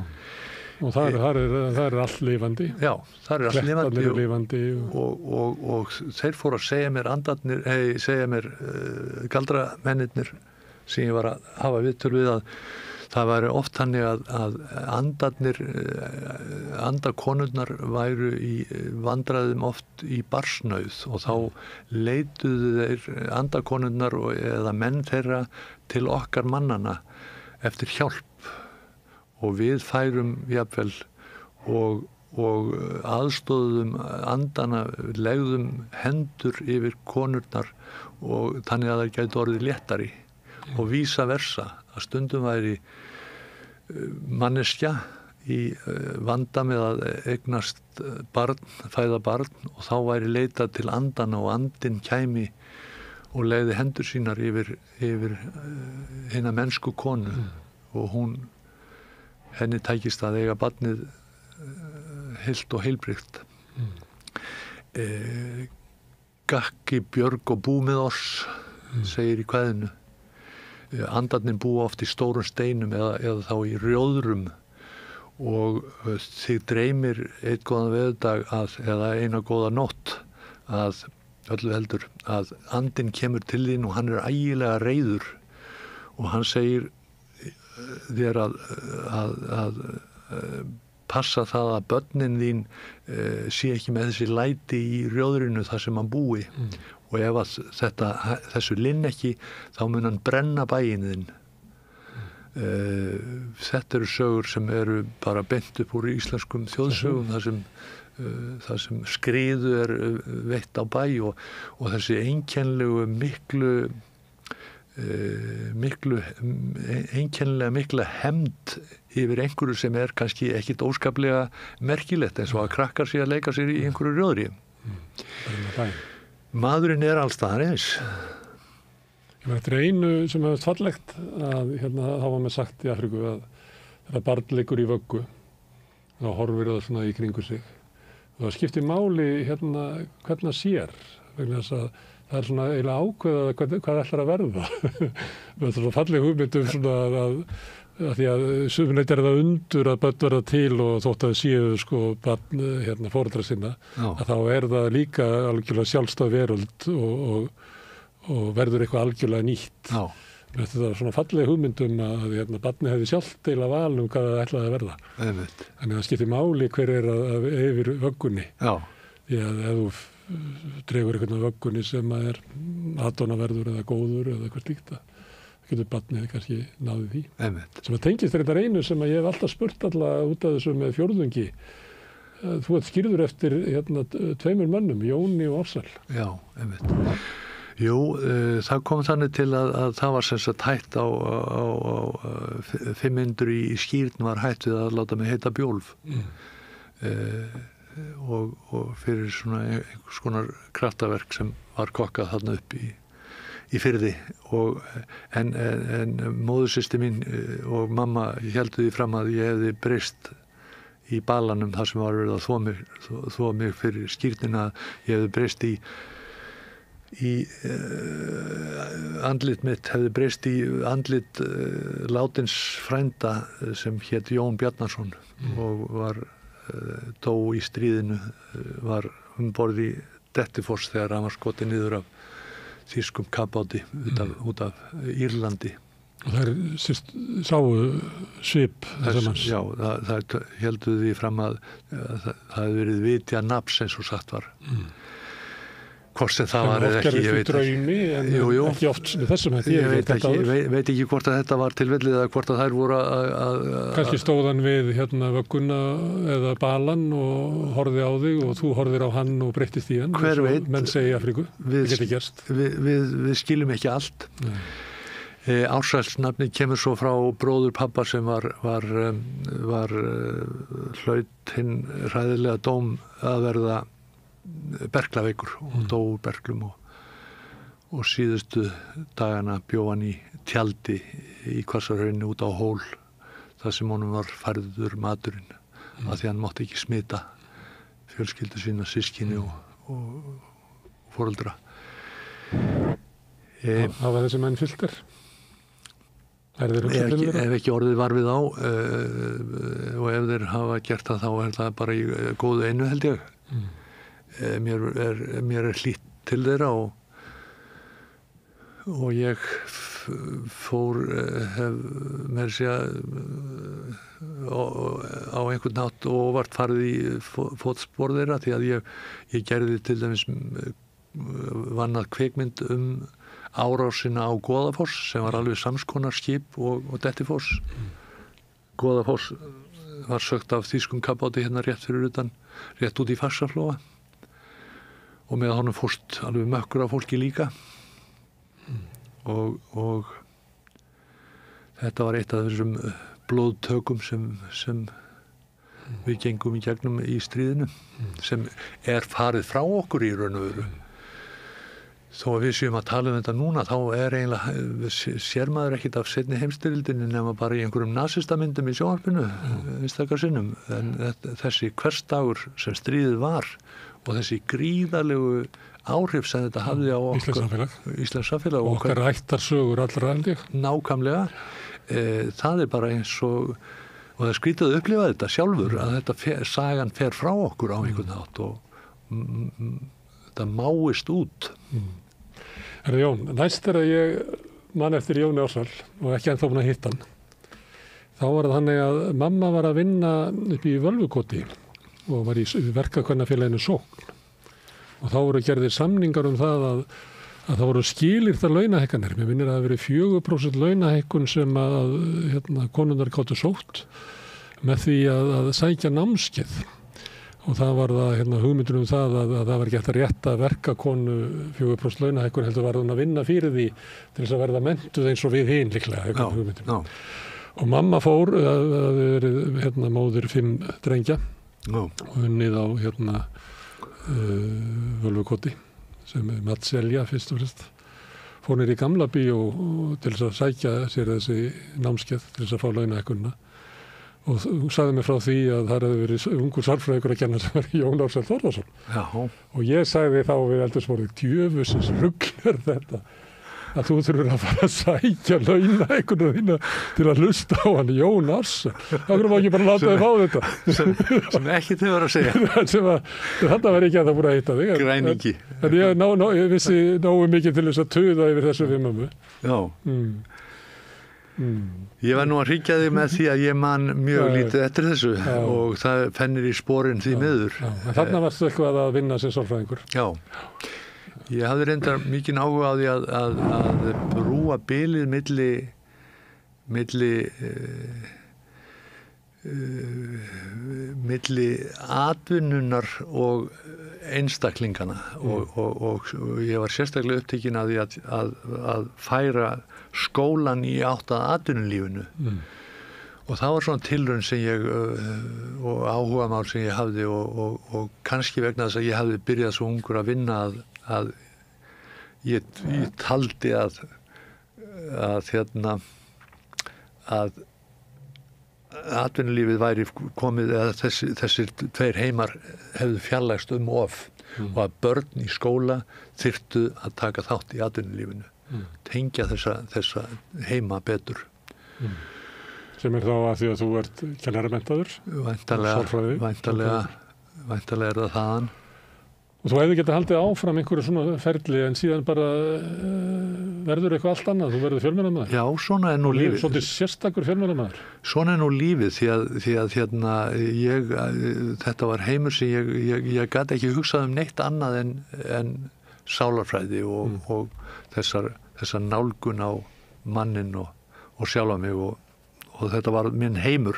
Og það er allt lifandi. Já, það er allt lifandi og þeir fóru að segja mér galdramennirnir sem ég var að hafa viðtöl við að það væri oft þannig að andakonurnar væru í vandræðum oft í barsnauð og þá leituðu þeir andakonurnar eða menn þeirra til okkar mannana eftir hjálp og við færum jafnvel og aðstóðum andana, legðum hendur yfir konurnar og þannig að það gæti orðið léttari og vísa versa að stundum væri manneskja í vanda með að eignast barn, fæða barn og þá væri leitað til andana og andinn kæmi og legði hendur sínar yfir hina mennsku konu og henni tækist að eiga barnið heilt og heilbrigt. Gakki, björg og bú með oss, segir í kvæðinu. Andarnir búa oft í stórum steinum eða þá í rjóðrum og þig dreymir einn góðan veðurdag eða eina góða nótt að öllu heldur að andinn kemur til þín og hann er ægilega reiður og hann segir þér að passa það að börnin þín sé ekki með þessi læti í rjóðrinu þar sem hann búi og ef að þessu linn ekki þá mun hann brenna bæinn þinn. Þetta eru sögur sem eru bara beint upp úr íslenskum þjóðsögum þar sem skriðu er veitt á bæ og þessi einkennlegu einkennilega mikla hefnd yfir einhverju sem er kannski ekkit óskaplega merkilegt eins og að krakkar sé að leika sér í einhverju rjóðri. Maðurinn er allstaðar eins. Þetta er einu sem hefur fallegt að hafa með sagt í Afríku að þegar barn leikur í vöggu þá horfir það svona í kringu sig og það skiptir máli hvernig það sér vegna þess að það er svona eiginlega ákveða hvað það ætlar að verða. Það er svona falleg hugmynd svona að því að sumunleitt er það undur að börn verða til og þótt að séu barn foreldra sinna að þá er það líka algjörlega sjálfstæð veröld og verður eitthvað algjörlega nýtt. Þetta er svona falleg hugmyndum að barni hefði sjálft eiginlega val hvað það ætlaði að verða. Þannig að það skiptir máli hver er að yfir vöggunni. Því að ef þú dregur einhvern af vöggunni sem er aðdónaverður eða góður eða eitthvað slíkt getur barnið kannski náði því. Sem að tengist þetta einu sem að ég hef alltaf spurt alla út af þessu með fjórðungi. Þú ert skýrður eftir tveimur mönnum, Jóni og Ársæl. Já, Jú, það kom þannig til að það var sem sagt hætt á 500 í skýrn var hætt við að láta mig heita Bjólf. og fyrir svona einhvers konar kraftaverk sem var kokkað þarna upp í Firði en móðursystir mín og mamma héldu því fram að ég hefði breyst í balanum þar sem var verið að þvo mig fyrir skírnina, ég hefði breyst í andlit mitt hefði breyst í andlit látins frænda sem hét Jón Bjarnason og var dó í stríðinu, var borð í Dettifoss þegar hann var skotið niður af þýskum kafbáti út af Írlandi. Og þær sáu svip þessa manns? Já, það heldur því fram að það hefði verið vitja nafns eins og sagt var. Hvort sem það var eða ekki, ég veit draumi, en ekki oft þessum hætti. Ég veit ekki hvort að þetta var tilfellið eða hvort að þær voru að kannski stóðan við vögguna eða balan og horfði á þig og þú horfðir á hann og breyttist í hann. Hver veit? Menn segja í Afríku. Það geti gerst. Við skiljum ekki allt. Ársælsnafnið kemur svo frá bróður pabba sem var hlaut hinn hræðilega dóm að verða berklaveikur og dó úr berklum og síðustu dagana bjó hann í tjaldi í Hvassahrauni út á Hól þar sem honum var færður maturinn af því hann mátti ekki smita fjölskyldu sína, systkini og foreldra. Það var þessi menn fylltir? Ef ekki orðið var við á og ef þeir hafa gert það þá það bara í góðu einu held ég. Mér hlýtt til þeirra og ég fór með sér á einhvern nátt og óvart farið í fótspor þeirra því að ég gerði til dæmis vannað kvikmynd árásina á Goðafoss sem var alveg samskonar skip og Dettifoss. Goðafoss var sökt af þýskum kafbáti hérna rétt út í Faxaflóa og með honum fórst alveg mökkur af fólki líka og þetta var eitt af þessum blóðtökum sem við gengum í gegnum í stríðinu sem farið frá okkur í raun og veru. Þó að við séum að tala þetta núna þá eiginlega sér maður ekkit af seinni heimsstyrjöldinni nema bara í einhverjum nasistamyndum í sjónvarpinu einstakar sinnum en þessi hversdagur sem stríðið var og þessi gríðarlegu áhrif sem þetta hafði á Íslands samfélag og okkar ættarsögur allra held ég. Nákvæmlega. Það bara eins og það er skrítið að upplifa þetta sjálfur að sagan fer frá okkur á einhvern hátt og þetta máist út. Herra Jón, næst þegar ég man eftir Jóni Ársæl og ekki ennþá búin að hitta hann þá var það þannig að mamma var að vinna upp í Völvukoti og var í verkakvennafélaginu Sókn og þá voru gerðir samningar það að það voru skilyrtar launahækkanir. Mér minnir að það hafi verið 4% launahækkun sem að konurnar gátu sótt með því að sækja námskeið og það var það hugmyndur það að það var ekki hægt að rétta verkakonu 4% launahækkun heldur var hún að vinna fyrir því til þess að verða menntuð eins og við hin líklega og mamma fór að verið móðir 5 drengja og unnið á Völvukoti sem Matselja fyrst og fremst fór niður í Gamla bíó til þess að sækja sér þessi námskeið til þess að fá launahækkunina og hún sagði mér frá því að það hefði verið ungur sálfræðingur að kenna sem var Jón Ársæl Þórðarson og ég sagði þá við eldursborðið djöfusins rugl þetta að þú þurfur að fara að sækja launahækkuna þína til að hlusta á hann Jón Ársæl. Það verður ekki bara að láta þig fá þetta. Sem ekki þau var að segja. Þetta var ekki að það búið að hitta þig. Græningi. En ég vissi nógu mikið til þess að tuða yfir þessu við mömmu. Já. Ég var nú að hryggja þig með því að ég man mjög lítið eftir þessu og það fennir í sporin því miður. Þarna varstu eitthvað að vinna sem sálfræðingur. Já. Ég hafði reyndar mikinn áhuga á því að brúa bilið milli atvinnunar og einstaklingana og ég var sérstaklega upptekinn að því að færa skólan í átt að atvinnulífinu Og það var svona tilraun sem ég og áhugamál sem ég hafði og kannski vegna þess að ég hafði byrjað svo ungur að vinna að ég taldi að atvinnulífið væri komið eða þessir tveir heimar hefðu fjarlægst of og að börn í skóla þyrftu að taka þátt í atvinnulífinu, tengja þessa heima betur. Sem þá að því að þú ert kennaramenntaður? Væntanlega er það þaðan. Og þú hefði getað haldið áfram einhverju svona ferli en síðan bara verður eitthvað allt annað, þú verður fjölmiðlamaður. Já, svona er nú lífið. Svolítið sérstakur fjölmiðlamaður. Svona er nú lífið því að þetta var heimur sem ég gat ekki hugsað neitt annað en sálarfræði og þessar nálgun á mannin og sjálfa mig og þetta var minn heimur.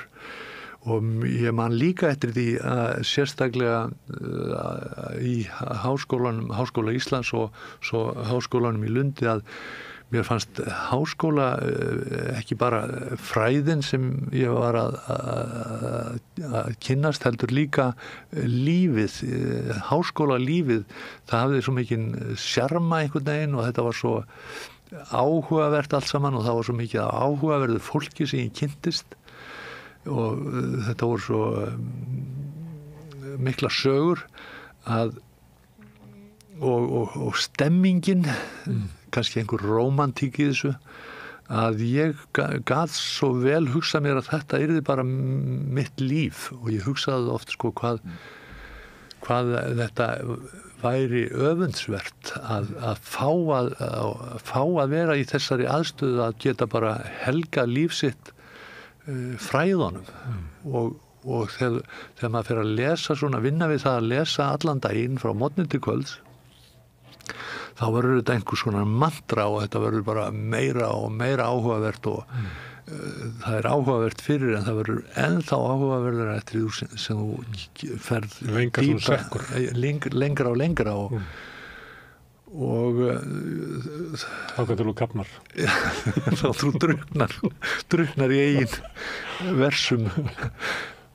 Og ég man líka eftir því að sérstaklega í Háskóla Íslands og svo Háskólanum í Lundi að mér fannst háskóla ekki bara fræðin sem ég var að kynnast heldur líka lífið, háskólalífið, það hafði svo mikinn sjarma einhvern veginn og þetta var svo áhugavert allt saman og það var svo mikið áhugaverðu fólki sem ég kynntist og þetta voru svo mikla sögur og stemmingin, kannski einhver rómantík í þessu, að ég gat svo vel hugsað mér að þetta yrði bara mitt líf og ég hugsaði oft sko hvað þetta væri öfundsvert að fá að vera í þessari aðstöðu að geta bara helga líf sitt fræðunum og þegar maður fer að lesa svona, vinna við það að lesa allan daginn frá morgni til kvölds þá verður þetta einhvers konar mantra og þetta verður bara meira og meira áhugavert og það er áhugavert fyrir en það verður ennþá áhugaverðar eftir því sem þú ferð lengra og lengra og þá getur þú kapnar þá þú druknar í eigin versum.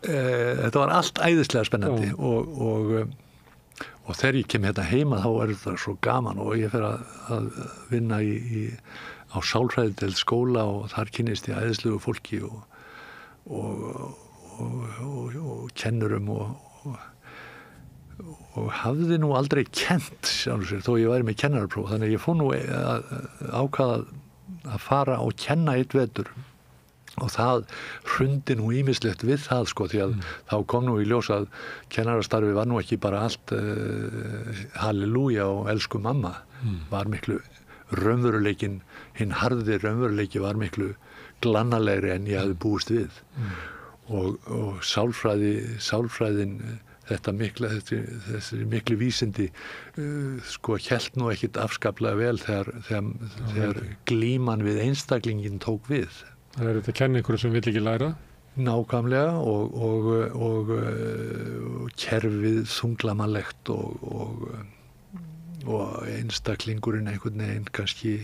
Þetta var allt æðislega spennandi og þegar ég kem hérna heima þá er þetta svo gaman og ég fer að vinna á sálfræðideild skóla og þar kynnist ég æðislegu fólki og kennurum og hafði nú aldrei kennt sjálfur sér þó ég væri með kennarapróf þannig að ég fór nú ákvaða að fara og kenna eitt vetur og það hrundi nú ýmislegt við það sko því að þá kom nú í ljós að kennarastarfi var nú ekki bara allt halleluja og elsku mamma var miklu raunveruleikin, hinn harði raunveruleiki var miklu glannalegri en ég hafði búist við og sálfræðin þessi miklu vísindi sko hélt nú ekkit afskaplega vel þegar glíman við einstaklingin tók við. Það er þetta að kenna ykkur sem vill ekki læra? Nákvæmlega og kerfið þunglamalegt og einstaklingurinn einhvern veginn kannski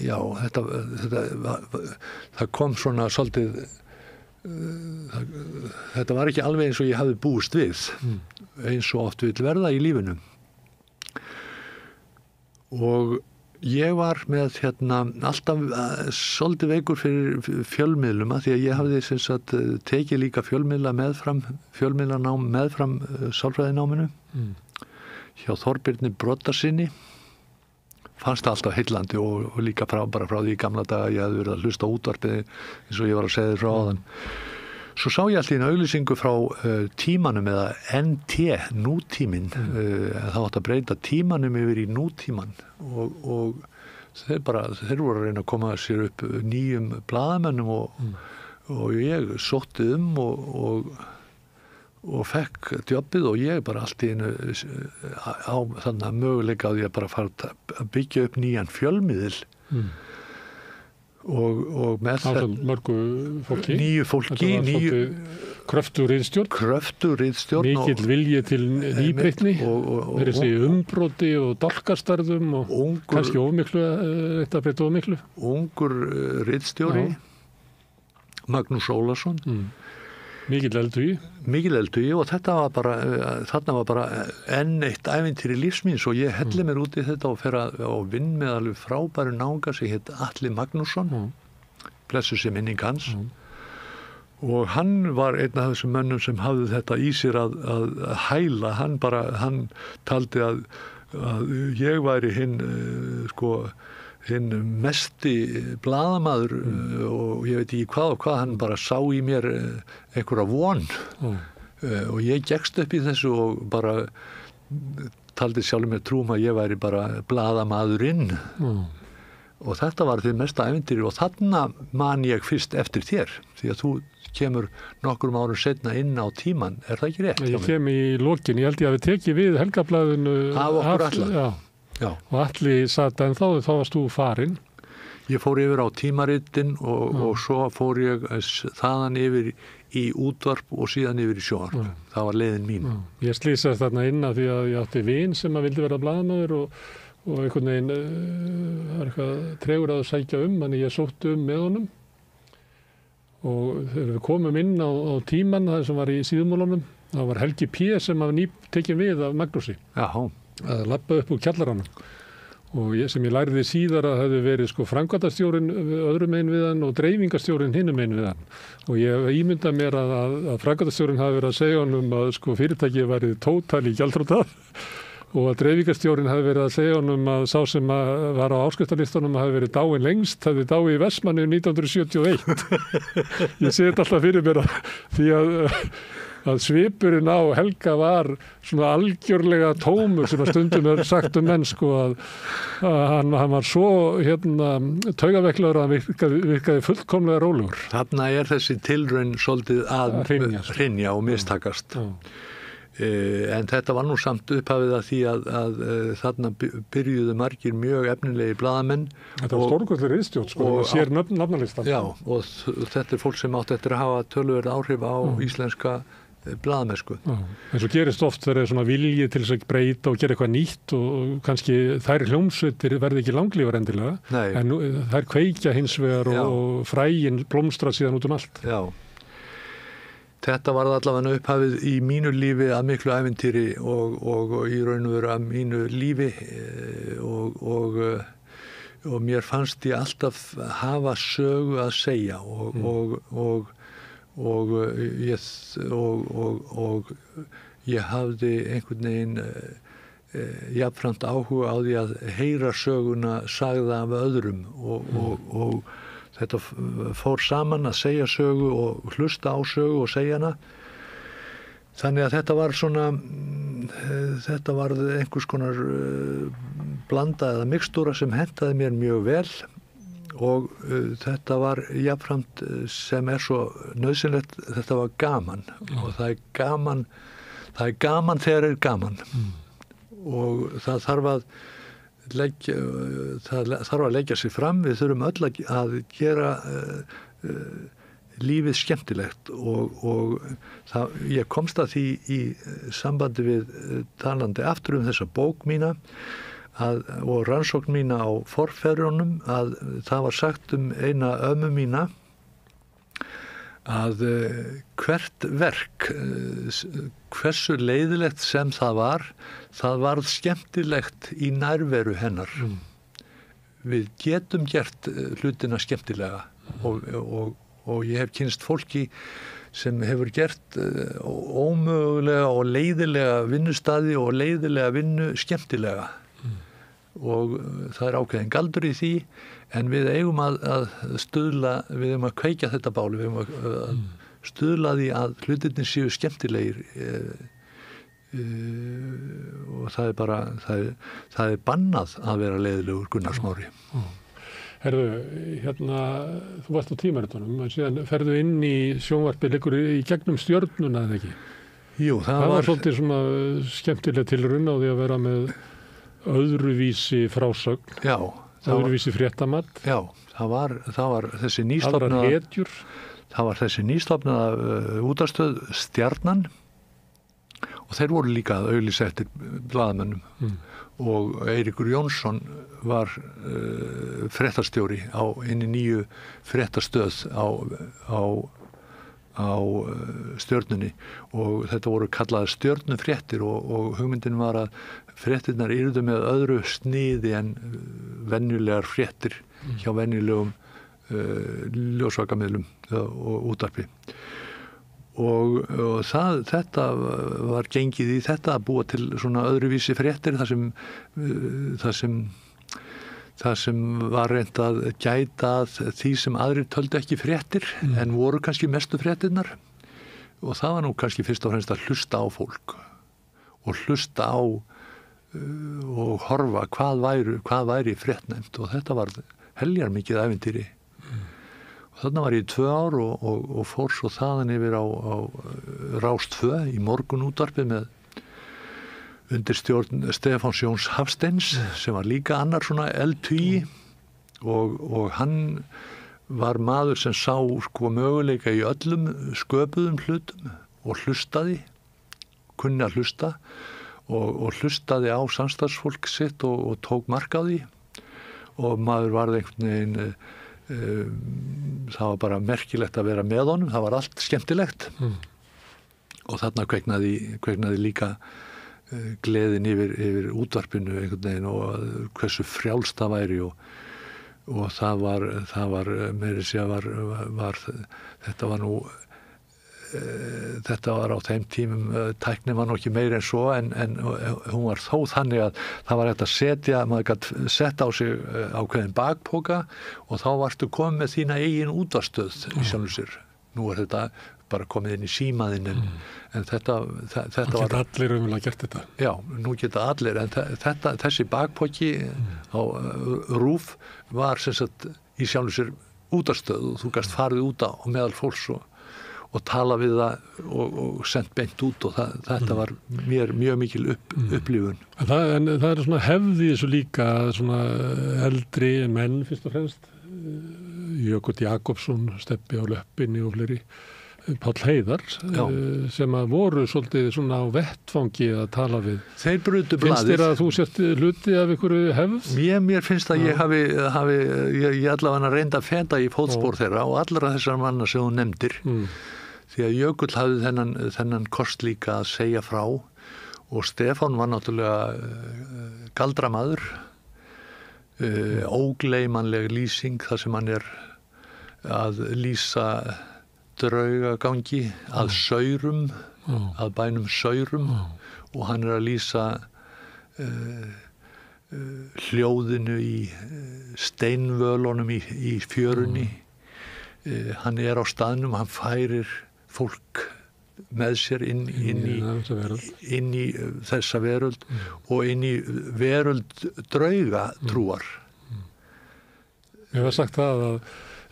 já, það kom svona svolítið þetta var ekki alveg eins og ég hafði búist við eins og oft vill verða í lífinu og ég var með alltaf svolítið veikur fyrir fjölmiðlum því að ég hafði sem sagt tekið líka fjölmiðlanám meðfram sálfræðináminu hjá Þorbirni Broddarsyni fannst það alltaf heillandi og líka bara frá því í gamla daga ég hefði verið að hlusta á útvarpið eins og ég var að segja þér frá áðan. Svo sá ég alltaf einu auglýsingu frá tímanum eða NT, nútíminn, það átti að breyta tímanum yfir í nútíman og þeir voru að reyna að koma sér upp nýjum blaðamönnum og ég sótti og fekk jobbið og ég bara allt í einu á þannig að möguleika að ég bara fara að byggja upp nýjan fjölmiðil og með þetta mörgu fólki, nýju fólki, kröftugur ritstjórn mikill vilji til nýbreytni verið sig umbroti og dálkastarðum og kannski ofmiklu eitt að breyta ofmiklu ungur ritstjóri Magnús Ólason mikill eldugi og þarna var bara enn eitt ævintýri lífsmíns og ég helli mér út í þetta og fer að vinn með alveg frábæru náunga sem hétt Atli Magnússon blessu sem minning hans og hann var einn af þessum mönnum sem hafði þetta í sér að hæla, hann taldi að ég væri hinn mesti blaðamaður og ég veit ekki hvað og hvað, hann bara sá í mér einhverja von og ég gekkst upp í þessu og bara taldi sjálfur mér trúum að ég væri bara blaðamaðurinn og þetta var því mesta ævintýri og þarna man ég fyrst eftir þér því að þú kemur nokkrum árum seinna inn á tíman, er það ekki rétt? Ég kem í lokin, ég held ég að við tekið við Helgablaðinu af okkur alla. Já. Og Atli satt en þá varst þú farinn. Ég fór yfir á tímaritin og svo fór ég þaðan yfir í útvarp og síðan yfir í sjónvarp. Það var leiðin mín. Ég slýsast þarna inn að því að ég átti vin sem að vildi vera blaðamaður og einhvern veginn var eitthvað tregur að sækja þannig ég sótti með honum og þegar við komum inn á tíman það sem var í síðumólunum það var Helgi P. sem var tekinn við af Magnúsi. Jáhá. Að labba upp úr kjallaranum og sem ég lærði síðar að hefði verið framkvæmdastjórinn öðrum megin við hann og dreifingastjórinn hinum megin við hann og ég ímynda mér að framkvæmdastjórinn hafi verið að segja honum að fyrirtækið værið tótal í gjaldþrota og að dreifingastjórinn hafi verið að segja honum að sá sem var á áskriftarlistunum hafi verið dáin lengst, hafi dáið í Vestmanni 1971. Ég sé þetta alltaf fyrir mér því að svipurinn á Helga var svona algjörlega tómur sem að stundum er sagt menn að hann var svo taugaveiklaður að hann virkaði fullkomlega rólegur. Þarna þessi tilraun svolítið að hrynja og mistakast. En þetta var nú samt upphafið að því að þarna byrjuðu margir mjög efnilegi blaðamenn. Þetta var stórkostleg ritstjórn sér nafnalistan. Já, og þetta fólk sem átti eftir að hafa töluverð áhrif á íslenska blaðamennsku. En svo gerist oft þegar svona vilji til þess að breyta og gera eitthvað nýtt og kannski þær hljómsveitir verði ekki langlífar endilega. Nei. En þær kveikja hins vegar og fræin blómstra síðan út allt. Já. Þetta var allavega upphafið í mínu lífi að miklu ævintýri og í raun og veru að mínu lífi og mér fannst ég alltaf hafa sögu að segja og ég hafði einhvern veginn jafnframt áhuga á því að heyra söguna sagða af öðrum og þetta fór saman að segja sögu og hlusta á sögu og segja hana. Þannig að þetta var þetta var einhvers konar blanda eða mixtúra sem hentaði mér mjög vel og þetta var jafnframt sem svo nauðsynlegt, þetta var gaman og það er gaman þegar gaman og það þarf að leggja sig fram, við þurfum öll að gera lífið skemmtilegt og ég komst að því í sambandi við talandi aftur þessa bók mína og rannsókn mína á forfeðrunum að það var sagt eina ömmu mína að hvert verk, hversu leiðilegt sem það varð skemmtilegt í nærveru hennar. Við getum gert hlutina skemmtilega og ég hef kynst fólki sem hefur gert ómögulega og leiðilega vinnustaði og leiðilega vinnu skemmtilega og það er ákveðin galdur í því en við eigum að stuðla, við eigum að kveikja þetta báli, við eigum að stuðla því að hlutirnir séu skemmtilegir og það er bara, það er bannað að vera leiðilegur Gunnar Smári. Herðu, þú varst á tímaritunum, en síðan ferðu inn í sjónvarpið liggur í gegnum stjörnuna eða ekki? Jú, það var svolítið svona skemmtileg tilraun á því að vera með öðruvísi frásögn. Já, öðruvísi fréttamat. Já, það var þessi nýstofnaða útvarpsstöð Stjarnan og þeir voru líka að auglýsa eftir blaðamönnum og Eiríkur Jónsson var fréttastjóri inn í nýju fréttastöð á Stjörnunni og þetta voru kallaðar stjörnufréttir og hugmyndin var að fréttirnar yrðu með öðru sniði en venjulegar fréttir hjá venjulegum ljósvakamiðlum og útvarpi og þetta var gengið í þetta að búa til svona öðruvísi fréttir það sem var reynt að gæta því sem aðrir töldu ekki fréttir en voru kannski mestu fréttirnar og það var nú kannski fyrst og fremst að hlusta á fólk og hlusta á og horfa hvað væri fréttnefnd og þetta var heljar mikið ævintýri og þarna var ég 2 ár og fór svo þaðan yfir á Rás 2 í morgunútvarpið með undir stjórn Stefáns Jóns Hafsteins sem var líka annar svona eldhugi og hann var maður sem sá sko möguleika í öllum sköpuðum hlutum og hlustaði, kunni að hlusta og hlustaði á samstarfsfólk sitt og tók mark á því og maður varð einhvern veginn það var bara merkilegt að vera með honum, það var allt skemmtilegt og þarna kveiknaði líka gleðin yfir útvarpinu einhvern veginn og hversu frjálst það væri og það var meira sér var þetta var nú þetta var á þeim tímum tæknin var nú ekki meira en svo en hún var þó þannig að það var hægt að maður gat sett á sig ákveðin bakpoka og þá varstu komið með þína eigin útvarpsstöð í sjálfu sér. Nú þetta bara komið inn í símaðinn en þetta var... Geta allir umlega gert þetta. Já, nú geta allir en þessi bakpoki á RÚV var sem sagt í sjálfu sér útvarpsstöð og þú gast farið út á meðal fólks og tala við það og sendt beint út og þetta var mér mjög mikil upplifun. En það er svona hefði þessu líka svona eldri menn fyrst og fremst, Jökull Jakobsson, Stebbi á löppinni og fleiri, Páll Heiðar, sem að voru svolítið svona á vettfangi að tala við. Þeir brutu blaðið. Finnst þér að þú sért hluti af ykkur hefð? Mér finnst að ég allavega reynda að feta í fótspor þeirra og allra þessar manna sem þú nefndir. Því að Jökull hafði þennan kost líka að segja frá og Stefán var náttúrulega galdramaður, ógleymanleg lýsing þar sem hann er að lýsa draugagangi að Saurum, að bænum Saurum og hann er að lýsa hljóðinu í steinvölunum í fjörunni. Hann er á staðnum, hann færir fólk með sér inn í þessa veröld og inn í veröld drauga trúar. Ég hef sagt það að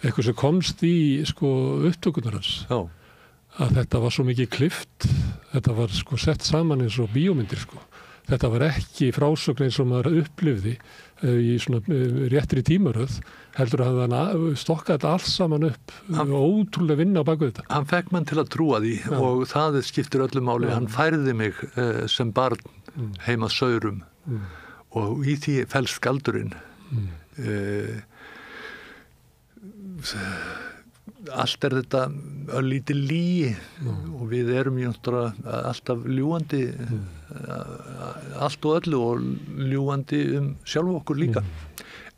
eitthvað sem komst í upptökunar hans að þetta var svo mikið klift, þetta var sett saman eins og bíómyndir þetta var ekki frásögn eins og maður upplifði í svona réttri tímaröð heldur að hann stokkaði þetta allt saman upp og ótrúlega vinna á baku þetta. Hann fekk mann til að trúa því og það skiptir öllu máli. Hann færði mig sem barn heim að Saurum og í því felst galdurinn. Allt er þetta örlítið lygi og við erum alltaf ljúgandi allt og öllu og ljúgandi sjálf okkur líka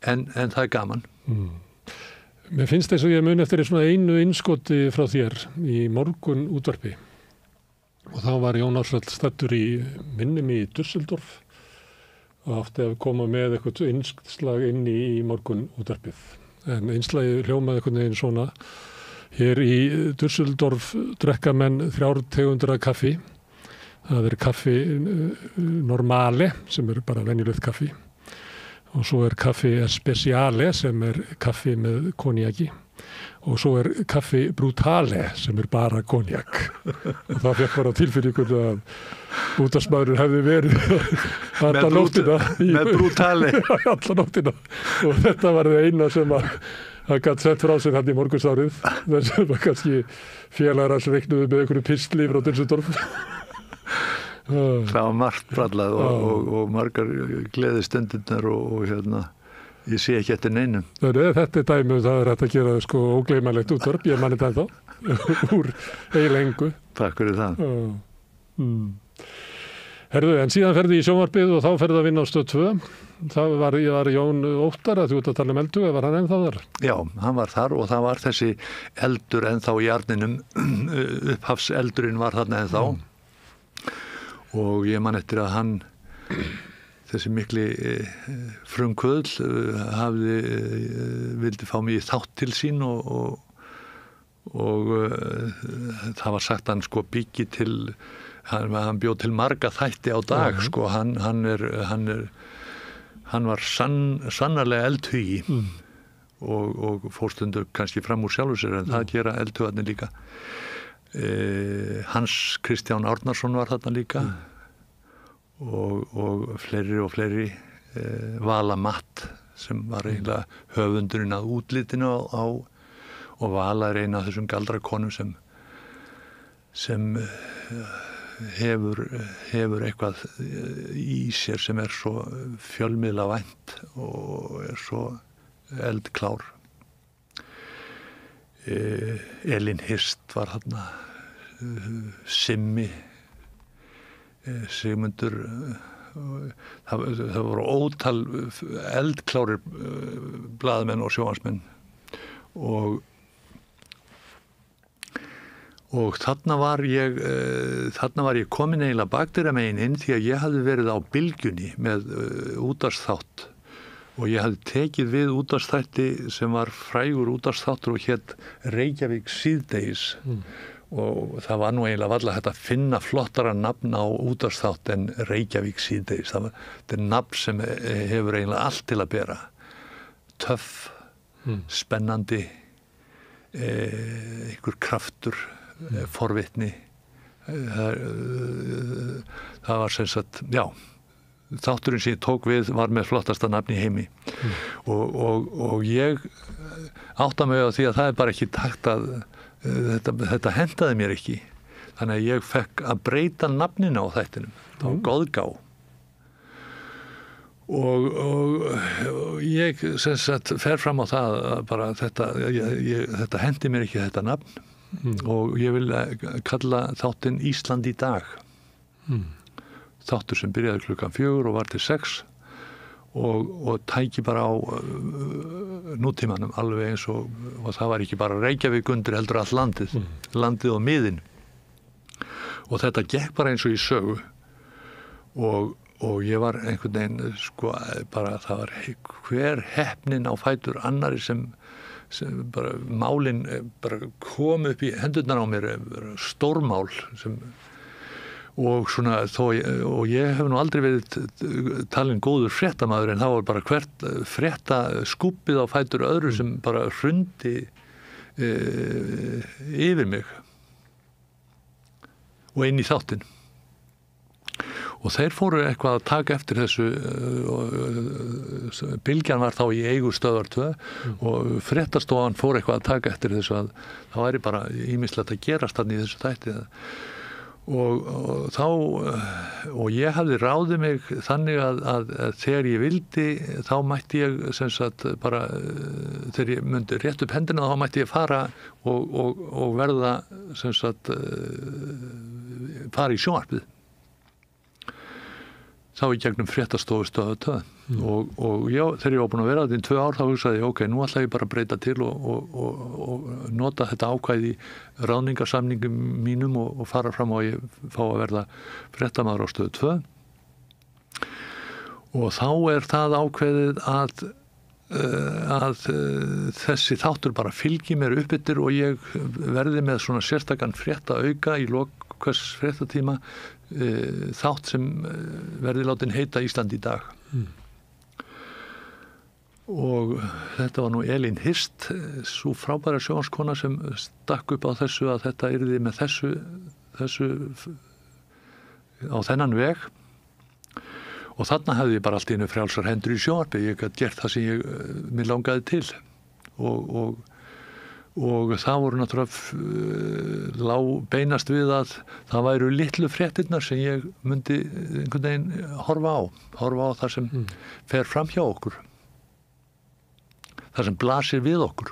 en það er gaman. Mér finnst þess að ég muni eftir svona einu innskoti frá þér í morgun útvarpi og þá var Jón Ársæll staddur í minnum í Düsseldorf og átti að koma með eitthvað innslag inn í morgun útvarpið. En einslagi hljómaði einhvern veginn svona. Hér í Düsseldorf drekka menn 3 tegundir af kaffi. Það er kaffi normale, sem er bara venjulegt kaffi. Og svo er kaffi speciale, sem er kaffi með konjaki. Og svo er kaffi brutale, sem er bara konjak. Og það fekk bara tilfinningu að útvarpsmaðurinn hefði verið alla nóttina með brútali alla nóttina og þetta var það eina sem að hann gætt sett frá sér hann í morgunsárið þess að kannski félagar hans reiknuðu með einhverju pistli frá Düsseldorf. Það var margt brallað og margar gleðistundirnar og ég sé ekki eftir neinum. Þetta er dæmi það er hægt að gera sko ógleymanlegt útvarp, ég manni þetta ennþá úr eiginlega. Takk fyrir það. Herðu, en síðan ferði í sjónvarpið og þá ferði að vinna á Stöð 2. Það var Jón Óttar að þú ert að tala eldu, var hann ennþá þar? Já, hann var þar og það var þessi eldur ennþá í jarninum, upphafseldurinn var þarna ennþá og ég man eftir að hann, þessi mikli frumkvöðl vildi fá mig í þátt til sín og það var sagt að hann sko byggi til hann bjóð til marga þætti á dag sko, hann var sannarlega eldhugi og fórstundur kannski fram úr sjálfur sér en það gera eldhugarnir líka. Hans Kristján Árnason var þarna líka og fleiri Vala Matt sem var eiginlega höfundurinn að útlitinu og Vala er eina af þessum galdrakonum sem hefur eitthvað í sér sem er svo fjölmiðlavænt og er svo eldklár. Elín Hirst var þarna, Simmi, Sigmundur, það voru ótal eldklárir blaðamenn og sjónvarpsmenn og þarna var ég komin eiginlega bakdyramegin inn því að ég hafði verið á Bylgjunni með útvarpsþátt og ég hafði tekið við útvarpsþætti sem var frægur útvarpsþáttur og hét Reykjavík síðdegis og það var nú eiginlega varla hægt að finna flottara nafn á útvarpsþátt en Reykjavík síðdegis. Þetta er nafn sem hefur eiginlega allt til að bera. Töff, spennandi, einhver kraftur, forvitni. Það var sem sagt, já, þátturinn sem ég tók við var með flottasta nafn í heimi og ég átta mig á því að það er bara ekki takt að þetta hentaði mér ekki þannig að ég fekk að breyta nafninu á þættinum, það var Góðgá og ég sem sagt fer fram á það að bara þetta hendi mér ekki þetta nafn og ég vil kalla þáttinn Ísland í dag þáttur sem byrjaði 4:00 og var til 6 og tæki bara á nútímanum alveg eins og það var ekki bara Reykjavík undir heldur allt landið og miðin og þetta gekk bara eins og í sögu og ég var einhvern veginn sko bara það var hver heppnin á fætur annari sem bara málin bara kom upp í hendurnar á mér stórmál sem og svona og ég hef nú aldrei verið talin góður fréttamaður en það var bara hvert frétta skúpið á fætur öðru sem bara hrundi yfir mig og inn í þáttinn og þeir fóru eitthvað að taka eftir þessu Bylgjan var þá í eigu Stöðvar 2 og fréttastofan fór eitthvað að taka eftir þessu að það væri bara ýmislegt að gerast þarna í þessu þætti og þá og ég hafði ráðið mig þannig að þegar ég vildi þá mætti ég sem sagt bara þegar ég myndi rétt upp hendina þá mætti ég fara og verða sem sagt fara í sjónvarpið þá í gegnum fréttastofu Stöðvar 2 og já, þegar ég var búin að vera þetta í 2 ár þá hugsaði ég, ok, nú ætla ég bara að breyta til og nota þetta ákvæði í ráðningarsamningum mínum og fara fram og ég fá að verða fréttamaður á Stöð 2 og þá er það ákveðið að þessi þáttur bara fylgi mér upp yfir og ég verði með svona sérstakann fréttaauka í lok hvers fréttatíma þátt sem verði látin heita Ísland í dag og þetta var nú Elín Hirst svo frábæra sjónvarpskona sem stakk upp á þessu að þetta yrði með þessu á þennan veg og þarna hefði ég bara allt í einu frjálsar hendur í sjónvarpi. Ég gat gert það sem mér langaði til og það voru náttúrulega beinast við að það væru litlu fréttirnar sem ég myndi einhvern veginn horfa á það sem fer fram hjá okkur, það sem blasir við okkur.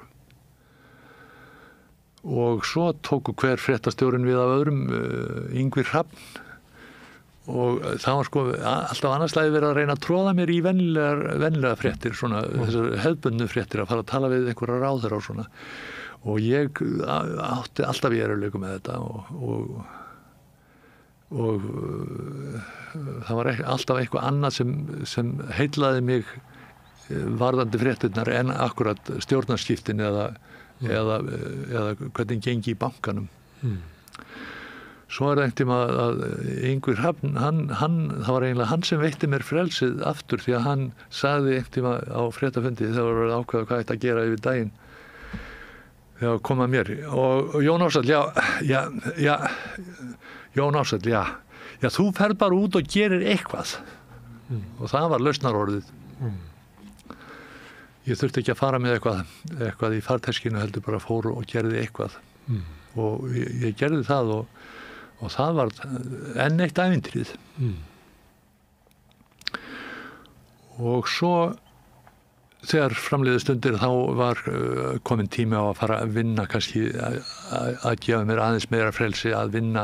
Og svo tóku hver fréttastjórinn við af öðrum, Yngvi Hrafn, og það var alltaf annarslagi verið að reyna að tróða mér í venjulega fréttir, svona þessar hefðbundnu fréttir, að fara að tala við einhverja ráðherra og svona. Og ég átti alltaf í erfiðleikum með þetta og það var alltaf eitthvað annað sem heillaði mig varðandi fréttirnar en akkurat stjórnarskiptin eða hvernig gengi í bankanum. Svo það einhverjum að Yngvi Hrafn, það var eiginlega hann sem veitti mér frelsið aftur, því að hann sagði einhverjum á fréttafundi þegar það var ákveða hvað ætti að gera yfir daginn. Já, kom að mér og Jón Ársæll, Jón Ársæll, já, þú ferð bara út og gerir eitthvað. Og það var lausnarorðið. Ég þurfti ekki að fara með eitthvað í farteskinu, heldur bara fór og gerði eitthvað. Og ég gerði það og það var enn eitt ævintýrið. Og svo þegar framliðu stundir þá var komin tími á að fara að vinna, kannski að gefa mér aðeins meira frelsi að vinna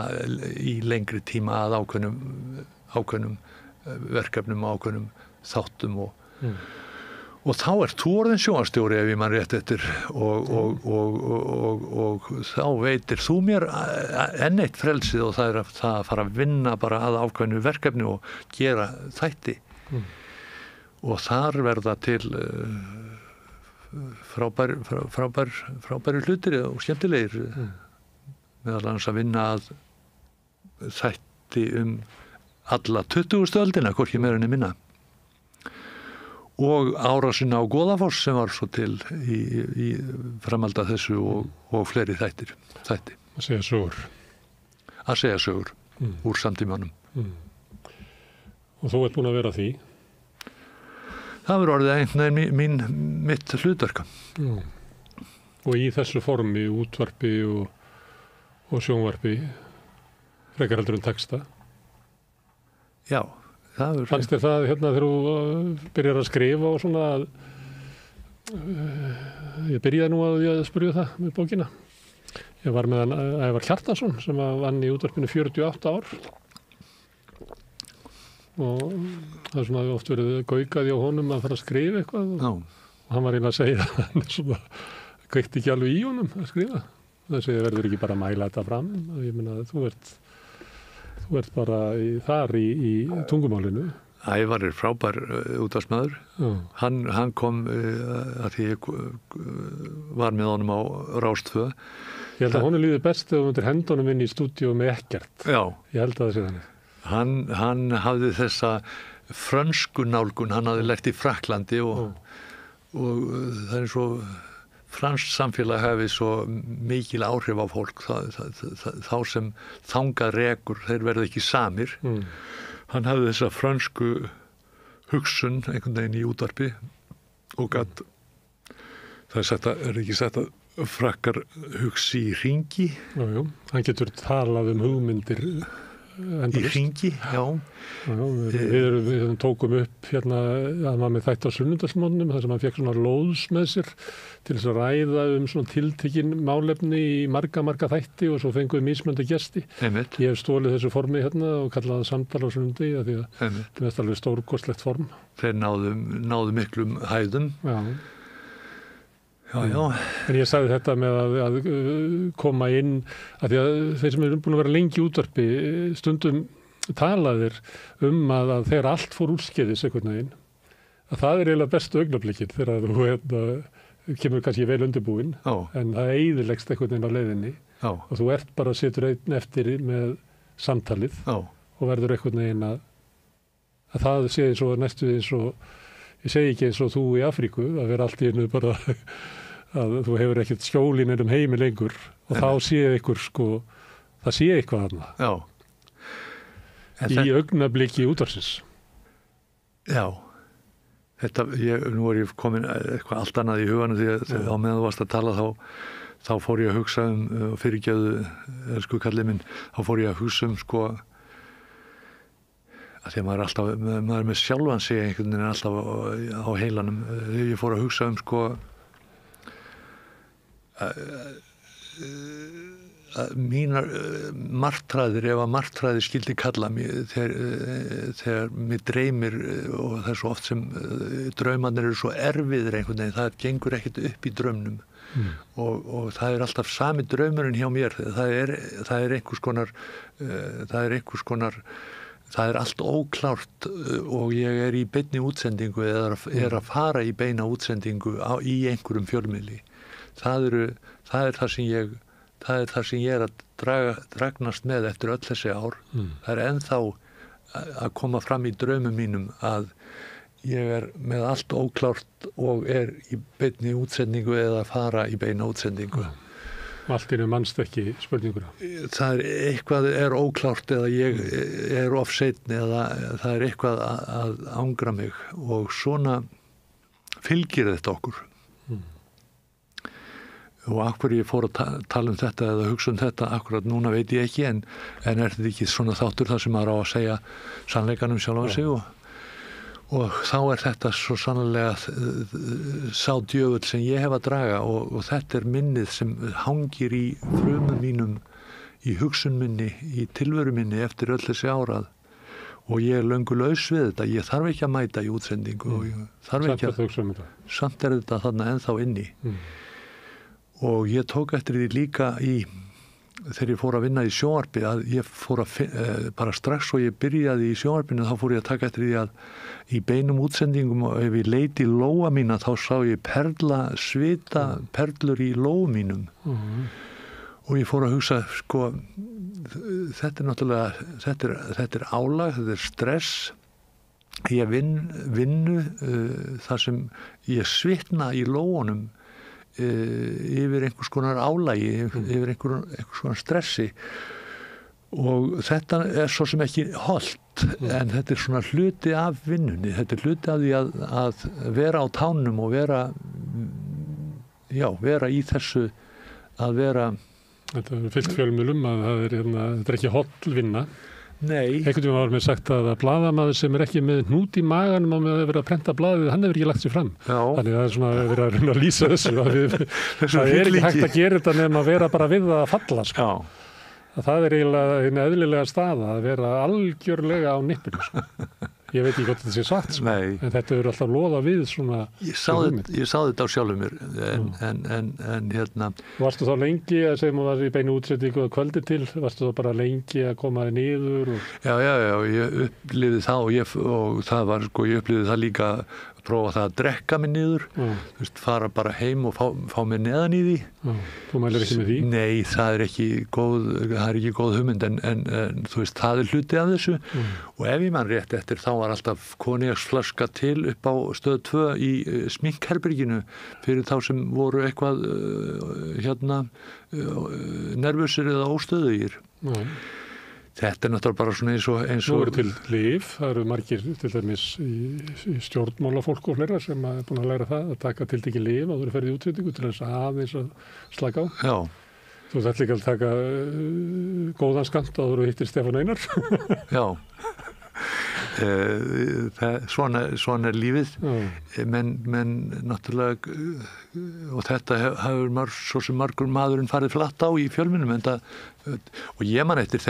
í lengri tíma að ákveðnum verkefnum, ákveðnum þáttum og þá þú orðin sjónvarpsstjóri ef ég man rétt eftir og þá veitir þú mér enn eitt frelsið og það að fara að vinna bara að ákveðnu verkefni og gera þætti. Og þar verða til frábæri hlutir og skemmtilegir, meðal annars að vinna að þætti alla 20. öldina, hvorki meira en minna. Og árásin á Goðafoss sem var svo til í framhaldi af þessu og fleiri þætti. Að segja sögur. Að segja sögur úr samtímanum. Og þú ert búin að vera því? Það verður orðið einhvern veginn mitt hlutverk. Og í þessu formi, útvarpi og sjónvarpi, frekar heldur en texta? Já, það verður... Fannst þér það hérna þegar þú byrjar að skrifa og svona að ég byrjaði nú að spyrja það með bókina. Ég var með Ævar Hjartarson sem vann í útvarpinu 48 ár. Og það svona oft verið gaukaði á honum að fara að skrifa eitthvað og hann var eiginlega að segja að hann svona kveikti ekki alveg í honum að skrifa. Það segir verður ekki bara að mæla þetta fram. Ég meina þú ert bara þar í tungumálinu. Ævar frábær útvarpsmaður. Hann kom að því ég var með honum á Rás 2. Ég held að honum líður best þegar þú myndir henda honum inn í stúdíu með ekkert. Já. Ég held að það sé þannig. Hann hafði þessa frönsku nálgun, hann hafði lært í Frakklandi og það er svo franskt samfélag hafi svo mikil áhrif á fólk, þá sem þangað rekur, þeir verða ekki samir. Hann hafði þessa frönsku hugsun einhvern veginn í útvarpi og gat, það er ekki sagt að frakkar hugsi í hringi. Jú, hann getur talað hugmyndir í hringi, já. Við tókum upp hérna að maður með þætti á sunnudagsmorgnum þar sem hann fekk svona lóðs með sér til þess að ræða svona tiltekin málefni í marga þætti og svo fengum við mismunandi gesti. Einmitt. Ég hef stólið þessu formi hérna og kallaði það samtal á sunnudegi því að þetta er alveg stórkostlegt form. Þeir náðu miklum hæðum. Já. Já. En ég sagði þetta með að koma inn að því að þeir sem eru búin að vera lengi í útvarpi stundum talaðir að þegar allt fór úrskeiðis einhvern veginn að það er eiginlega bestu augnablikið þegar þú kemur kannski vel undirbúinn en það eyðileggst einhvern veginn á leiðinni og þú ert bara að setja einn eftir með samtalið og verður einhvern veginn að það sé eins og næstu eins og ég segi ekki eins og þú í Afríku að vera allt í einu bara að þú hefur ekkert skjólin heimi lengur og þá sé ykkur það sé eitthvað annað. Já. í augnabliki útvarsins. Já, nú ég komin eitthvað allt annað í huganum því að á meðan þú varst að tala þá fór ég að hugsa fyrirgefðu, elsku kallið minn, þá fór ég að hugsa sko að því að maður með sjálfan sig einhvern veginn alltaf á heilanum. Ég fór að hugsa sko mínar martræðir, ef að martræðir skildi kalla mig þegar mér dreymir og það er svo oft sem draumarnir eru svo erfiðir einhvern veginn, það gengur ekkert upp í draumnum og það er alltaf sami draumurinn hjá mér, það er einhvers konar það er allt óklárt og ég er í beinni útsendingu eða er að fara í beina útsendingu í einhverjum fjölmiðli. Það er það sem ég er að dragnast með eftir öll þessi ár. Það er ennþá að koma fram í draumum mínum að ég er með allt óklárt og er í beinni útsendingu eða að fara í beina útsendingu. Allt innu mannst ekki spurninguna. Það er eitthvað er óklárt eða ég er of seinni eða það er eitthvað að angra mig og svona fylgir þetta okkur. Og akkur ég fór að tala þetta eða hugsa þetta akkurat núna veit ég ekki en er þetta ekki svona þáttur þar sem maður á að segja sannleikanum sjálf á sig og þá er þetta svo sannlega sá djöfull sem ég hef að draga og þetta er minnið sem hangir í frumum mínum, í hugsun minni, í tilveru minni eftir öll þessi árað og ég er löngu laus við þetta, ég þarf ekki að mæta í útsendingu og ég þarf ekki að samt er þetta þarna ennþá inni. Og ég tók eftir því líka þegar ég fór að vinna í sjónvarpi að ég fór að bara strax og ég byrjaði í sjónvarpinu þá fór ég að taka eftir því að í beinum útsendingum og ef ég leiti í lóa mína þá sá ég svita perlur í lóa mínum og ég fór að hugsa sko þetta er náttúrulega þetta er álag, þetta er stress ég vinnu þar sem ég svitna í lóunum yfir einhvers konar álægi yfir einhvers konar stressi og þetta er svo sem ekki hollt en þetta er svona hluti af vinnunni þetta er hluti af því að vera á tánum og vera í þessu að vera Þetta er fyllt fjölmiðlum að þetta er ekki holl vinna. Nei. Einhvern veginn var mér sagt að blaðamaður sem er ekki með hnút í maganum og með að vera að prenta blaðið, hann hefur ekki lagt sér fram. Já. Þannig það er svona verið að reyna að lýsa þessu. Það er ekki hægt að gera þetta nema að vera bara við að falla. Sko. Já. Það er eiginlega einn eðlilega staða að vera algjörlega á nippinu. Sko. Ég veit ekki hvort þetta sé satt, sko. En þetta er alltaf loða við svona... Ég sá þetta á sjálfum mér, en hérna... Varstu þá lengi að segja maður í beinu útsendingu að kvöldi til? Varstu þá bara lengi að koma þér niður? Og... Já, ég upplifði það og það var, sko, ég upplifði það líka að prófa það að drekka mig niður, þú veist, fara bara heim og fá mig neðan í því. Þú mælir ekki með því? Nei, það er ekki góð hugmynd, en þú veist, það er hluti af þessu og ef ég man rétt eftir þá var alltaf konjaksflaska til upp á stöð 2 í sminkherberginu fyrir þá sem voru eitthvað nervusir eða óstöðugir. Þetta er náttúrulega bara svona eins og... Nú eru til lyf, það eru margir til dæmis í stjórnmálafólk og fleira sem er búin að læra það, að taka tiltekið lyf og þú eru ferðið í útsendingu til þess aðeins að slaka á. Já. Þú þarf líka að taka góðan skammt að þú hittir Stefán Einar. Já. Svona er lífið menn náttúrulega og þetta hefur svo sem margur maðurinn farið flatt á í fjölmiðlum og ég man eftir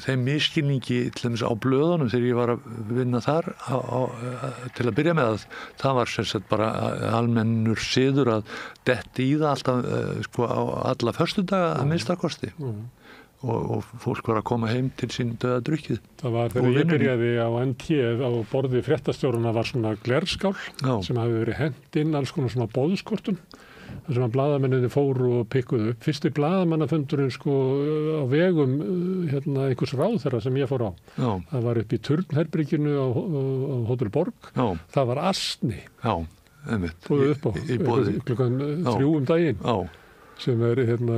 þeim misskilningi til dæmis á blöðunum þegar ég var að vinna þar til að byrja með það var sem sagt bara almennur siður að detti í það alltaf sko á alla föstudaga að minnstakosti og fólk var að koma heim til sín döða drukkið. Það var þegar ég byrjaði á NT á borði fréttastjóruna var svona glerskál sem hafi verið hent inn alls konar svona boðskortum þar sem að blaðamenninni fóru og pikkuðu upp. Fyrsti blaðamannafundurinn sko á vegum einhvers ráðherra sem ég fór á. Já. Það var upp í turnherberginu á Hótel Borg. Já. Það var astni. Já, einmitt. Fóruð upp á klukkan 3 daginn. Já. sem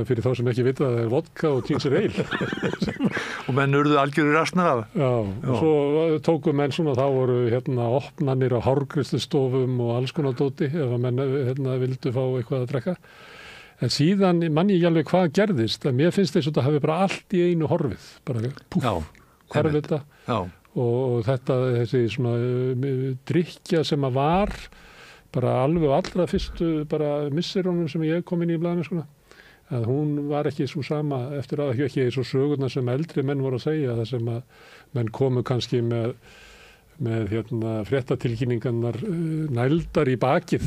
fyrir þá sem ekki vita, það er vodka og ginger ale. Og menn urðu algjörir rasnar af. Já, og svo tóku menn svona, þá voru opnanir á hárgreiðslustofum og alls konar dóti ef að menn vildu fá eitthvað að drekka. En síðan man ég ekki alveg hvað gerðist, að mér finnst þess að þetta hafi bara allt í einu horfið, bara púff, hvarf þetta. Já. Og þessi svona drykkja sem að var bara alveg allra fyrstu bara misserunum sem ég kom inn í blaðinu að hún var ekki svo sama eftir að ekki svo sögurnar sem eldri menn voru að segja, það sem að menn komu kannski með fréttatilkynningarnar nældar í bakið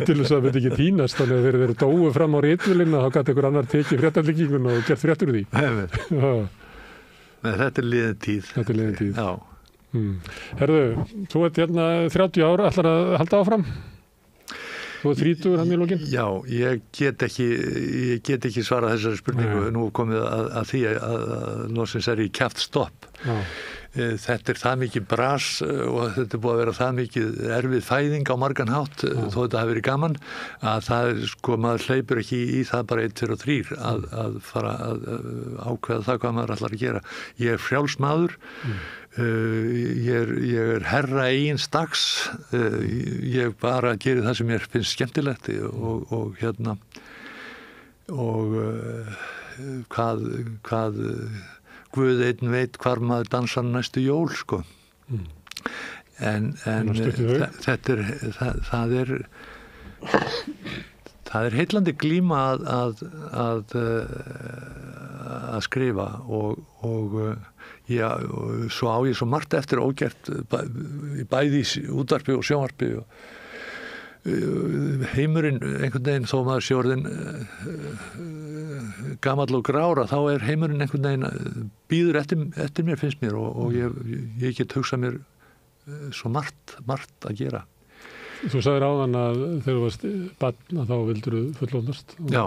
til þess að það myndi ekki týnast, þannig að þeir eru dóu fram á ritvélina, þá gæti einhver annar tekið fréttatilkynninguna og gert fréttur úr því. Þetta er liðin tíð. Þetta er liðin tíð. Já. Herðu, þú ert 30 ára, ætlar að halda áfram? Þú ert 30 hann í lokin? Já, ég get ekki svarað þessari spurningu. Nú komið að því að loksins í kjaft stopp. Já. Þetta er það mikið bras og þetta er búið að vera það mikið erfið fæðing á margan hátt, þó þetta hafi verið gaman, að það maður hleypur ekki í það bara 1, 2 og 3 að fara að ákveða það hvað maður ætlar að gera. Ég er frjáls maður, ég er herra eigin stags, ég bara gerir það sem mér finnst skemmtilegt og hvað Guð einn veit hvar maður dansar næstu jól, sko. En það er heillandi glíma að skrifa og svo á ég svo margt eftir ógert bæði í útvarpi og sjónvarpi og heimurinn einhvern veginn, þó maður sé orðinn gamall og grára, þá er heimurinn einhvern veginn býður eftir mér, finnst mér, og ég get hugsað mér svo margt að gera. Þú sagðir áðan að þegar þú varst barn að þá vildur þú fullorðnast. Já.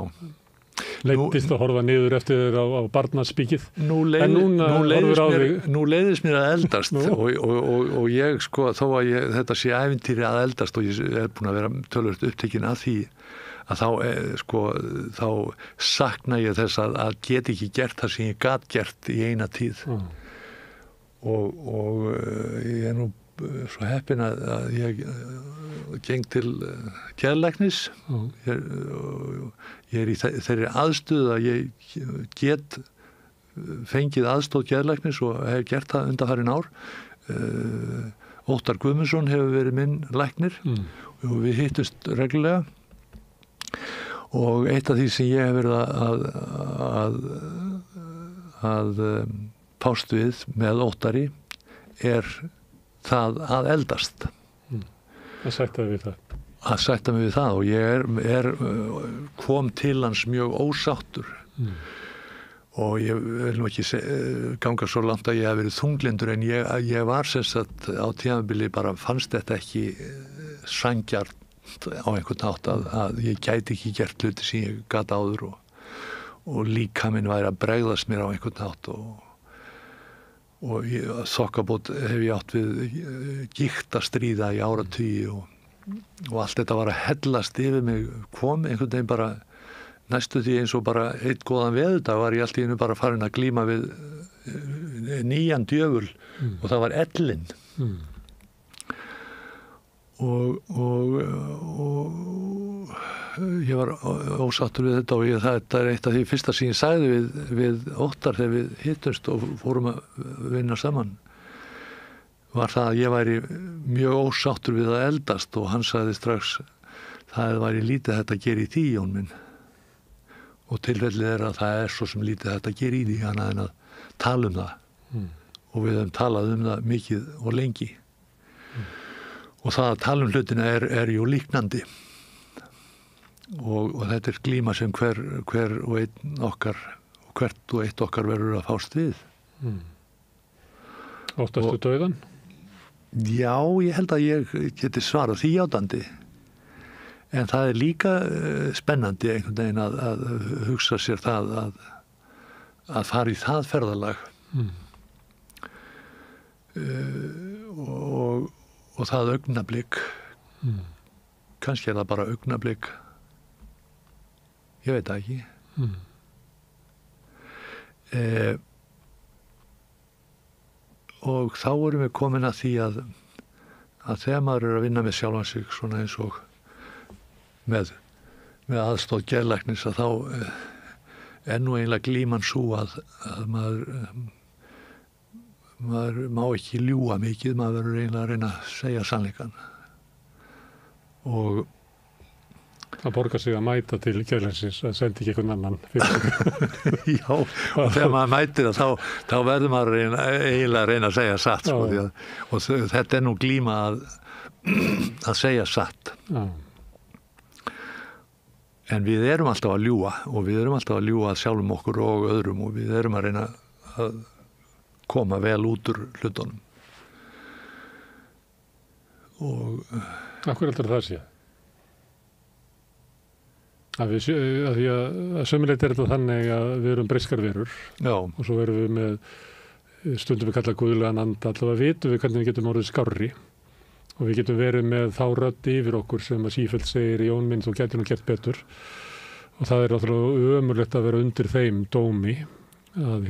Leiddist að horfa niður eftir þér á barnaspíkið. Nú leiðist mér að eldast og ég, sko, þó að þetta sé ævintýri að eldast og ég er búin að vera tölvöld upptekinn að því, að þá sakna ég þess að get ekki gert það sem ég gat gert í eina tíð. Og ég er nú svo heppinn að ég geng til geðlæknis. Ég er í þeirri aðstöðu að ég get fengið aðstóð geðlæknis og hef gert það undanfarin ár. Óttar Guðmundsson hefur verið minn læknir og við hittust reglulega, og eitt af því sem ég hef verið að pást við með Óttari er það að eldast. Að sætta við það. Að sætta mig við það, og ég kom til hans mjög ósáttur og ég vil nú ekki ganga svo langt að ég hef verið þunglindur, en ég var sem sagt á tímabili bara fannst þetta ekki sanngjarnt á einhvern hátt að ég gæti ekki gert hluti sem ég gat áður og líkaminn væri að bregðast mér á einhvern hátt og þokkabót hef ég átt við gigtastríða í áratugi og allt þetta var að hellast yfir mig, kom einhvern veginn bara næstu því eins og bara eitt góðan veðurdag var ég allt í einu bara farin að glíma við nýjan djöful og það var ellin. Og ég var ósáttur við þetta, og þetta er eitt af því fyrsta sem ég sagði við Óttar þegar við hittumst og fórum að vinna saman, var það að ég væri mjög ósáttur við að eldast, og hann sagði strax það væri lítið þetta að gera í því, Jón minn, og tilfellið er að það er svo sem lítið þetta að gera í því annað en að tala um það og við höfum talað um það mikið og lengi og það að tala um hlutina er jú líknandi og þetta er glíma sem hver og einn okkar og hvert og eitt okkar verður að fást við. Óttastu dauðann? Já, ég held að ég geti svarað því játandi, en það er líka spennandi einhvern veginn að hugsa sér það að fara í það ferðalag og það augnablik kannski er það bara augnablik Ég veit það ekki. Og þá erum við komin að því að þegar maður að vinna með sjálfan sig svona eins og með aðstóð geðlæknis að þá nú eiginlega glíman svo að maður má ekki ljúga mikið, maður verður eiginlega að reyna að segja sannleikann. Og það borgar sig að mæta til geðlæknisins að senda ekki einhvern annan Já, og þegar maður mætir þá verður maður eiginlega að reyna að segja satt sko, og þetta nú glíma að segja satt. Já. En við erum alltaf að ljúga og við erum alltaf að ljúga sjálfum okkur og öðrum og við erum að reyna að koma vel út úr hlutunum. Og Af hverju heldur það sé? Að sömuleitt þetta þannig að við erum breyskar verur. Já. Og svo erum við með stundum við kalla guðlegan anda, allavega vitum við hvernig við getum orðið skárri og við getum verið með þá rödd yfir okkur sem að sífellt segir Jón minn þú getur nú gert betur og það náttúrulega ömurlegt að vera undir þeim dómi að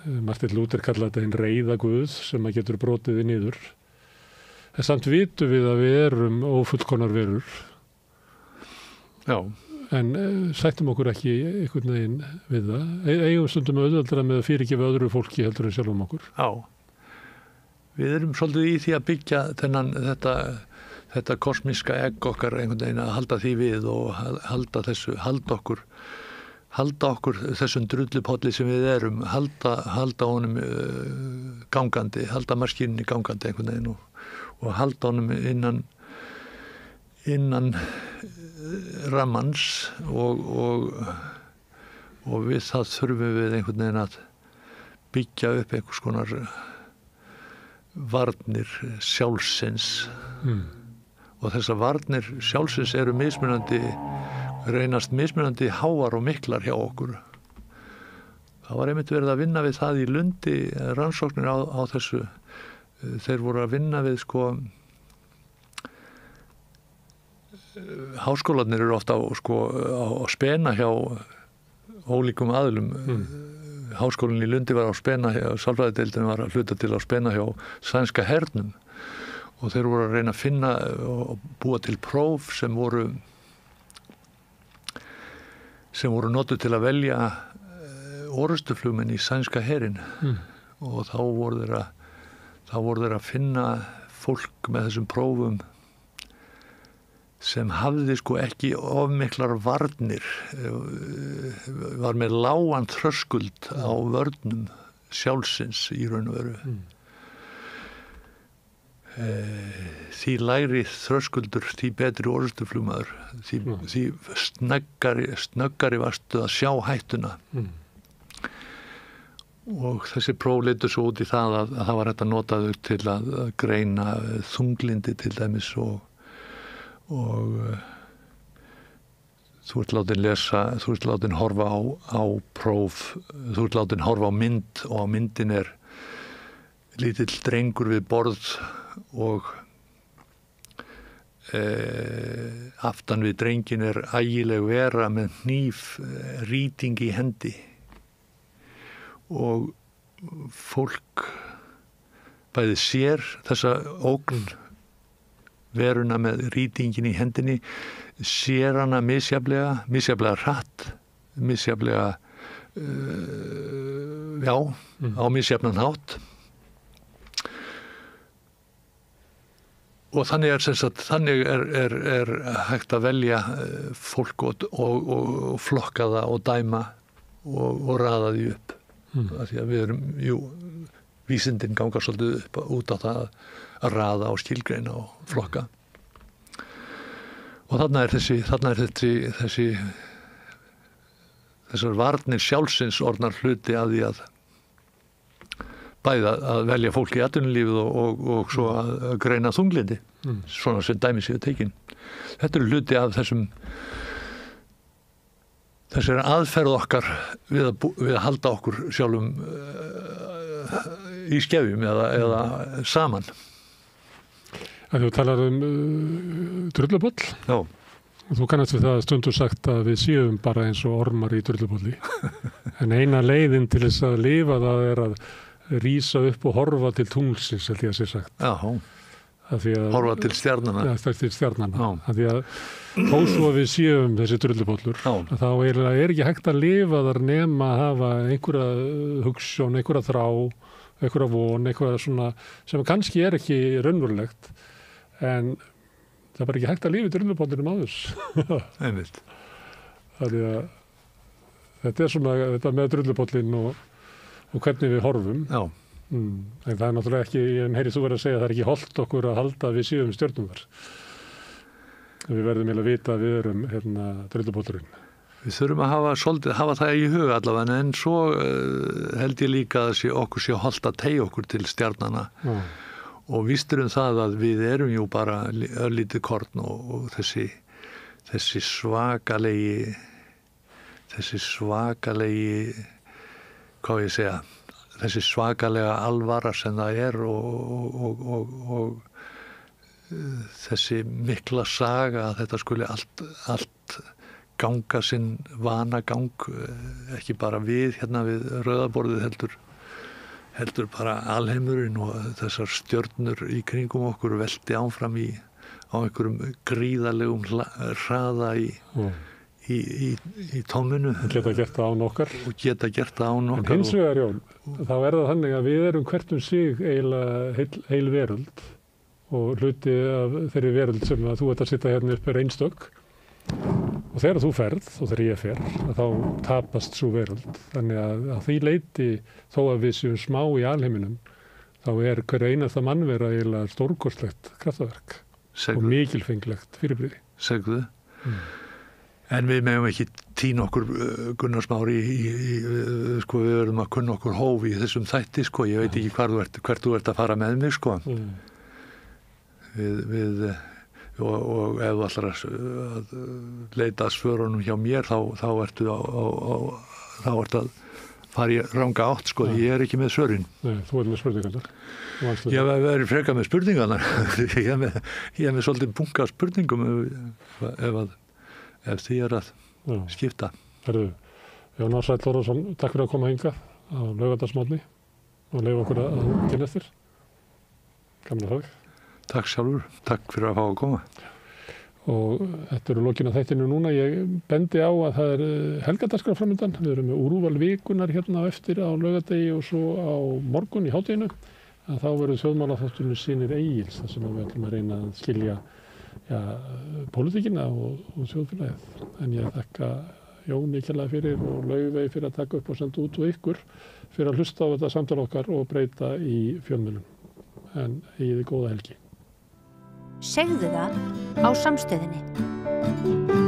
Martin Luther kallaði þetta hinn reiða guð sem að getur brotið í niður. En samt vitum við að við erum ófullkomnar verur. Já. En sættum okkur ekki einhvern veginn við það. Eigum stundum auðveldara með að fyrirgefa öðru fólki heldur en sjálfum okkur. Já. Við erum svolítið í því að byggja þetta kosmíska egg okkar einhvern veginn að halda því við og halda okkur þessum drullupolli sem við erum, halda honum gangandi, halda maskínunni gangandi einhvern veginn og halda honum innan rammans og við það þurfum við einhvern veginn að byggja upp einhvers konar varnir sjálfsins og þessar varnir sjálfsins eru reynast mismunandi háar og miklar hjá okkur. Það var einmitt verið að vinna við það í Lundi, rannsóknir á þessu. Þeir voru að vinna við háskólarnir eru ofta á spena hjá ólíkum aðilum. Háskólinn í Lundi var á spena, sálfræðideildin var að hluta til á spena hjá sænska hernum og þeir voru að reyna að finna og búa til próf sem voru notuð til að velja orrustuflugmenn í sænska herinn og þá voru þeir að finna fólk með þessum prófum sem hafði ekki of miklar varnir, var með lágan þröskuld á vörnum sjálfsins í raun og veru. Því lægri þröskuldur, því betri orrustuflugmaður, því snöggari varstu að sjá hættuna. Og þessi próf leiddu svo út í það að það var hægt að nota þau til að greina þunglindi til dæmis og þú ert látin horfa á próf, þú ert látin horfa á mynd og á myndin er lítill drengur við borð og aftan við drengin er ægileg vera með hníf rýting í hendi og fólk bæði sér þessa ógn veruna með rýtingin í hendinni, sér hana misjaflega hratt, misjaflega á misjafnan hátt og þannig er hægt að velja fólk og flokka það og dæma og raða því upp því að við erum vísindin ganga svolítið út á það að raða og skilgreina og flokka og þarna er þessar varnir sjálfsins orðnar hluti af því að bæði að velja fólk í atvinnulífið og svo að greina þunglindi svona sem dæmi séu tekin. Þetta er hluti af þessari aðferð okkar við að halda okkur sjálfum í skefjum eða saman. Að þú talar drullaboll. Já. Þú kannast við það stundum sagt að við séum bara eins og ormar í drullupolli. En eina leiðin til þess að lifa það er að rísa upp og horfa til tunglsins, held ég að sé sagt. Já, horfa til stjarnana. Já, til stjarnana. Því að þó svo við séum þessi drullupollur, þá er ekki hægt að lifa þar nema að hafa einhverja hugsjón, einhverja þrá, einhverja von, einhverja svona, sem kannski er ekki raunverulegt, en það er bara ekki hægt að lifa í drullupollinum á þess. Einmitt. Því að þetta er svona, þetta með drullupollin og hvernig við horfum. Já. En það er náttúrulega ekki, en heyrið þú verið að segja, það er ekki hollt okkur að halda að við séum stjörnungar. Við verðum eiginlega að vita að við erum drullupollurinn. Við þurfum að hafa það í huga allavega, en svo held ég líka að okkur sé hollt að teygja okkur til stjarnana. Já. Og vístur það að við erum jú bara örlítið korn og þessi svakalegi, hvað ég segja, þessi svakalega alvara sem það er og þessi mikla saga að þetta skuli allt ganga sinn vanagang, ekki bara við við rauðaborðið heldur bara alheimurinn og þessar stjörnur í kringum okkur velti áfram á einhverjum gríðarlegum hraða í tóminu. Og geta gert það án okkar. En hins vegar, Jón, þá er það þannig að við erum hvert sig eiginlega heil veröld og hluti af þeirri veröld sem að þú ert að sitja hérna upp einstök. Og þegar þú ferð og þegar ég fer, þá tapast svo veröld. Þannig að því leyti, þó að við séum smá í alheiminum, þá er hver einasta mannvera eiginlega stórkostlegt kraftaverk og mikilfenglegt fyrirbrigði. Segðu. En við megum ekki týna okkur Gunnar Smári sko, við verðum að kunna okkur hóf í þessum þætti, sko. Ég veit ekki hvert þú ert að fara með mig, sko. Og ef þú ætlar að leita svörunum hjá mér þá ertu að fara í ranga átt, sko. Ég er ekki með svörin. Nei, þú ert með spurningarnar. Ég verið frekar með spurningarnar. Ég er með svolítið bunga spurningum ef því er að skipta. Herðu, Jón Ársæll Þórðarson, takk fyrir að koma hingað á laugardagsmorgni og leyfa okkur að kynna eftir. Gamla dag. Takk sjálfur, takk fyrir að fá að koma. Og þetta eru lokin að þættinu núna. Ég bendi á að það er helgardagskrá framundan. Við erum með úrval vikunar hérna á eftir á laugardegi og svo á morgun í hádeginu. Þá verður þjóðmálaþátturinn Synir Egils, þar sem við ætlum að reyna að skilja pólitíkina og þjóðfélagið. En ég þakka Jóni kærlega fyrir og Laufey fyrir að taka upp og senda út og ykkur fyrir að hlusta á þetta samtal okkar og breyta í fjölmiðlum. En eigið þið góða helgi. Segðu það á Samstöðinni.